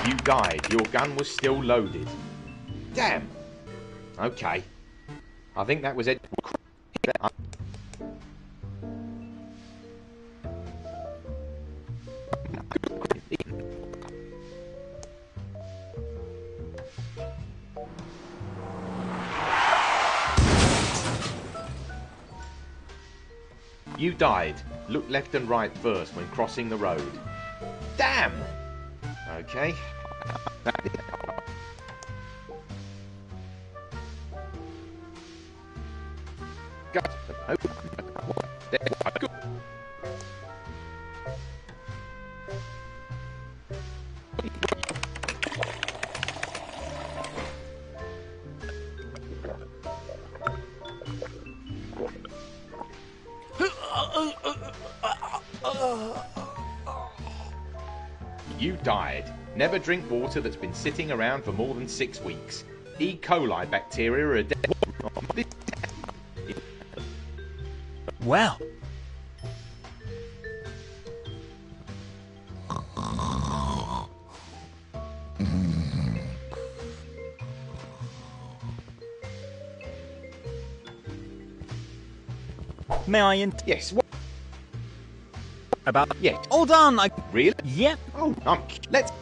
You died. Your gun was still loaded. Damn. Okay. I think that was it. You died. Look left and right first when crossing the road. Damn! Okay. You died. Never drink water that's been sitting around for more than 6 weeks. E. coli bacteria are dead. Well. May I Yes, what? About... Yeah. All done! Really? Yep. Oh, let's...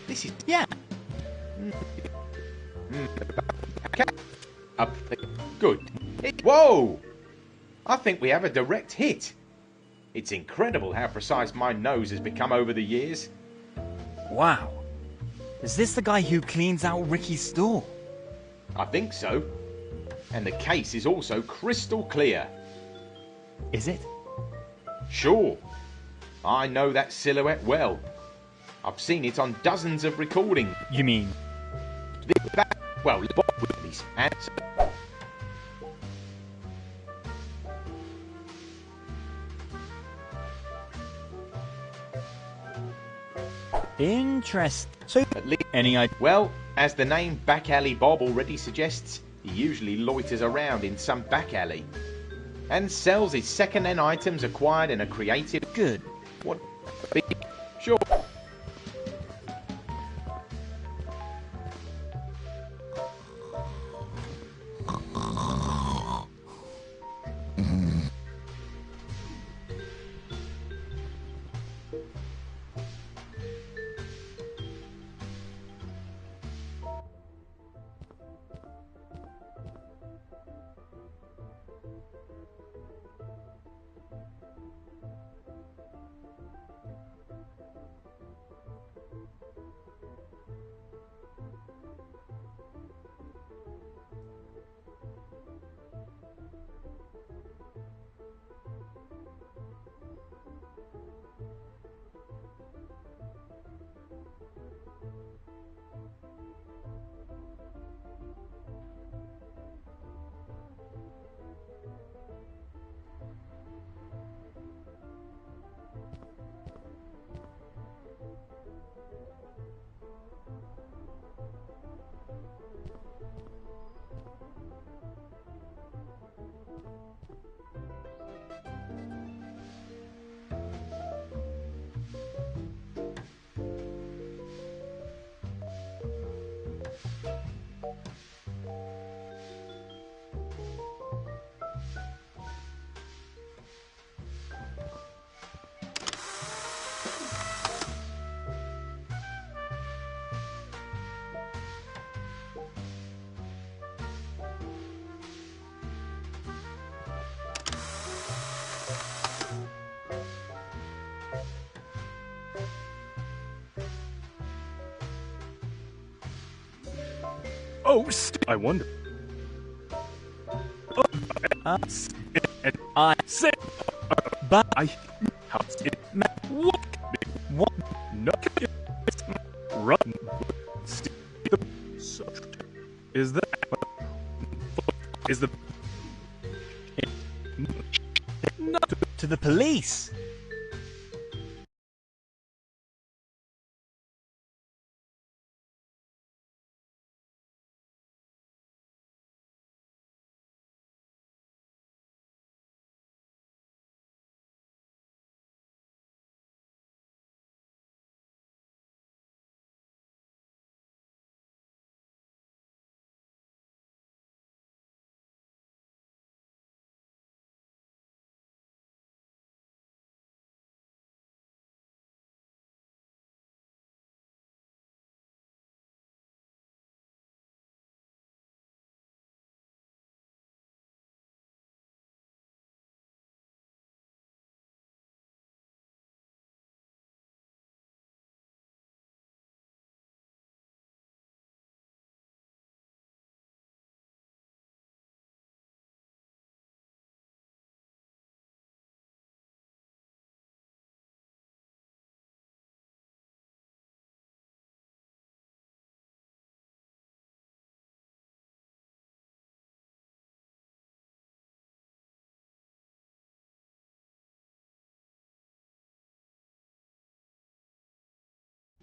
This is... Yeah. Good. Whoa! I think we have a direct hit. It's incredible how precise my nose has become over the years. Wow. Is this the guy who cleans out Ricky's store? I think so. And the case is also crystal clear. Is it? Sure. I know that silhouette well. I've seen it on dozens of recordings. You mean? Well, these answers. Interest. So, any idea? Well, as the name Back Alley Bob already suggests, he usually loiters around in some back alley and sells his second-hand items acquired in a creative. Good. What? Sure. Oh, I wonder. I say, but I house it. What? No. Run. Is the not to the police?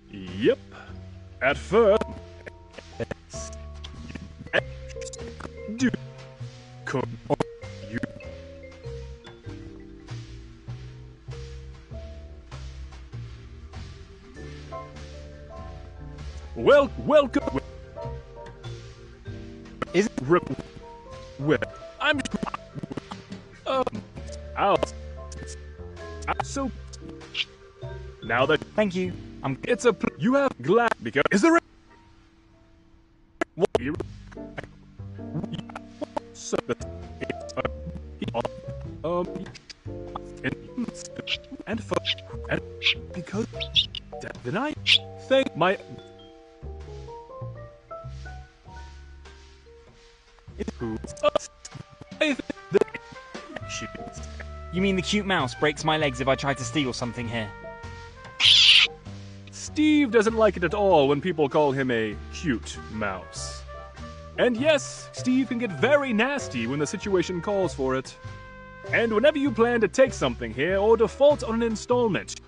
Yep. At first, do come you. Welcome. Is it well? I'm out. So now that thank you. It's a you have glad because is there a what And because then I thank my You mean the cute mouse breaks my legs if I try to steal something here? Steve doesn't like it at all when people call him a cute mouse. And yes, Steve can get very nasty when the situation calls for it. And whenever you plan to take something here or default on an installment,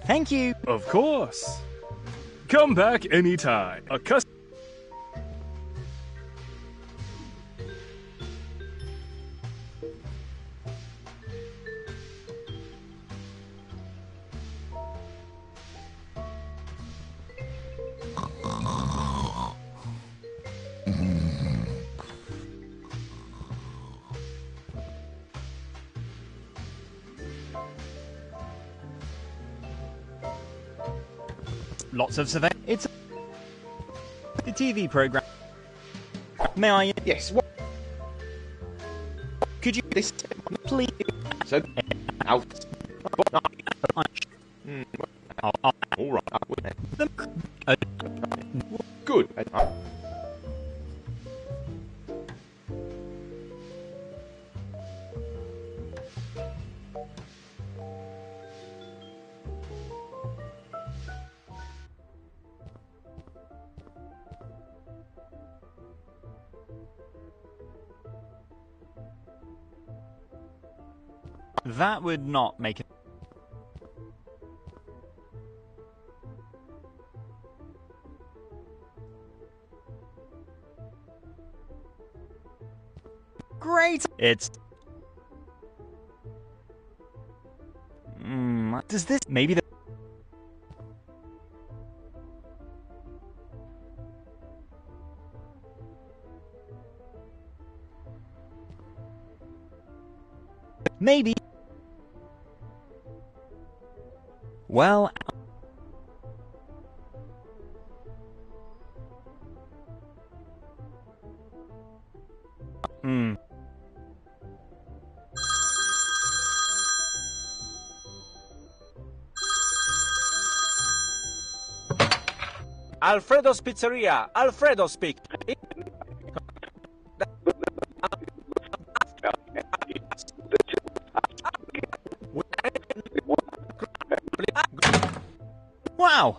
Thank you. Of course. Come back anytime. Lots of survey. It's the TV program. May I? Yes. What? Could you this please? So out. All right. Good. That would not make it. Great. It's. Does this maybe the. Maybe. Well. Alfredo's Pizzeria. Alfredo speak. Wow!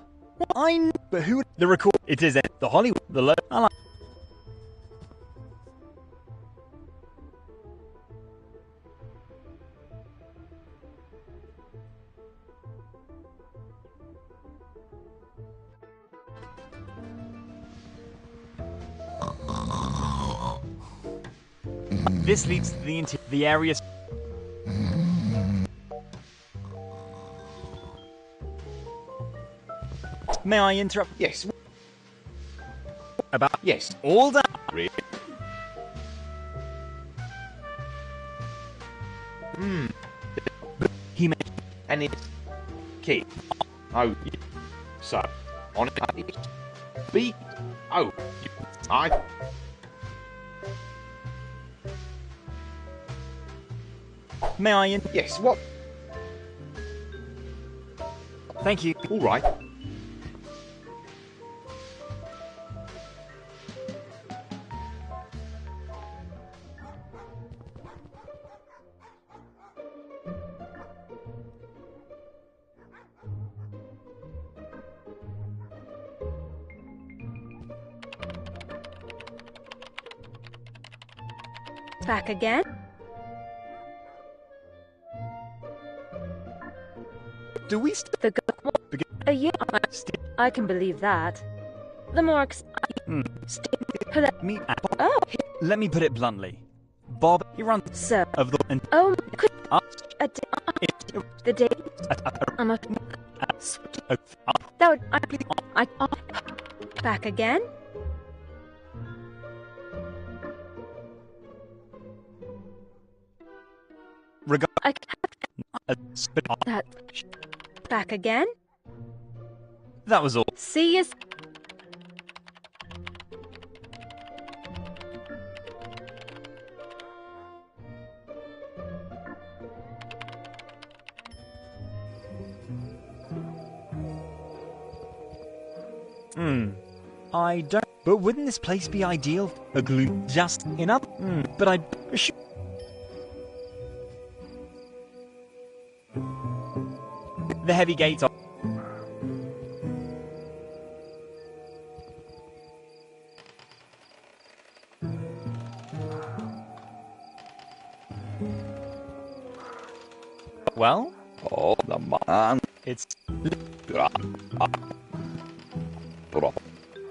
But who? The record. It is the Hollywood. The low. I like. This leads to the area. May I interrupt? Yes. About yes. All that. Really? He made and it's key. Oh, so on it. B. Oh, I. May I? Yes. What? Thank you. All right. Back again? Do we I can believe that. The more Oh. Let me put it bluntly. Bob, he runs so of the and oh the day I'm a that would I back again? That back again? That was all. See you. I don't. But wouldn't this place be ideal? A glue just enough? But I. The heavy gates are. Well? Oh, the man. It's.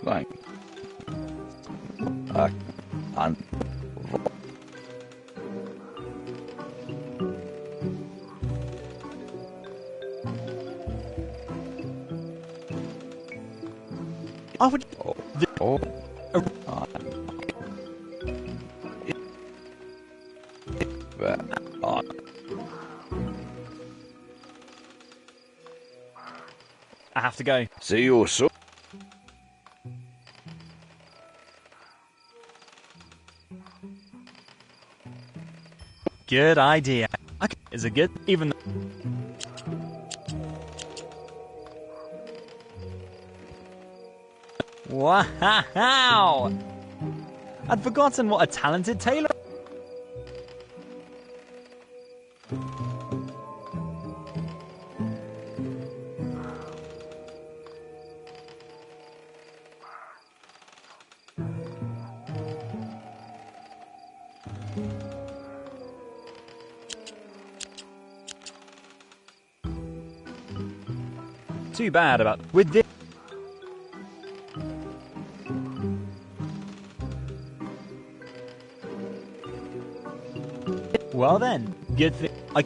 Thank. And. I would. I have to go. See you soon. Good idea. Okay, is it good? Even though... Wow! I'd forgotten what a talented tailor... Too bad about with this. Well then, good thing I.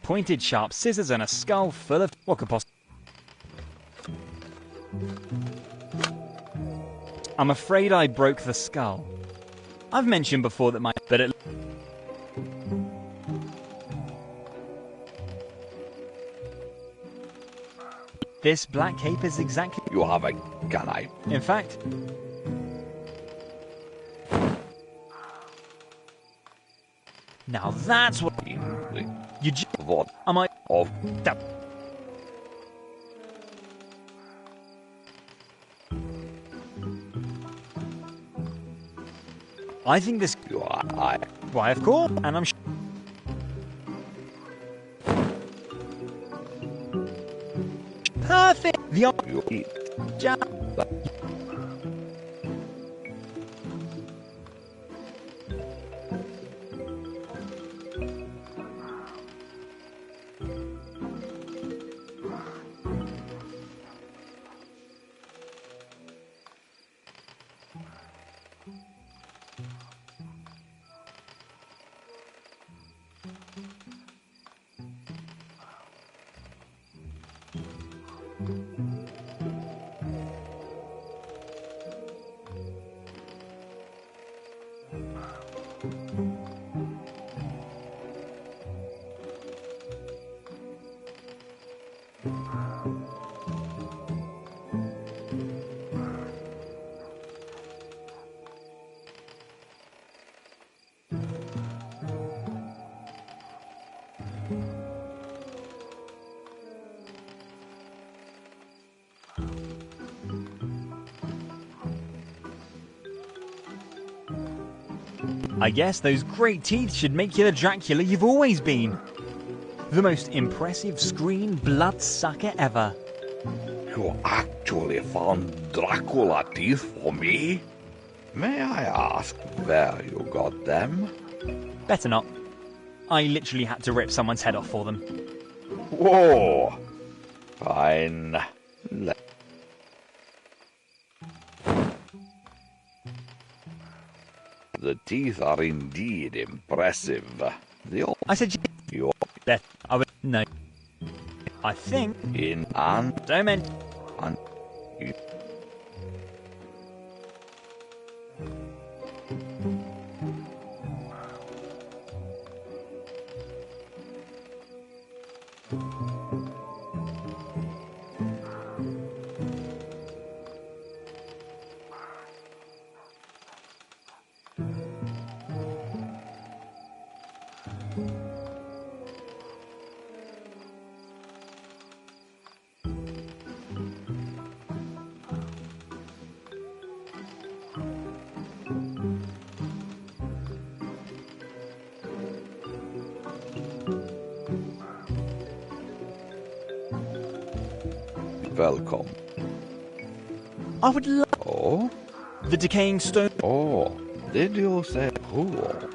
Pointed sharp scissors and a skull full of what could possibly. I'm afraid I broke the skull. I've mentioned before that my but it. This black cape is exactly. You have a gun, I. In fact. Now that's what. You what? Am I of that? I think this. You are I. Why, of course, and I'm. Perfect. The you eat. I guess those great teeth should make you the Dracula you've always been. The most impressive screen bloodsucker ever. You actually found Dracula teeth for me? May I ask where you got them? Better not. I literally had to rip someone's head off for them. Whoa! Fine. The teeth are indeed impressive. I said you that I would no. I think in an don't men. Welcome. I would love the decaying stone. Oh, did you say who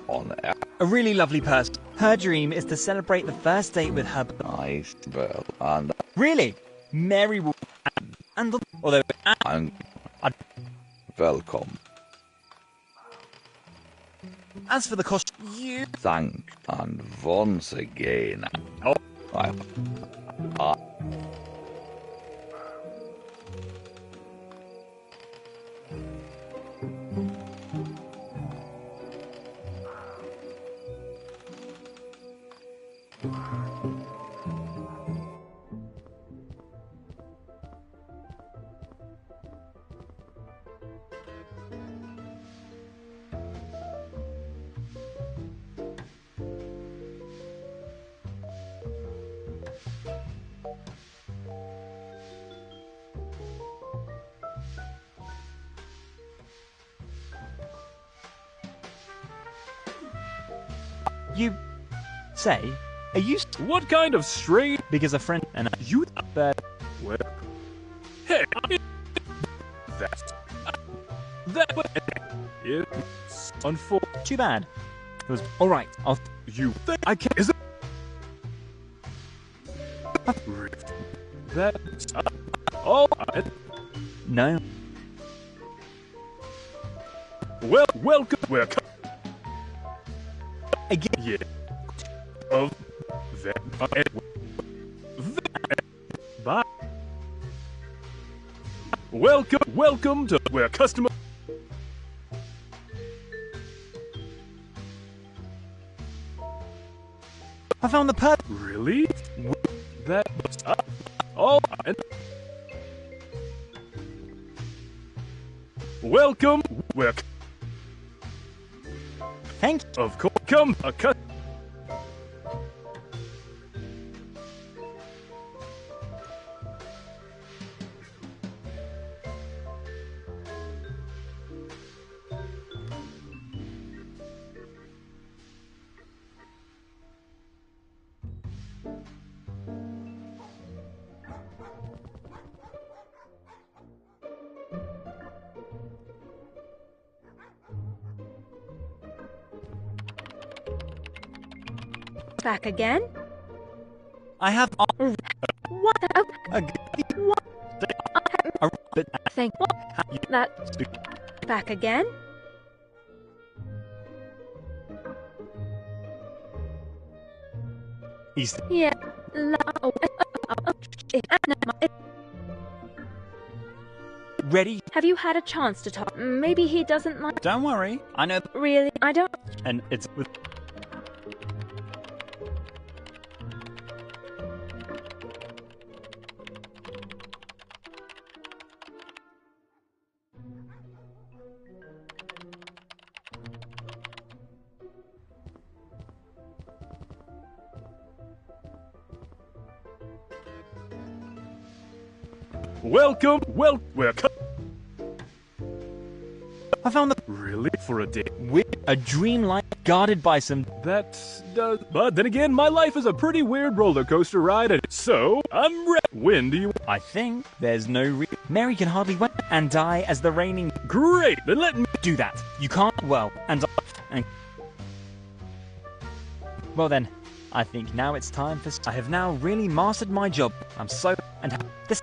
on air? A really lovely person. Her dream is to celebrate the first date with her. Nice, well, and really, Mary will. And the, although welcome. As for the cost, you thank and once again. I You say, are you what kind of strange? Because a friend and you that well, hey, that's that it's unfortunate. Too bad. It was all right. I'll you think I can? Is it that's all right. No. Well, welcome. Welcome. Again, yeah. Of that, bye. Welcome to where customer. I found the pet. Really? That all right. Welcome. Where. Thank you. Of course. Come a cut. Back again? I have what? Thank that. Back again? Yeah. Ready? Have you had a chance to talk? Maybe he doesn't like. Don't worry. I know. Really? I don't. And it's with. Welcome. Welcome. I found the really for a day with a dream light guarded by some. That does. But then again, my life is a pretty weird roller coaster ride, and so I'm ready. When do you? I think there's no Mary can hardly wait and die as the reigning. Great. Then let me do that. You can't. Well, and well then, I think now it's time for. I have now really mastered my job. I'm so and this.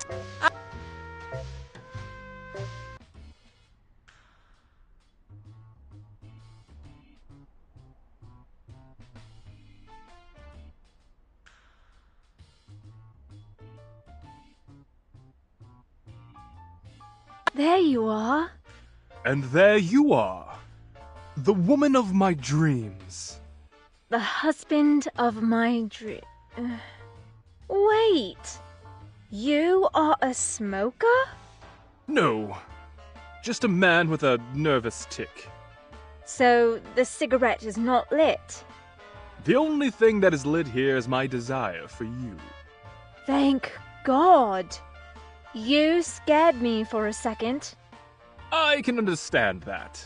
There you are. And there you are. The woman of my dreams. The husband of my dream. Wait. You are a smoker? No. Just a man with a nervous tick. So the cigarette is not lit? The only thing that is lit here is my desire for you. Thank God. You scared me for a second. I can understand that.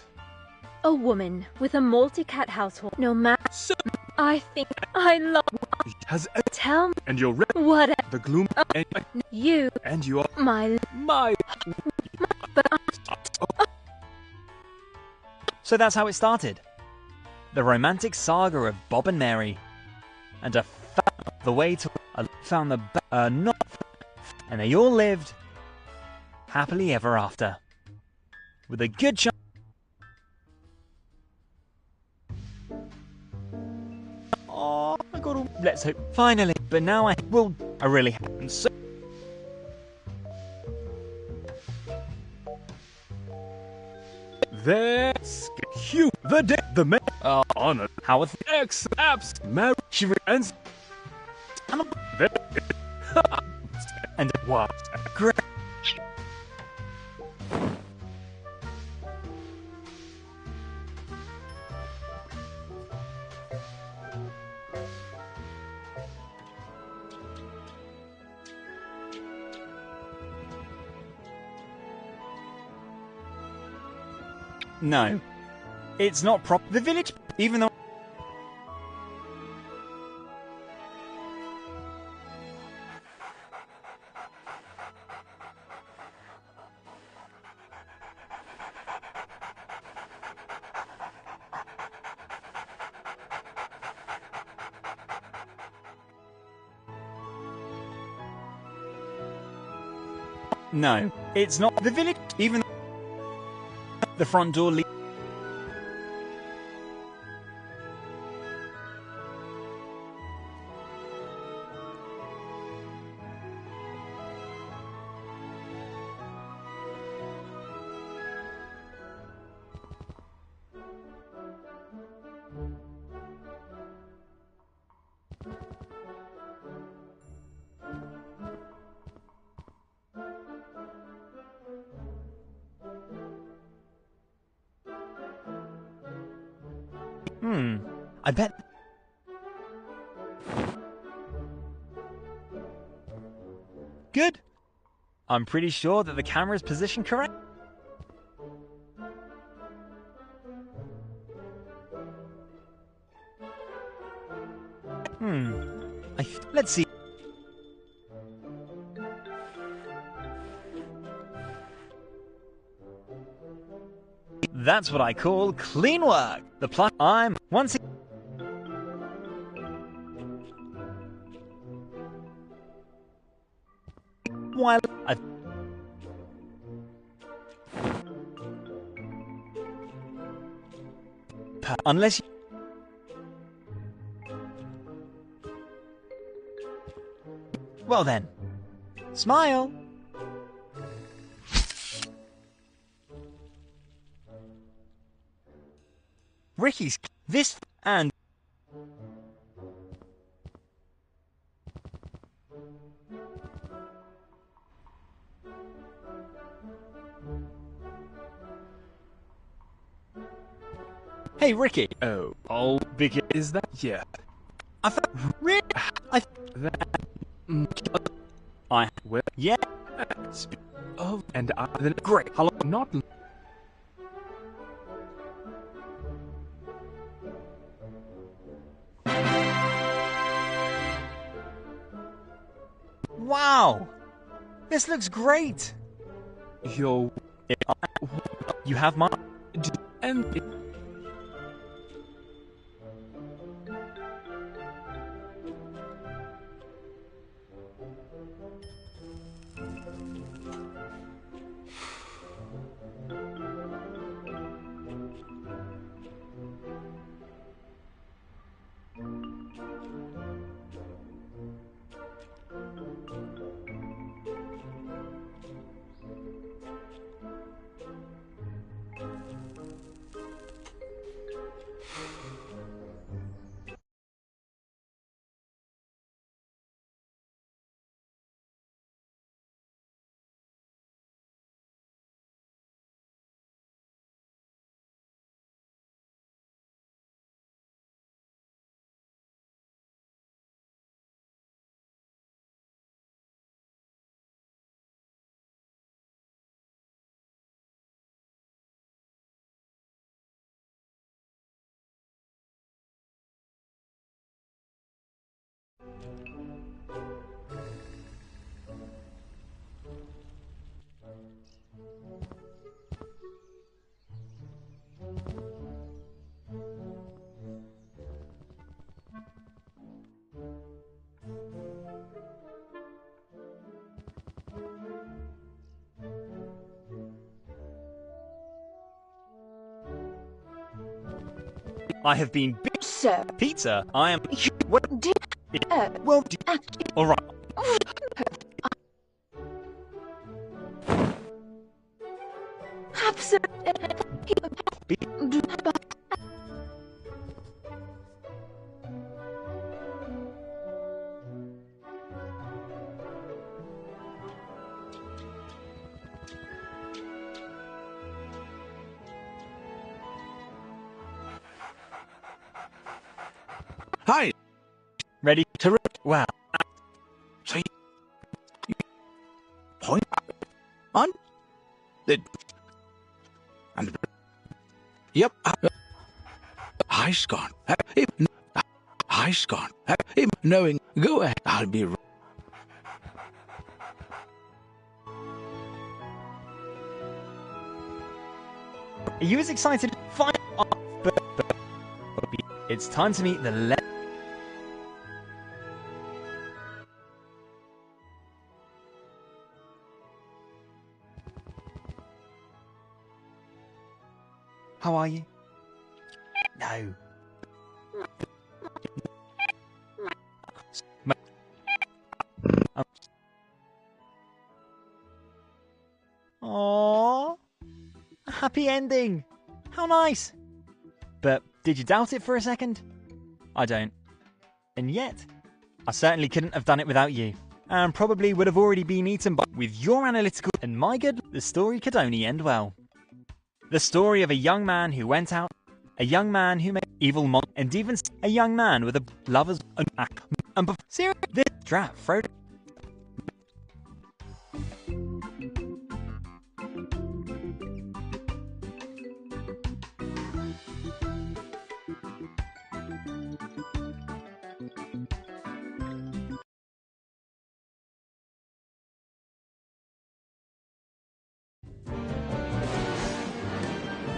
A woman with a multi-cat household, no matter. So, I think I love. Tell me. And you're what the gloom and you and you are my. So that's how it started. The romantic saga of Bob and Mary, and the way to found the not, and they all lived happily ever after, with a good chance. Oh, I got all. Let's hope finally. But now I really haven't. So there's Hugh the day the man honor how with X apps marriage and and what great. No, it's not prop. The village, even though. No, it's not the village, even though the front door leads. I bet. Good. I'm pretty sure that the camera is positioned correct. Let's see. That's what I call clean work. The plus I'm once again. While unless you... Well then, smile. Ricky's this and hey Ricky. Oh, big is that? Yeah. I thought really that I will yeah. Oh, and I then great. Hello, not. Wow, this looks great. Yo, you have my and. I have been Sir. Peter, I am... What did... Well, alright. Hi. Ready to rip? Wow. So you point on the and yep. High's gone. High's gone. Knowing. Go ahead. I'll be. Are you as excited? Fine. It's time to meet the How are you? No. Aww. A happy ending. How nice. But did you doubt it for a second? I don't. And yet, I certainly couldn't have done it without you. And probably would have already been eaten by... With your analytical... And my good, the story could only end well. The story of a young man who went out, a young man who made evil and even a young man with a lover's and serious this draft Frodo